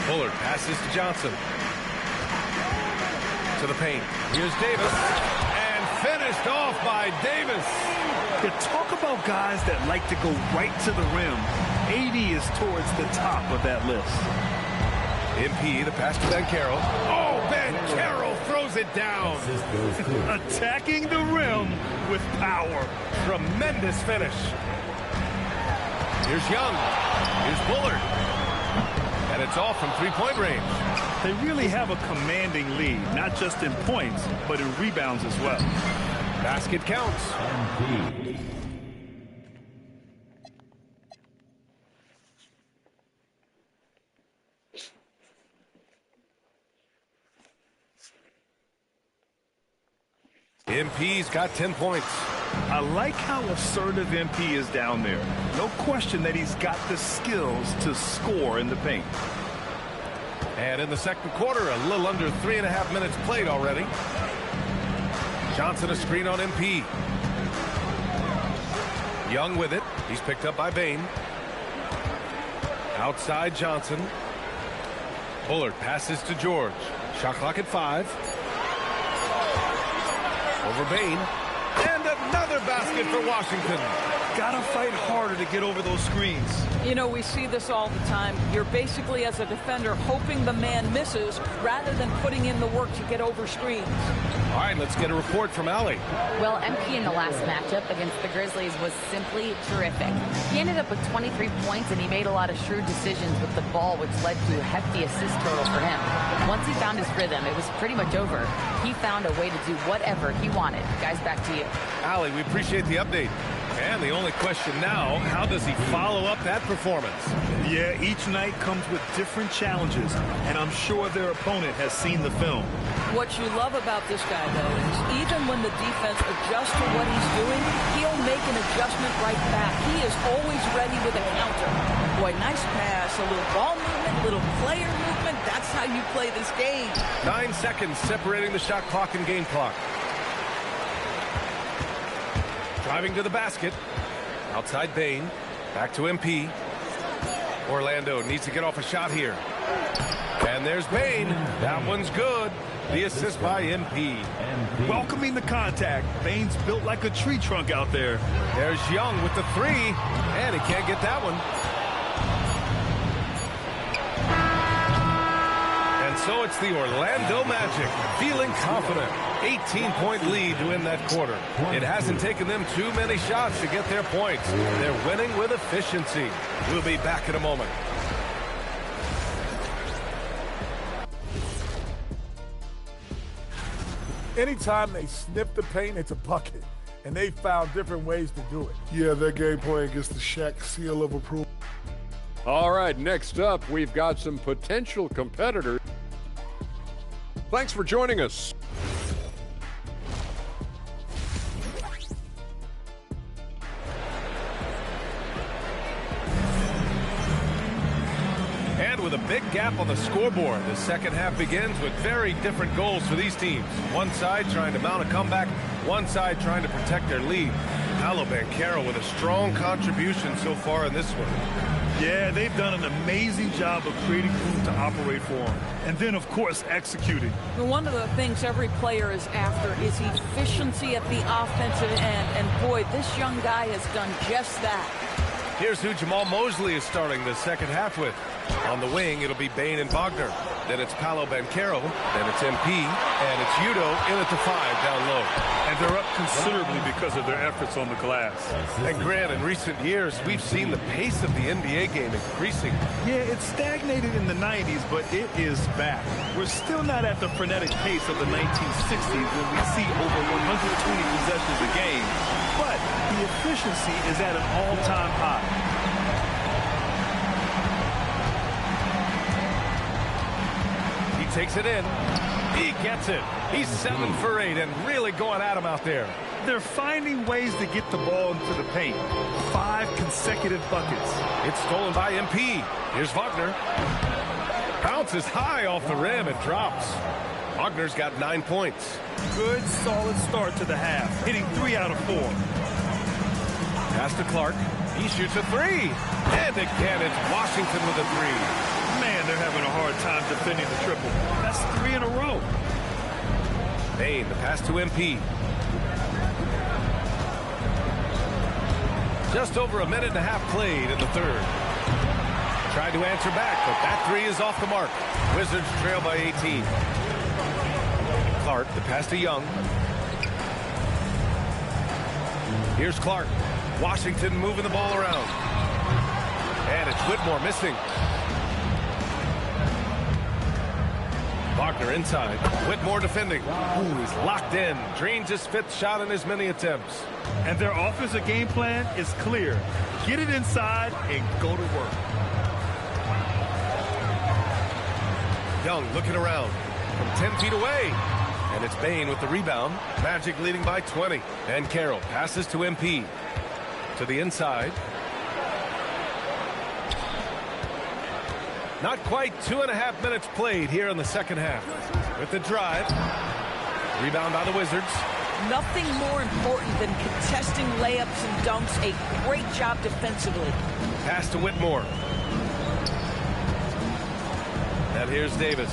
Bullard passes to Johnson. To the paint. Here's Davis. And finished off by Davis. You talk about guys that like to go right to the rim. AD is towards the top of that list. MP, the pass to Banchero. Oh, Banchero throws it down. Attacking the rim with power. Tremendous finish. Here's Young. Here's Bullard. And it's off from three-point range. They really have a commanding lead, not just in points, but in rebounds as well. Basket counts. MP's got 10 points. I like how assertive MP is down there. No question that he's got the skills to score in the paint. And in the second quarter, a little under 3.5 minutes played already. Johnson a screen on MP. Young with it. He's picked up by Bain. Outside Johnson. Bullard passes to George. Shot clock at 5. Over Bain. And another basket for Washington. Gotta fight harder to get over those screens. You know, we see this all the time. You're basically, as a defender, hoping the man misses rather than putting in the work to get over screens. All right, let's get a report from Allie. Well, MP in the last matchup against the Grizzlies was simply terrific. He ended up with 23 points, and he made a lot of shrewd decisions with the ball, which led to a hefty assist total for him. Once he found his rhythm, it was pretty much over. He found a way to do whatever he wanted. Guys, back to you. Allie, we appreciate the update. And the only question now, how does he follow up that performance? Yeah, each night comes with different challenges, and I'm sure their opponent has seen the film. What you love about this guy, though, is even when the defense adjusts to what he's doing, he'll make an adjustment right back. He is always ready with a counter. Boy, nice pass, a little ball movement, a little player movement. That's how you play this game. 9 seconds separating the shot clock and game clock. Driving to the basket. Outside Bain. Back to MP. Orlando needs to get off a shot here. And there's Bain. That one's good. The assist by MP. Welcoming the contact. Bain's built like a tree trunk out there. There's Young with the 3. And he can't get that one. And so it's the Orlando Magic feeling confident. 18-point lead to win that quarter. It hasn't taken them too many shots to get their points. They're winning with efficiency. We'll be back in a moment. Anytime they snip the paint, it's a bucket. And they found different ways to do it. Yeah, that game plan gets the Shaq seal of approval. All right, next up, we've got some potential competitors. Thanks for joining us. And with a big gap on the scoreboard, the second half begins with very different goals for these teams. One side trying to mount a comeback, one side trying to protect their lead. Paolo Banchero with a strong contribution so far in this one. Yeah, they've done an amazing job of creating room to operate for him. And then, of course, executing. One of the things every player is after is efficiency at the offensive end. And, boy, this young guy has done just that. Here's who Jamal Mosley is starting the second half with. On the wing, it'll be Bain and Wagner. Then it's Paolo Banchero. Then it's MP. And it's Udo in at the 5 down low. And they're up considerably because of their efforts on the glass. And Grant, in recent years, we've seen the pace of the NBA game increasing. Yeah, it stagnated in the 90s, but it is back. We're still not at the frenetic pace of the 1960s when we see over 120 possessions a game. But the efficiency is at an all-time high. Takes it in. He gets it. He's 7 for 8 and really going at him out there. They're finding ways to get the ball into the paint. 5 consecutive buckets. It's stolen by MP. Here's Wagner. Bounces high off the rim and drops. Wagner's got 9 points. Good, solid start to the half, hitting 3 out of 4. Pass to Clark. He shoots a 3. And again, it's Washington with a 3. Man, they're having a hard time defending the triple. That's 3 in a row. Bain, the pass to MP. Just over a minute and a half played in the third. Tried to answer back, but that 3 is off the mark. Wizards trail by 18. Clark, the pass to Young. Here's Clark. Washington moving the ball around. And it's Whitmore missing. Wagner inside. Whitmore defending. Ooh, he's locked in. Drains his 5th shot in as many attempts. And their offensive game plan is clear. Get it inside and go to work. Young looking around from 10 feet away. And it's Bain with the rebound. Magic leading by 20. And Carroll passes to MP. To the inside. Not quite 2.5 minutes played here in the second half. With the drive. Rebound by the Wizards. Nothing more important than contesting layups and dunks. A great job defensively. Pass to Whitmore. And here's Davis.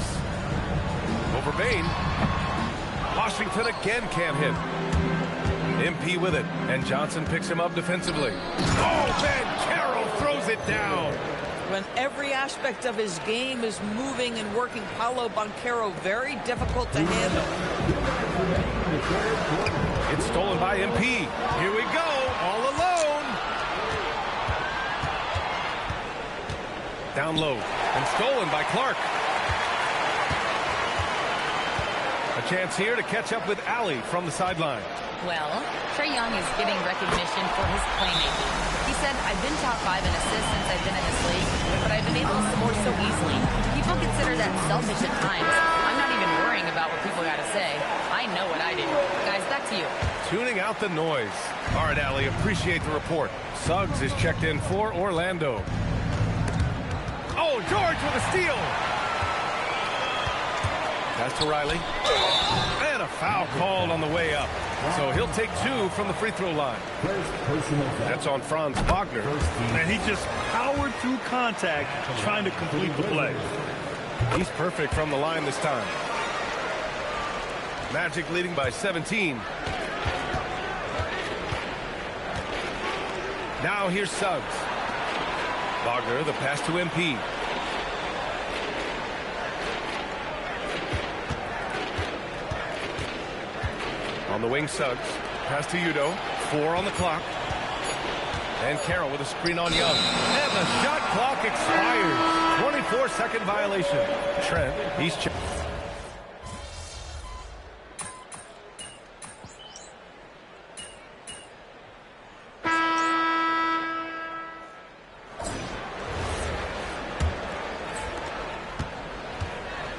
Over Bain. Washington again can't hit. MP with it. And Johnson picks him up defensively. Oh, man, Carroll throws it down. When every aspect of his game is moving and working, Paolo Banchero very difficult to handle. It's stolen by MP. Here we go, all alone. Down low and stolen by Clark. A chance here to catch up with Alley from the sideline. Well, Trae Young is getting recognition for his playmaking. He said, I've been top 5 in assists since I've been in this league, but I've been able to score so easily. People consider that selfish at times. I'm not even worrying about what people got to say. I know what I do. Guys, back to you. Tuning out the noise. All right, Alley, appreciate the report. Suggs is checked in for Orlando. Oh, George with a steal. Pass to Riley. And a foul called on the way up. So he'll take 2 from the free throw line. That's on Franz Wagner. And he just powered through contact trying to complete the play. He's perfect from the line this time. Magic leading by 17. Now here's Suggs. Wagner, the pass to MP. On the wing, Suggs. Pass to Udo. 4 on the clock. And Carroll with a screen on Young. And the shot clock expires. 24-second violation. Trent, he's checked.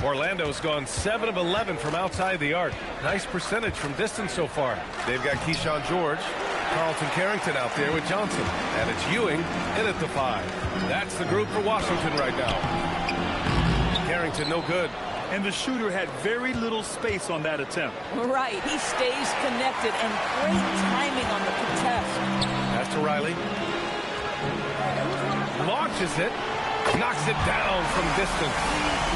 Orlando's gone 7 of 11 from outside the arc. Nice percentage from distance so far. They've got Keyshawn George, Carlton Carrington out there with Johnson. And it's Ewing in at the 5. That's the group for Washington right now. Carrington no good. And the shooter had very little space on that attempt. Right, he stays connected and great timing on the contest. Pass to Riley. Launches it. Knocks it down from distance.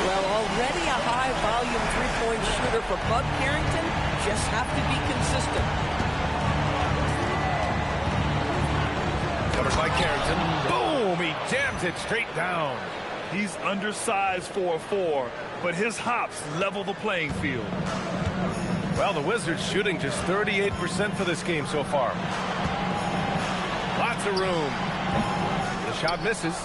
Well, already a high-volume three-point shooter for Bud Carrington. Just have to be consistent. Covered by Carrington. Boom! He jams it straight down. He's undersized for a 4, but his hops level the playing field. Well, the Wizards shooting just 38% for this game so far. Lots of room. The shot misses.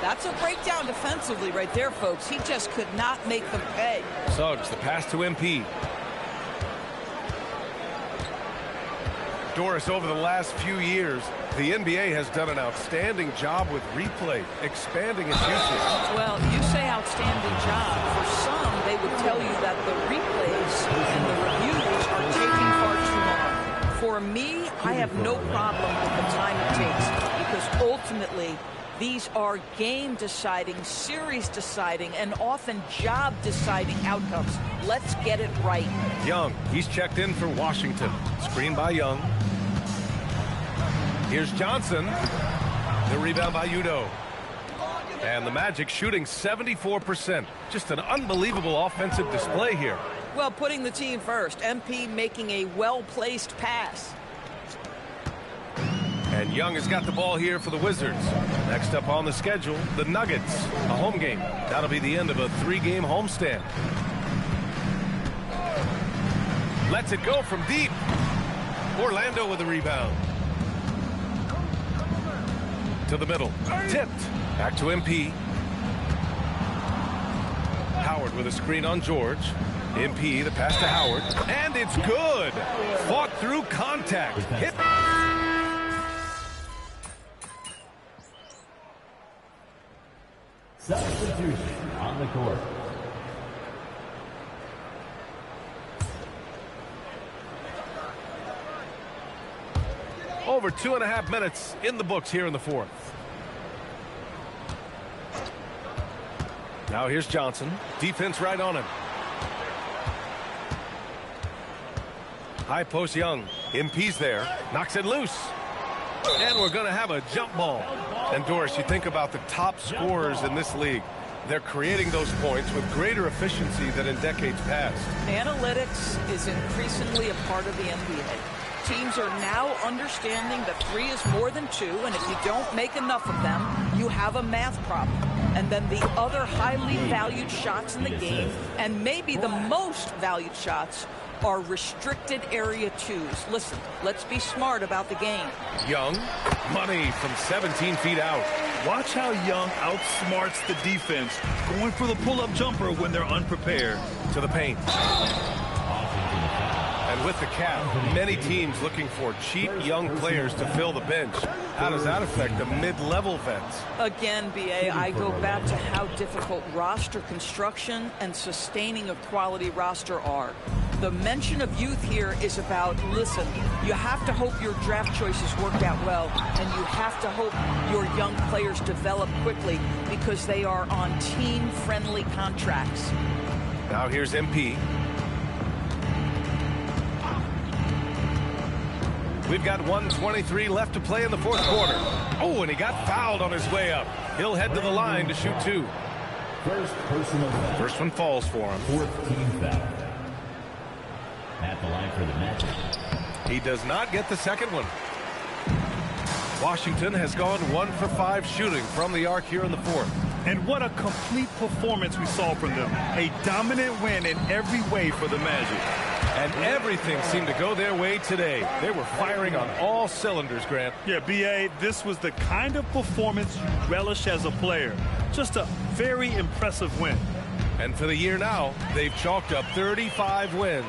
That's a breakdown defensively right there, folks. He just could not make them pay. Suggs, the pass to MP. Doris, over the last few years, the NBA has done an outstanding job with replay, expanding its usage. Well, you say outstanding job. For some, they would tell you that the replays and the reviews are taking far too long. For me, I have no problem with the time it takes because ultimately, these are game-deciding, series-deciding, and often job-deciding outcomes. Let's get it right. Young, he's checked in for Washington. Screen by Young. Here's Johnson. The rebound by Udo. And the Magic shooting 74%. Just an unbelievable offensive display here. Well, putting the team first. MP making a well-placed pass. And Young has got the ball here for the Wizards. Next up on the schedule, the Nuggets. A home game. That'll be the end of a 3-game homestand. Lets it go from deep. Orlando with a rebound. To the middle. Tipped. Back to MP. Howard with a screen on George. MP, the pass to Howard. And it's good. Fought through contact. Hit. Substitution on the court. Over 2.5 minutes in the books here in the fourth. Now here's Johnson. Defense right on him. High post Young. MP's there. Knocks it loose. And we're going to have a jump ball. And Doris, you think about the top scorers in this league. They're creating those points with greater efficiency than in decades past. Analytics is increasingly a part of the NBA. Teams are now understanding that 3 is more than 2, and if you don't make enough of them, you have a math problem. And then the other highly valued shots in the game, and maybe the most valued shots, are restricted area 2s. Listen, let's be smart about the game. Young, money from 17 feet out. Watch how Young outsmarts the defense, going for the pull-up jumper when they're unprepared. To the paint. And with the cap, many teams looking for cheap young players to fill the bench. How does that affect the mid-level vets? Again, BA, I go back to how difficult roster construction and sustaining a quality roster are. The mention of youth here is about, listen, you have to hope your draft choices worked out well, and you have to hope your young players develop quickly because they are on team-friendly contracts. Now here's MP. We've got 1:23 left to play in the fourth quarter. Oh, and he got fouled on his way up. He'll head to the line to shoot 2. First personal foul. First one falls for him. 4th team foul. At the line for the Magic. He does not get the second one. Washington has gone 1 for 5 shooting from the arc here in the fourth. And what a complete performance we saw from them. A dominant win in every way for the Magic. And everything seemed to go their way today. They were firing on all cylinders, Grant. Yeah, B.A., this was the kind of performance you relish as a player. Just a very impressive win. And for the year now, they've chalked up 35 wins.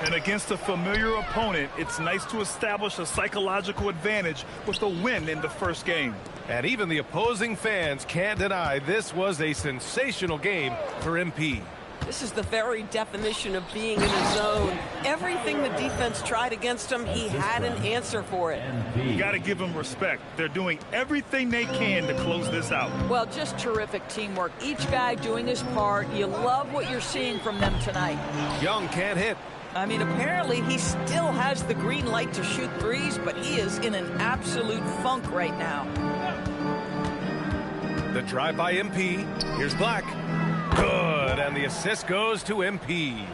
And against a familiar opponent, it's nice to establish a psychological advantage with a win in the first game. And even the opposing fans can't deny this was a sensational game for MP. This is the very definition of being in a zone. Everything the defense tried against him, he had an answer for it. You got to give them respect. They're doing everything they can to close this out. Well, just terrific teamwork. Each guy doing his part. You love what you're seeing from them tonight. Young can't hit. I mean, apparently he still has the green light to shoot threes, but he is in an absolute funk right now. The drive by MP. Here's Black. Good, and the assist goes to MP.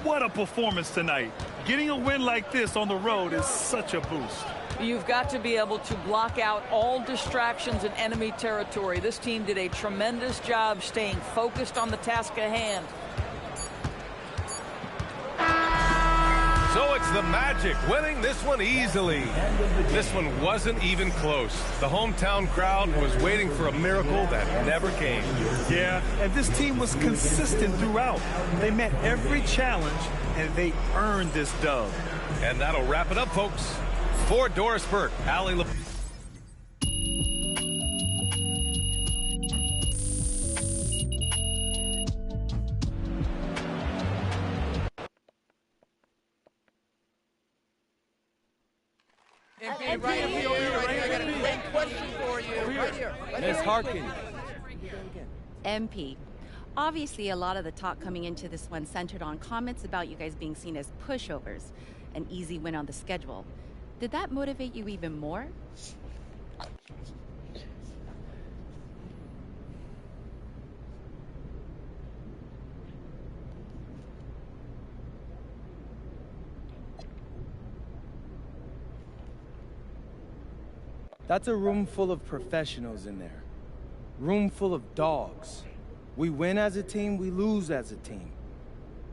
What a performance tonight. Getting a win like this on the road is such a boost. You've got to be able to block out all distractions in enemy territory. This team did a tremendous job staying focused on the task at hand. So it's the Magic winning this one easily. This one wasn't even close. The hometown crowd was waiting for a miracle that never came. Yeah, and this team was consistent throughout. They met every challenge, and they earned this dub. And that'll wrap it up, folks. For Doris Burke, Allie LeBron. Miss Harkin. MP. Obviously, a lot of the talk coming into this one centered on comments about you guys being seen as pushovers, an easy win on the schedule. Did that motivate you even more? That's a room full of professionals in there. Room full of dogs. We win as a team, we lose as a team.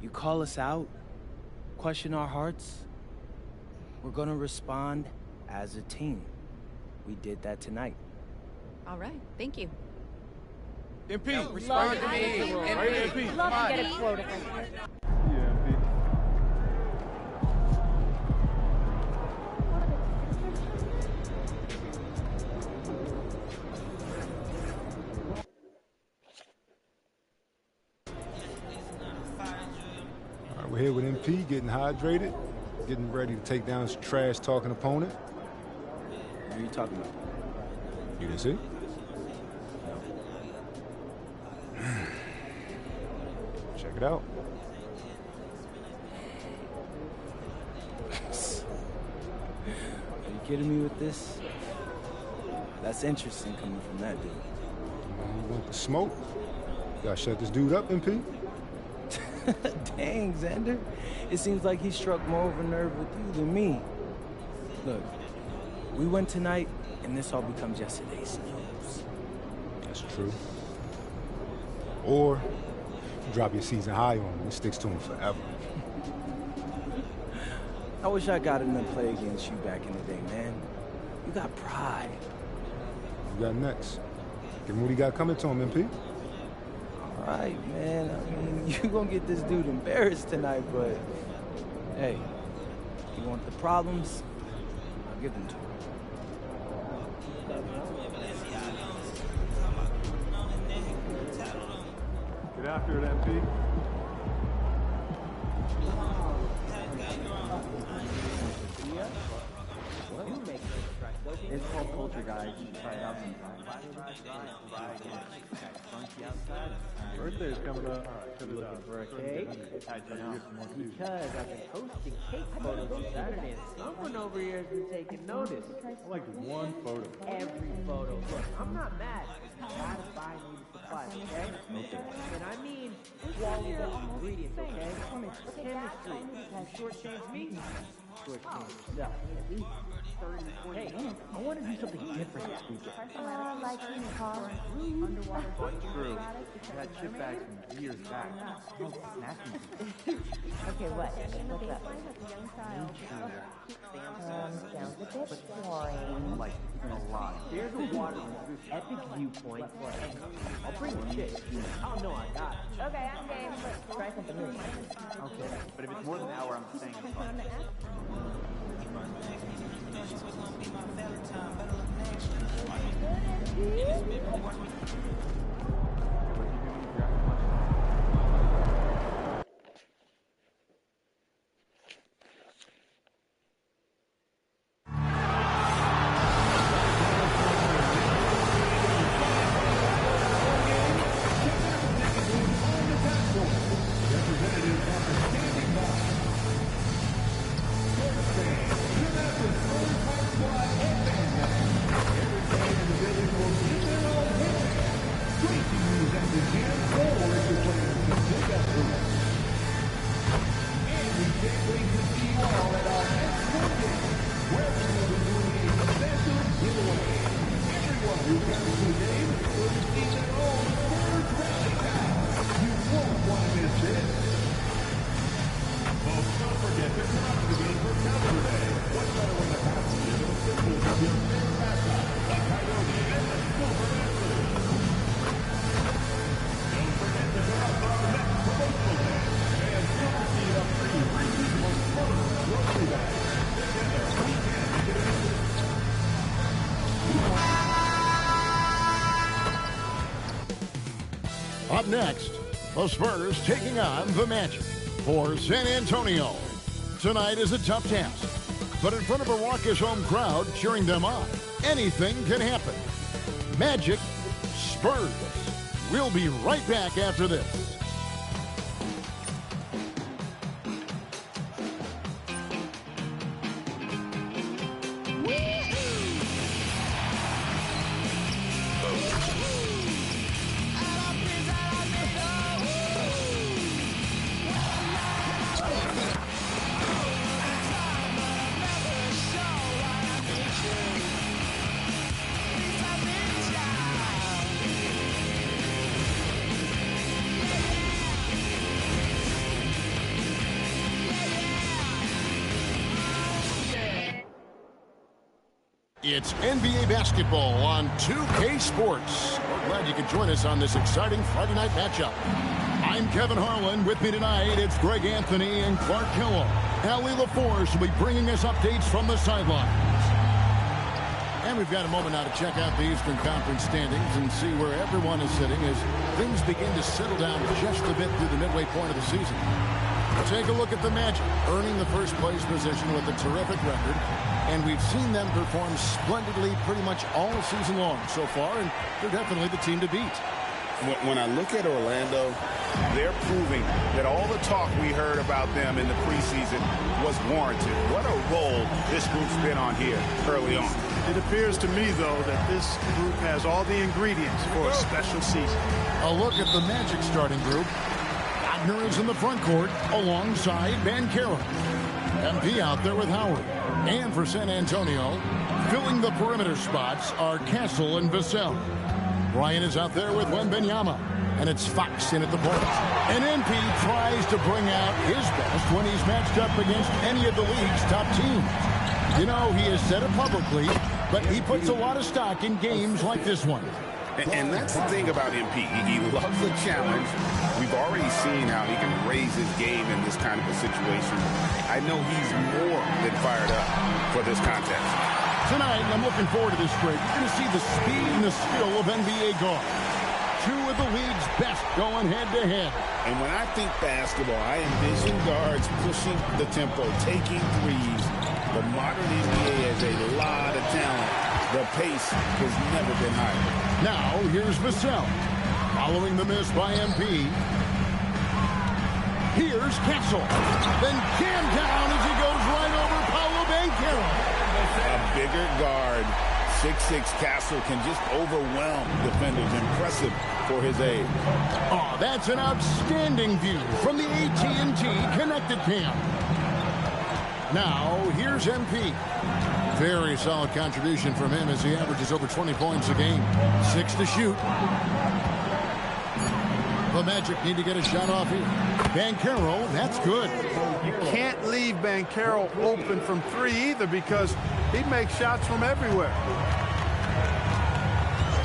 You call us out, question our hearts, we're gonna respond as a team. We did that tonight. All right, thank you. MP, respond to me. MP, love to get exploded. We're here with MP, getting hydrated, getting ready to take down his trash-talking opponent. What are you talking about? You didn't see? Check it out. Are you kidding me with this? That's interesting coming from that dude. You want the smoke? Gotta shut this dude up, MP. Dang, Xander. It seems like he struck more of a nerve with you than me. Look, we win tonight, and this all becomes yesterday's news. That's true. Or you drop your season high on him. It sticks to him forever. I wish I got in to play against you back in the day, man. You got pride. You got next. Give him what he got coming to him, MP. All right, man. I mean, you gonna get this dude embarrassed tonight, but hey, you want the problems? I'll give them to him. Get after it, MP. It's called culture, guys. You should try it out sometime. Funky outside. Birthday's coming up. You looking for a cake? Because I've been posting cake photos on Saturday, and someone over here has been taking notice. I like one photo. Every photo. Look, I'm not mad. You gotta buy me the supplies, okay? Okay. And I mean quality ingredients, okay? Chemistry. You shortchange me. Shortchange yourself. At least 30, 40 minutes. I want to do something different this weekend. Like in car, underwater. True. That chip bag from years back. Smells nasty. Okay, what? What's up? Sounds a bit boring. Like, even a lot. There's a water this epic viewpoint. I'll bring the chick. Oh, no, I got it. Okay, I'm game. Let's try something new. Okay, but if it's more than an hour, I'm staying in front. Up next, the Spurs taking on the Magic for San Antonio. Tonight is a tough task, but in front of a raucous home crowd cheering them on, anything can happen. Magic, Spurs. We'll be right back after this. It's NBA basketball on 2K Sports. We're glad you could join us on this exciting Friday night matchup. I'm Kevin Harlan. With me tonight, it's Greg Anthony and Clark Kellogg. Allie LaForce will be bringing us updates from the sidelines. And we've got a moment now to check out the Eastern Conference standings and see where everyone is sitting as things begin to settle down just a bit through the midway point of the season. Take a look at the Magic, earning the first place position with a terrific record. And we've seen them perform splendidly pretty much all season long so far, and they're definitely the team to beat. When I look at Orlando, they're proving that all the talk we heard about them in the preseason was warranted. What a role this group's been on here early on. It appears to me, though, that this group has all the ingredients for a special season. A look at the Magic starting group. Wagner is in the front court alongside Banchero. MP out there with Howard. And for San Antonio, filling the perimeter spots are Castle and Vassell. Ryan is out there with Wembanyama. And it's Fox in at the point. And MP tries to bring out his best when he's matched up against any of the league's top teams. You know, he has said it publicly, but he puts a lot of stock in games like this one. And that's the thing about MP. He loves the challenge. We've already seen how he can raise his game in this kind of a situation. I know he's more than fired up for this contest. Tonight, I'm looking forward to this break. You're going to see the speed and the skill of NBA guards. Two of the league's best going head-to-head. And when I think basketball, I envision guards pushing the tempo, taking threes. The modern NBA has a lot of talent. The pace has never been higher. Now, here's Vassell. Following the miss by MP. Here's Castle. Then jammed down as he goes right over Paolo Banchero. A bigger guard, 6'6" Castle, can just overwhelm defenders. Impressive for his age. Oh, that's an outstanding view from the AT&T Connected Cam. Now, here's MP. Very solid contribution from him as he averages over 20 points a game. 6 to shoot. The Magic need to get a shot off here. Banchero, that's good. You can't leave Banchero open from three either because he makes shots from everywhere.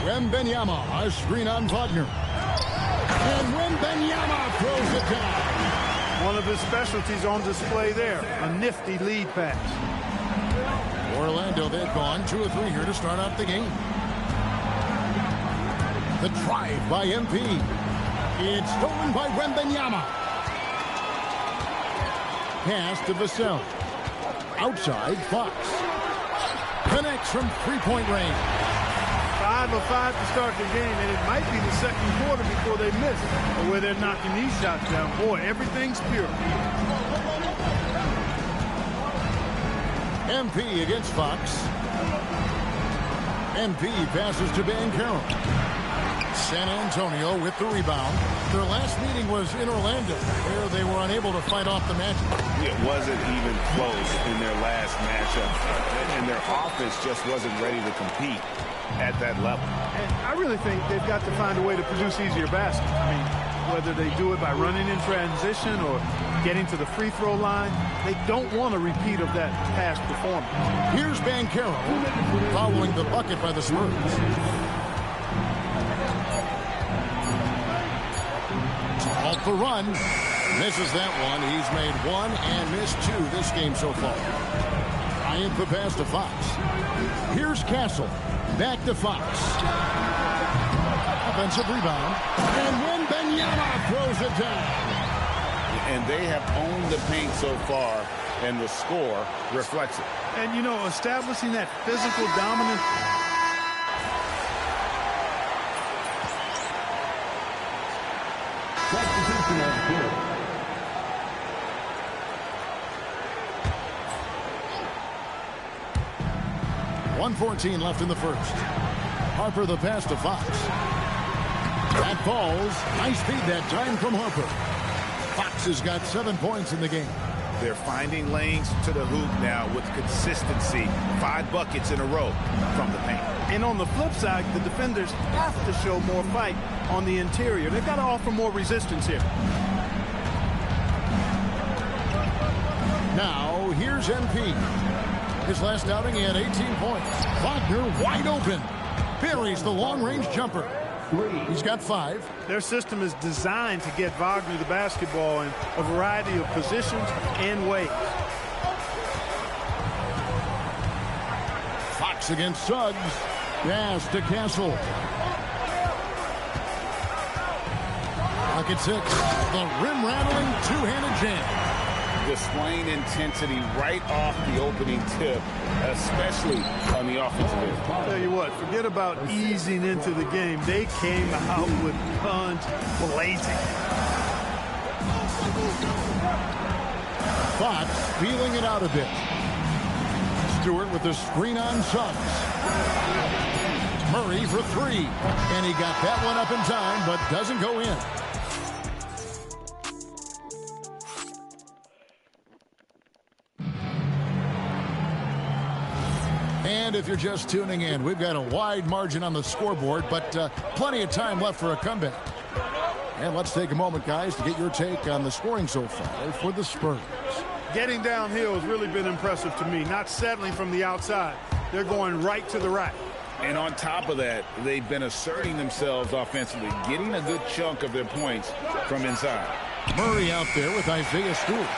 Wembanyama, a screen on Wagner. And Wembanyama throws it down. One of his specialties on display there, a nifty lead pass. Orlando, they've gone 2 or 3 here to start out the game. The drive by MP. It's stolen by Wembanyama. Pass to Vassell. Outside, Fox. Connects from three-point range. 5 of 5 to start the game, and it might be the second quarter before they miss it, or where they're knocking these shots down. Boy, everything's pure. MP against Fox. MP passes to Banchero. San Antonio with the rebound. Their last meeting was in Orlando, where they were unable to fight off the Magic. It wasn't even close in their last matchup, and their offense just wasn't ready to compete at that level. And I really think they've got to find a way to produce easier baskets. I mean, whether they do it by running in transition or getting to the free throw line, they don't want a repeat of that past performance. Here's Banchero following the bucket by the Spurs. Off the run. Misses that one. He's made 1 and missed 2 this game so far. Bryant the pass to Fox. Here's Castle. Back to Fox. Offensive rebound. And Wembanyama throws it down. And they have owned the paint so far, and the score reflects it. And, you know, establishing that physical dominance. Substitution of good. 1:14 left in the first. Harper the pass to Fox. That falls. Nice feed that time from Harper. Fox has got 7 points in the game. They're finding lanes to the hoop now with consistency. 5 buckets in a row from the paint. And on the flip side, the defenders have to show more fight on the interior. They've got to offer more resistance here. Now, here's MP. His last outing, he had 18 points. Wagner wide open. Buries the long-range jumper. He's got 5. Their system is designed to get Wagner the basketball in a variety of positions and ways. Fox against Suggs. Pass to Castle. Pocket 6. The rim-rattling two-handed jam. Displaying intensity right off the opening tip, especially on the offensive end. I'll tell you what, forget about easing into the game. They came out with guns blazing. Fox feeling it out a bit. Stewart with the screen on Suggs. Murray for 3. And he got that one up in time, but doesn't go in. And if you're just tuning in, we've got a wide margin on the scoreboard, but plenty of time left for a comeback. And let's take a moment, guys, to get your take on the scoring so far for the Spurs. Getting downhill has really been impressive to me. Not settling from the outside. They're going right to the rack. And on top of that, they've been asserting themselves offensively, getting a good chunk of their points from inside. Murray out there with Isaiah Stewart.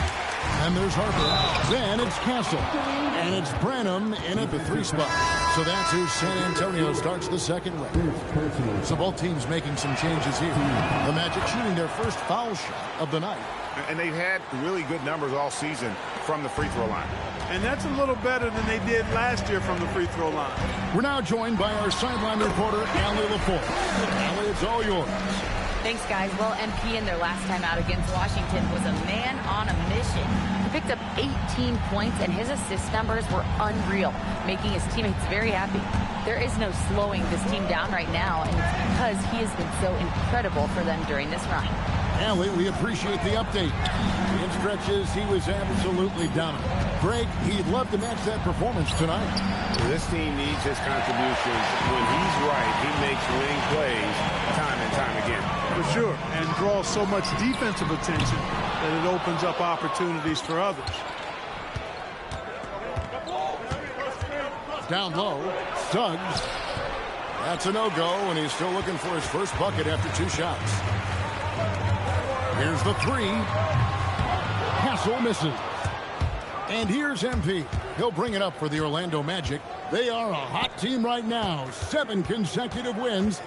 And there's Harper. Then it's Castle. And it's Branham in at the 3 spot. So that's who San Antonio starts the second round. So both teams making some changes here. The Magic shooting their first foul shot of the night. And they've had really good numbers all season from the free throw line. And that's a little better than they did last year from the free throw line. We're now joined by our sideline reporter, Allie LaForce. Allie, it's all yours. Thanks, guys. Well, MP in their last time out against Washington was a man on a mission. He picked up 18 points, and his assist numbers were unreal, making his teammates very happy. There is no slowing this team down right now, and it's because he has been so incredible for them during this run. Allie, we appreciate the update. In stretches, he was absolutely dominant. Greg, he'd love to match that performance tonight. This team needs his contributions. When he's right, he makes winning plays time and time again. For sure, and draws so much defensive attention that it opens up opportunities for others. Down low, Suggs. That's a no-go, and he's still looking for his first bucket after 2 shots. Here's the 3. Castle misses. And here's MP. He'll bring it up for the Orlando Magic. They are a hot team right now. 7 consecutive wins.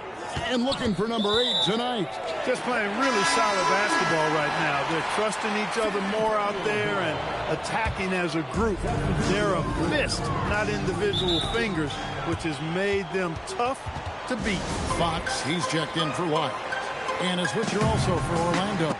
And looking for number 8 tonight. Just playing really solid basketball right now. They're trusting each other more out there and attacking as a group. They're a fist, not individual fingers, which has made them tough to beat. Fox, he's checked in for White. And a switcher also for Orlando.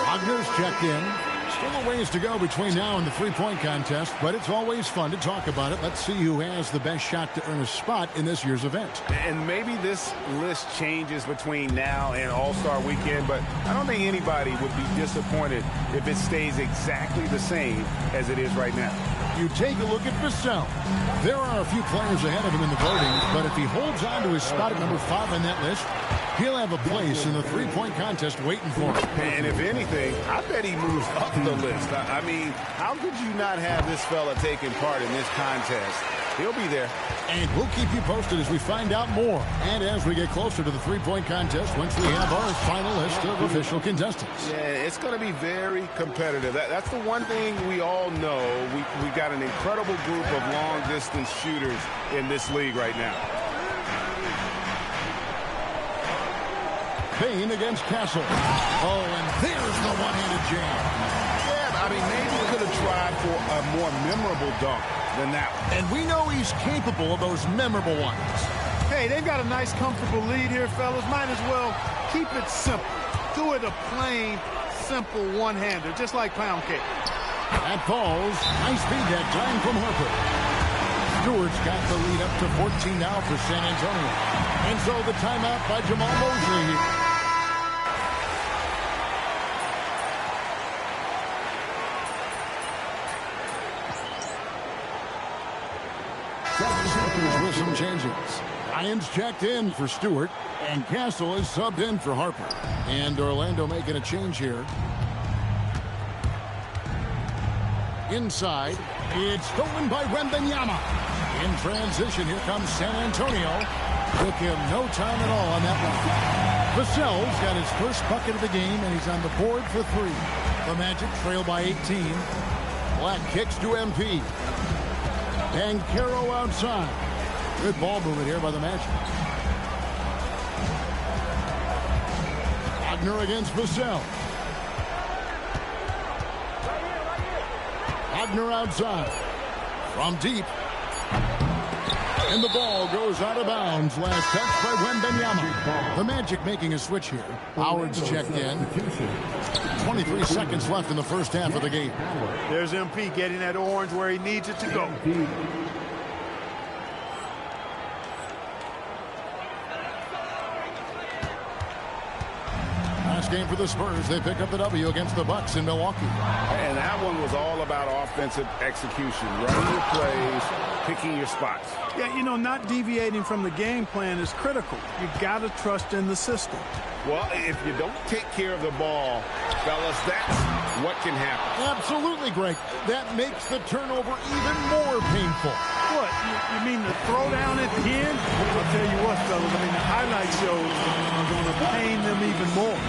Wagner's checked in. Still a ways to go between now and the three-point contest, but it's always fun to talk about it. Let's see who has the best shot to earn a spot in this year's event. And maybe this list changes between now and All-Star Weekend, but I don't think anybody would be disappointed if it stays exactly the same as it is right now. You take a look at Vassell. There are a few players ahead of him in the voting, but if he holds on to his spot at number 5 on that list, he'll have a place in the three-point contest waiting for him. And if anything, I bet he moves up the list. I mean, how could you not have this fella taking part in this contest? He'll be there. And we'll keep you posted as we find out more. And as we get closer to the three-point contest, once we have our final list of official contestants. Yeah, it's going to be very competitive. That's the one thing we all know. We got an incredible group of long-distance shooters in this league right now. Payne against Castle. Oh, and there's the one-handed jam. Yeah, I mean, maybe we could have tried for a more memorable dunk than that one. And we know he's capable of those memorable ones. Hey, they've got a nice, comfortable lead here, fellas. Might as well keep it simple. Do it a plain, simple one-hander, just like pound cake. That falls. Nice feed that time from Harper. Stewart's got the lead up to 14 now for San Antonio. And so the timeout by Jamal Mosley. With some changes. Ryan's checked in for Stewart, and Castle is subbed in for Harper. And Orlando making a change here. Inside, It's stolen by Wembanyama. In transition, here comes San Antonio. Took him no time at all on that one. Vassell's got his first bucket of the game, and he's on the board for 3. The Magic trail by 18. Black kicks to MP. Banchero outside. Good ball movement here by the Magic. Wagner against Vassell. Wagner outside. From deep. And the ball goes out of bounds. Last touch by Wembanyama. The Magic making a switch here. Howard's checked in. 23 seconds left in the first half of the game. There's MP getting that orange where he needs it to go. Last game for the Spurs. They pick up the W against the Bucks in Milwaukee. And that one was all about offensive execution. Running your plays, picking your spots. Yeah, you know, not deviating from the game plan is critical. You've got to trust in the system. Well, if you don't take care of the ball, fellas, that's what can happen. Absolutely, Greg. That makes the turnover even more painful. What? You mean the throwdown at the end? I'll tell you what, fellas. I mean, the highlight shows are going to pain them even more.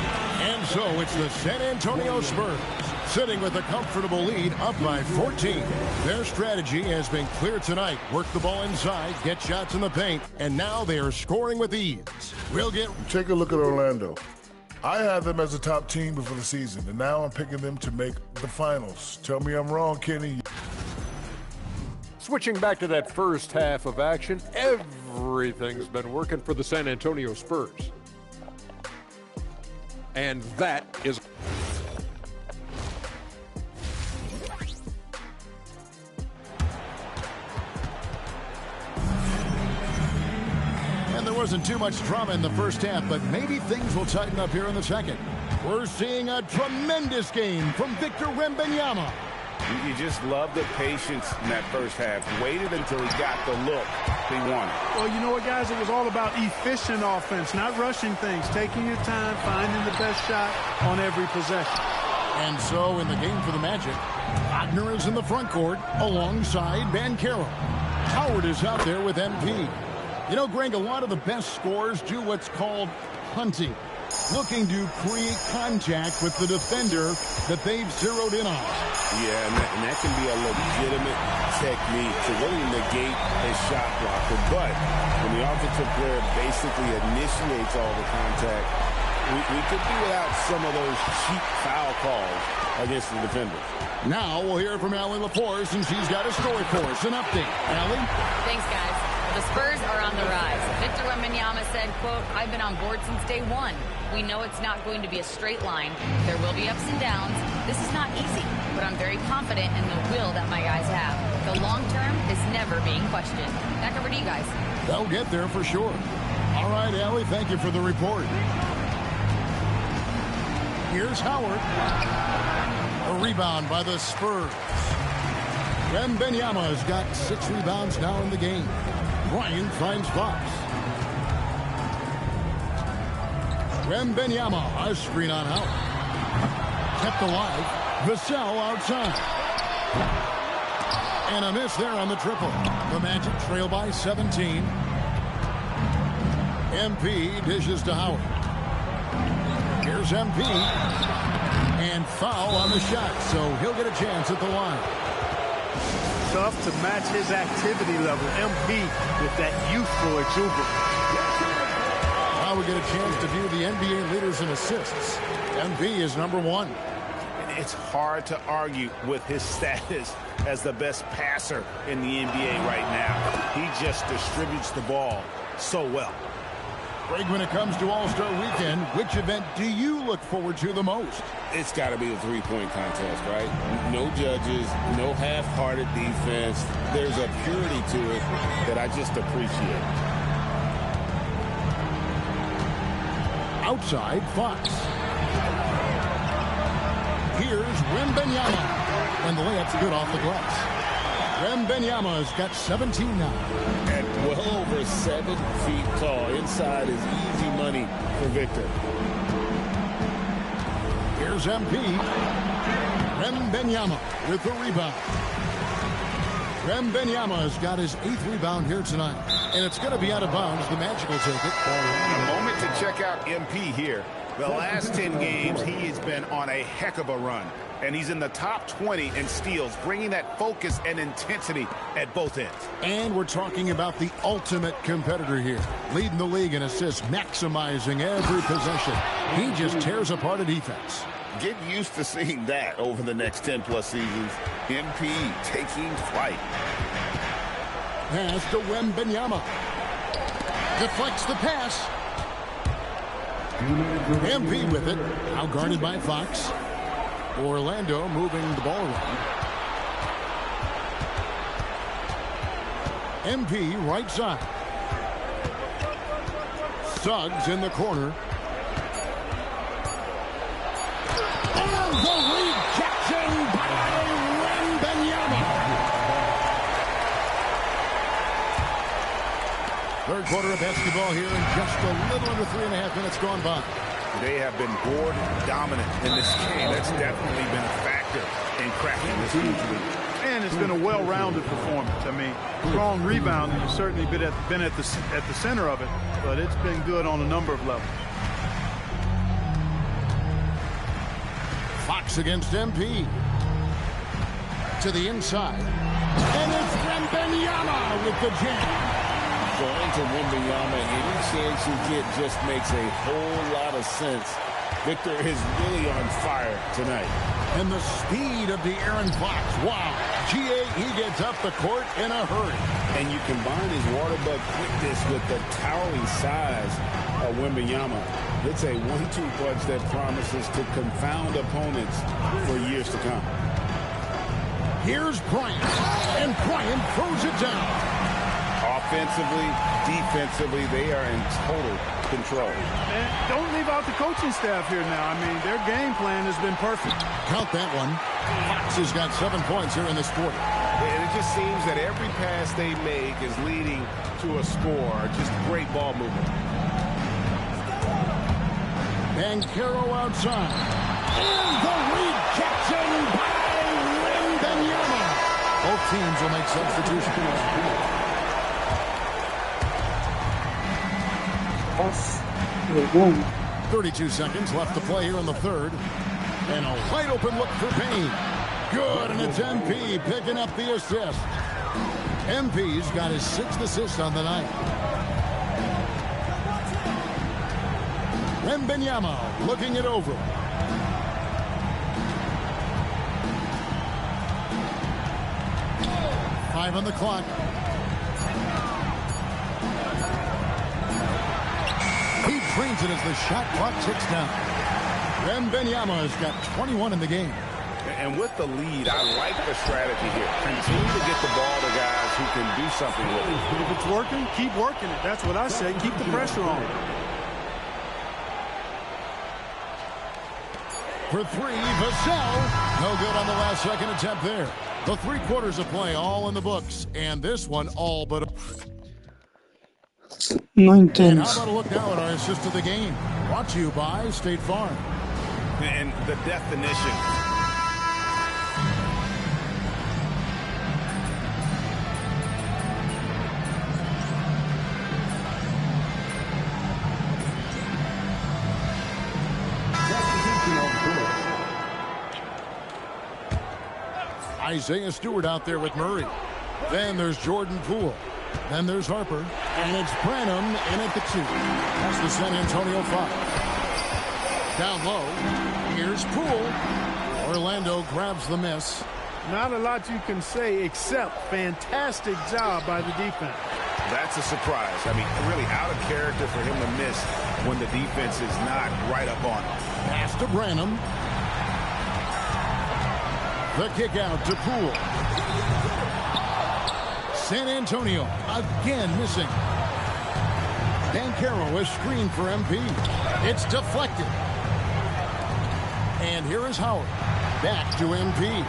And so it's the San Antonio Spurs sitting with a comfortable lead, up by 14. Their strategy has been clear tonight. Work the ball inside, get shots in the paint, and now they are scoring with ease. We'll get... Take a look at Orlando. I had them as a top team before the season, and now I'm picking them to make the finals. Tell me I'm wrong, Kenny. Switching back to that first half of action, everything's been working for the San Antonio Spurs. And that is... And there wasn't too much drama in the first half, but maybe things will tighten up here in the second. We're seeing a tremendous game from Victor Wembanyama. You just love the patience in that first half. Waited until he got the look he wanted. Well, you know what, guys? It was all about efficient offense, not rushing things, taking your time, finding the best shot on every possession. And so in the game for the Magic, Wagner is in the front court alongside Banchero. Howard is out there with MP. You know, Greg, a lot of the best scorers do what's called hunting, looking to create contact with the defender that they've zeroed in on. Yeah, and that can be a legitimate technique to really negate a shot blocker. But when the offensive player basically initiates all the contact, we could be without some of those cheap foul calls against the defenders. Now we'll hear from Allie Lepore since she's got a story for us. An update. Allie? Thanks, guys. The Spurs are on the rise. Victor Wembanyama said, quote, "I've been on board since day one. We know it's not going to be a straight line. There will be ups and downs. This is not easy, but I'm very confident in the will that my guys have. The long term is never being questioned." Back over to you guys. They'll get there for sure. All right, Allie, thank you for the report. Here's Howard. A rebound by the Spurs. Wembanyama has got 6 rebounds now in the game. Bryant finds Fox. Wembanyama, a screen on Howard. Kept alive. Vassell outside. And a miss there on the triple. The Magic trail by 17. MP dishes to Howard. Here's MP. And foul on the shot, so he'll get a chance at the line. Tough to match his activity level. MP with that youthful exuberance. Now we get a chance to view the NBA leaders in assists. MP is number 1. It's hard to argue with his status as the best passer in the NBA right now. He just distributes the ball so well. Greg, when it comes to All-Star Weekend, which event do you look forward to the most? It's got to be the three-point contest, right? No judges, no half-hearted defense. There's a purity to it that I just appreciate. Outside, Fox. Here's Wembanyama. And the layup's good off the glass. Wembanyama's got 17 now. And well over 7 feet tall. Inside is easy money for Victor. Here's MP. Wembanyama with the rebound. Wembanyama's got his 8th rebound here tonight. And it's going to be out of bounds. The Magic will take it. A moment to check out MP here. The last 10 games, he has been on a heck of a run. And he's in the top 20 in steals, bringing that focus and intensity at both ends. And we're talking about the ultimate competitor here. Leading the league in assists, maximizing every possession. He just tears apart a defense. Get used to seeing that over the next 10-plus seasons. MP taking flight. Pass to Wembanyama. Deflects the pass. MP with it. Now guarded by Fox. Orlando moving the ball around. MP right side. Suggs in the corner. And the rejection by Wembanyama. Third quarter of basketball here and just a little under 3.5 minutes gone by. They have been board dominant in this game. That's definitely been a factor in cracking this huge lead. And it's been a well-rounded performance. I mean, strong rebounding has certainly been at the center of it, but it's been good on a number of levels. Fox against MP. To the inside. And it's Wembanyama with the jam. Going to Wembanyama, any chance you get just makes a whole lot of sense. Victor is really on fire tonight. And the speed of the Aaron Fox. Wow. GA, he gets up the court in a hurry. And you combine his water bug quickness with the towering size of Wembanyama. It's a 1-2 punch that promises to confound opponents for years to come. Here's Bryant. And Bryant throws it down. Offensively, defensively, they are in total control. And don't leave out the coaching staff here now. I mean, their game plan has been perfect. Count that one. Fox has got 7 points here in this quarter. And it just seems that every pass they make is leading to a score. Just great ball movement. Banchero outside. And the rejection by Wembanyama. Both teams will make substitutions. 32 seconds left to play here in the third. And a wide open look for Payne. Good, and it's MP picking up the assist. MP's got his 6th assist on the night. Wembanyama looking it over. Five on the clock. He drains it as the shot clock ticks down. Wembanyama has got 21 in the game. And with the lead, I like the strategy here. Continue to get the ball to guys who can do something with it. If it's working, keep working it. That's what I say. Keep the pressure on. For three, Vassell. No good on the last second attempt there. The 3 quarters of play all in the books. And this one all but... 9-10. And how about a look now at our assist of the game? Brought to you by State Farm. And the definition. Isaiah Stewart out there with Murray. Then there's Jordan Poole. Then there's Harper. And it's Branham in at the 2. That's the San Antonio 5. Down low. Here's Poole. Orlando grabs the miss. Not a lot you can say except fantastic job by the defense. That's a surprise. I mean, really out of character for him to miss when the defense is not right up on him. Pass to Branham. The kick out to Poole. San Antonio again missing. Banchero is screened for MP. It's deflected. And here is Howard. Back to MP.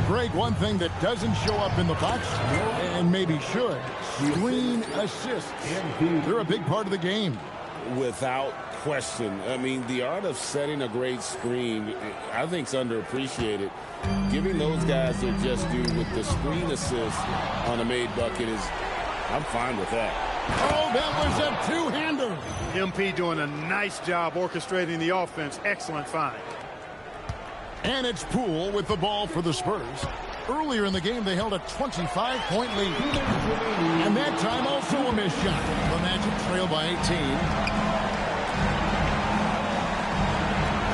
Greg, one thing that doesn't show up in the box, and maybe should, screen assists. They're a big part of the game. Without question. I mean, the art of setting a great screen, I think, is underappreciated. Giving those guys their just due with the screen assist on a made bucket is, I'm fine with that. Oh, that was a two-hander. MP doing a nice job orchestrating the offense. Excellent find. And it's Poole with the ball for the Spurs. Earlier in the game, they held a 25-point lead. And that time, also a missed shot. The Magic trail by 18.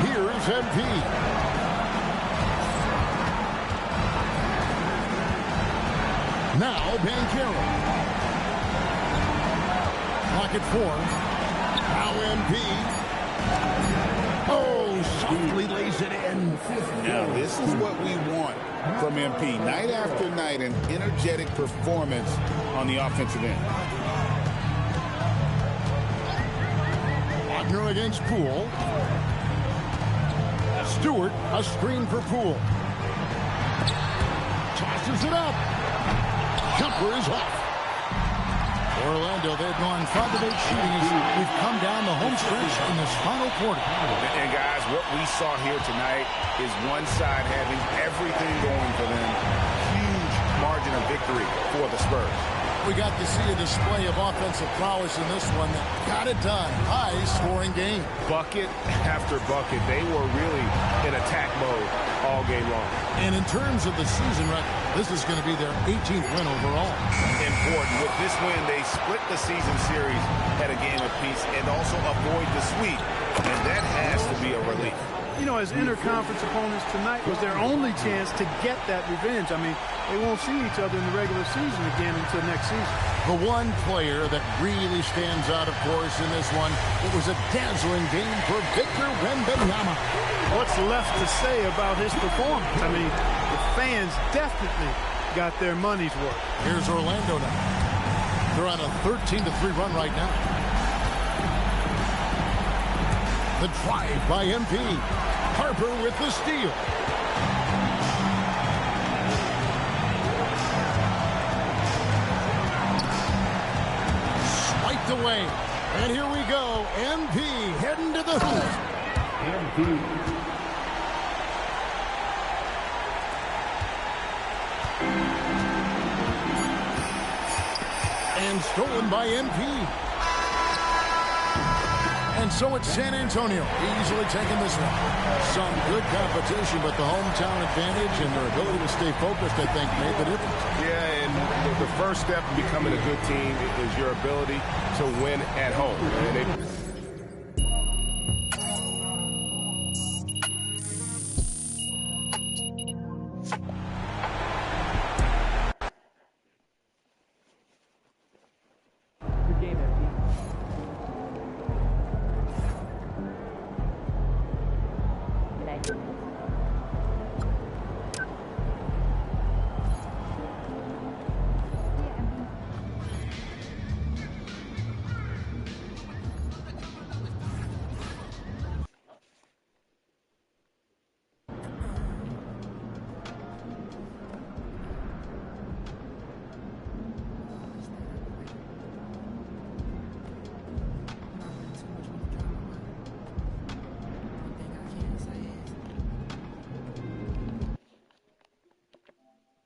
Here's MP. Now, MyCAREER. Clock at 4. Now MP. Oh, softly lays it in. Now, this is what we want from MP. Night after night, an energetic performance on the offensive end. Wagner against Poole. Stewart, a screen for Poole. Tosses it up. Jumper is off. Orlando, they've gone 5 of 8 shooting as we've come down the home stretch in this final quarter. And guys, what we saw here tonight is one side having everything going for them. Huge margin of victory for the Spurs. We got to see a display of offensive prowess in this one that got it done. High-scoring game. Bucket after bucket. They were really in attack mode all game long. And in terms of the season record, this is going to be their 18th win overall. Important. With this win, they split the season series at a game apiece and also avoid the sweep. And that has to be a relief. You know, as interconference opponents, tonight was their only chance to get that revenge. I mean, they won't see each other in the regular season again until next season. The one player that really stands out, of course, in this one, it was a dazzling game for Victor Wembanyama. What's left to say about his performance? I mean, the fans definitely got their money's worth. Here's Orlando now. They're on a 13-3 run right now. The drive by MP. Harper with the steal. Swiped away. And here we go. MP heading to the hoop. MP. And stolen by MP. And so it's San Antonio easily taking this one. Some good competition, but the hometown advantage and their ability to stay focused, I think, made the difference. Yeah, and the first step in becoming a good team is your ability to win at home. And they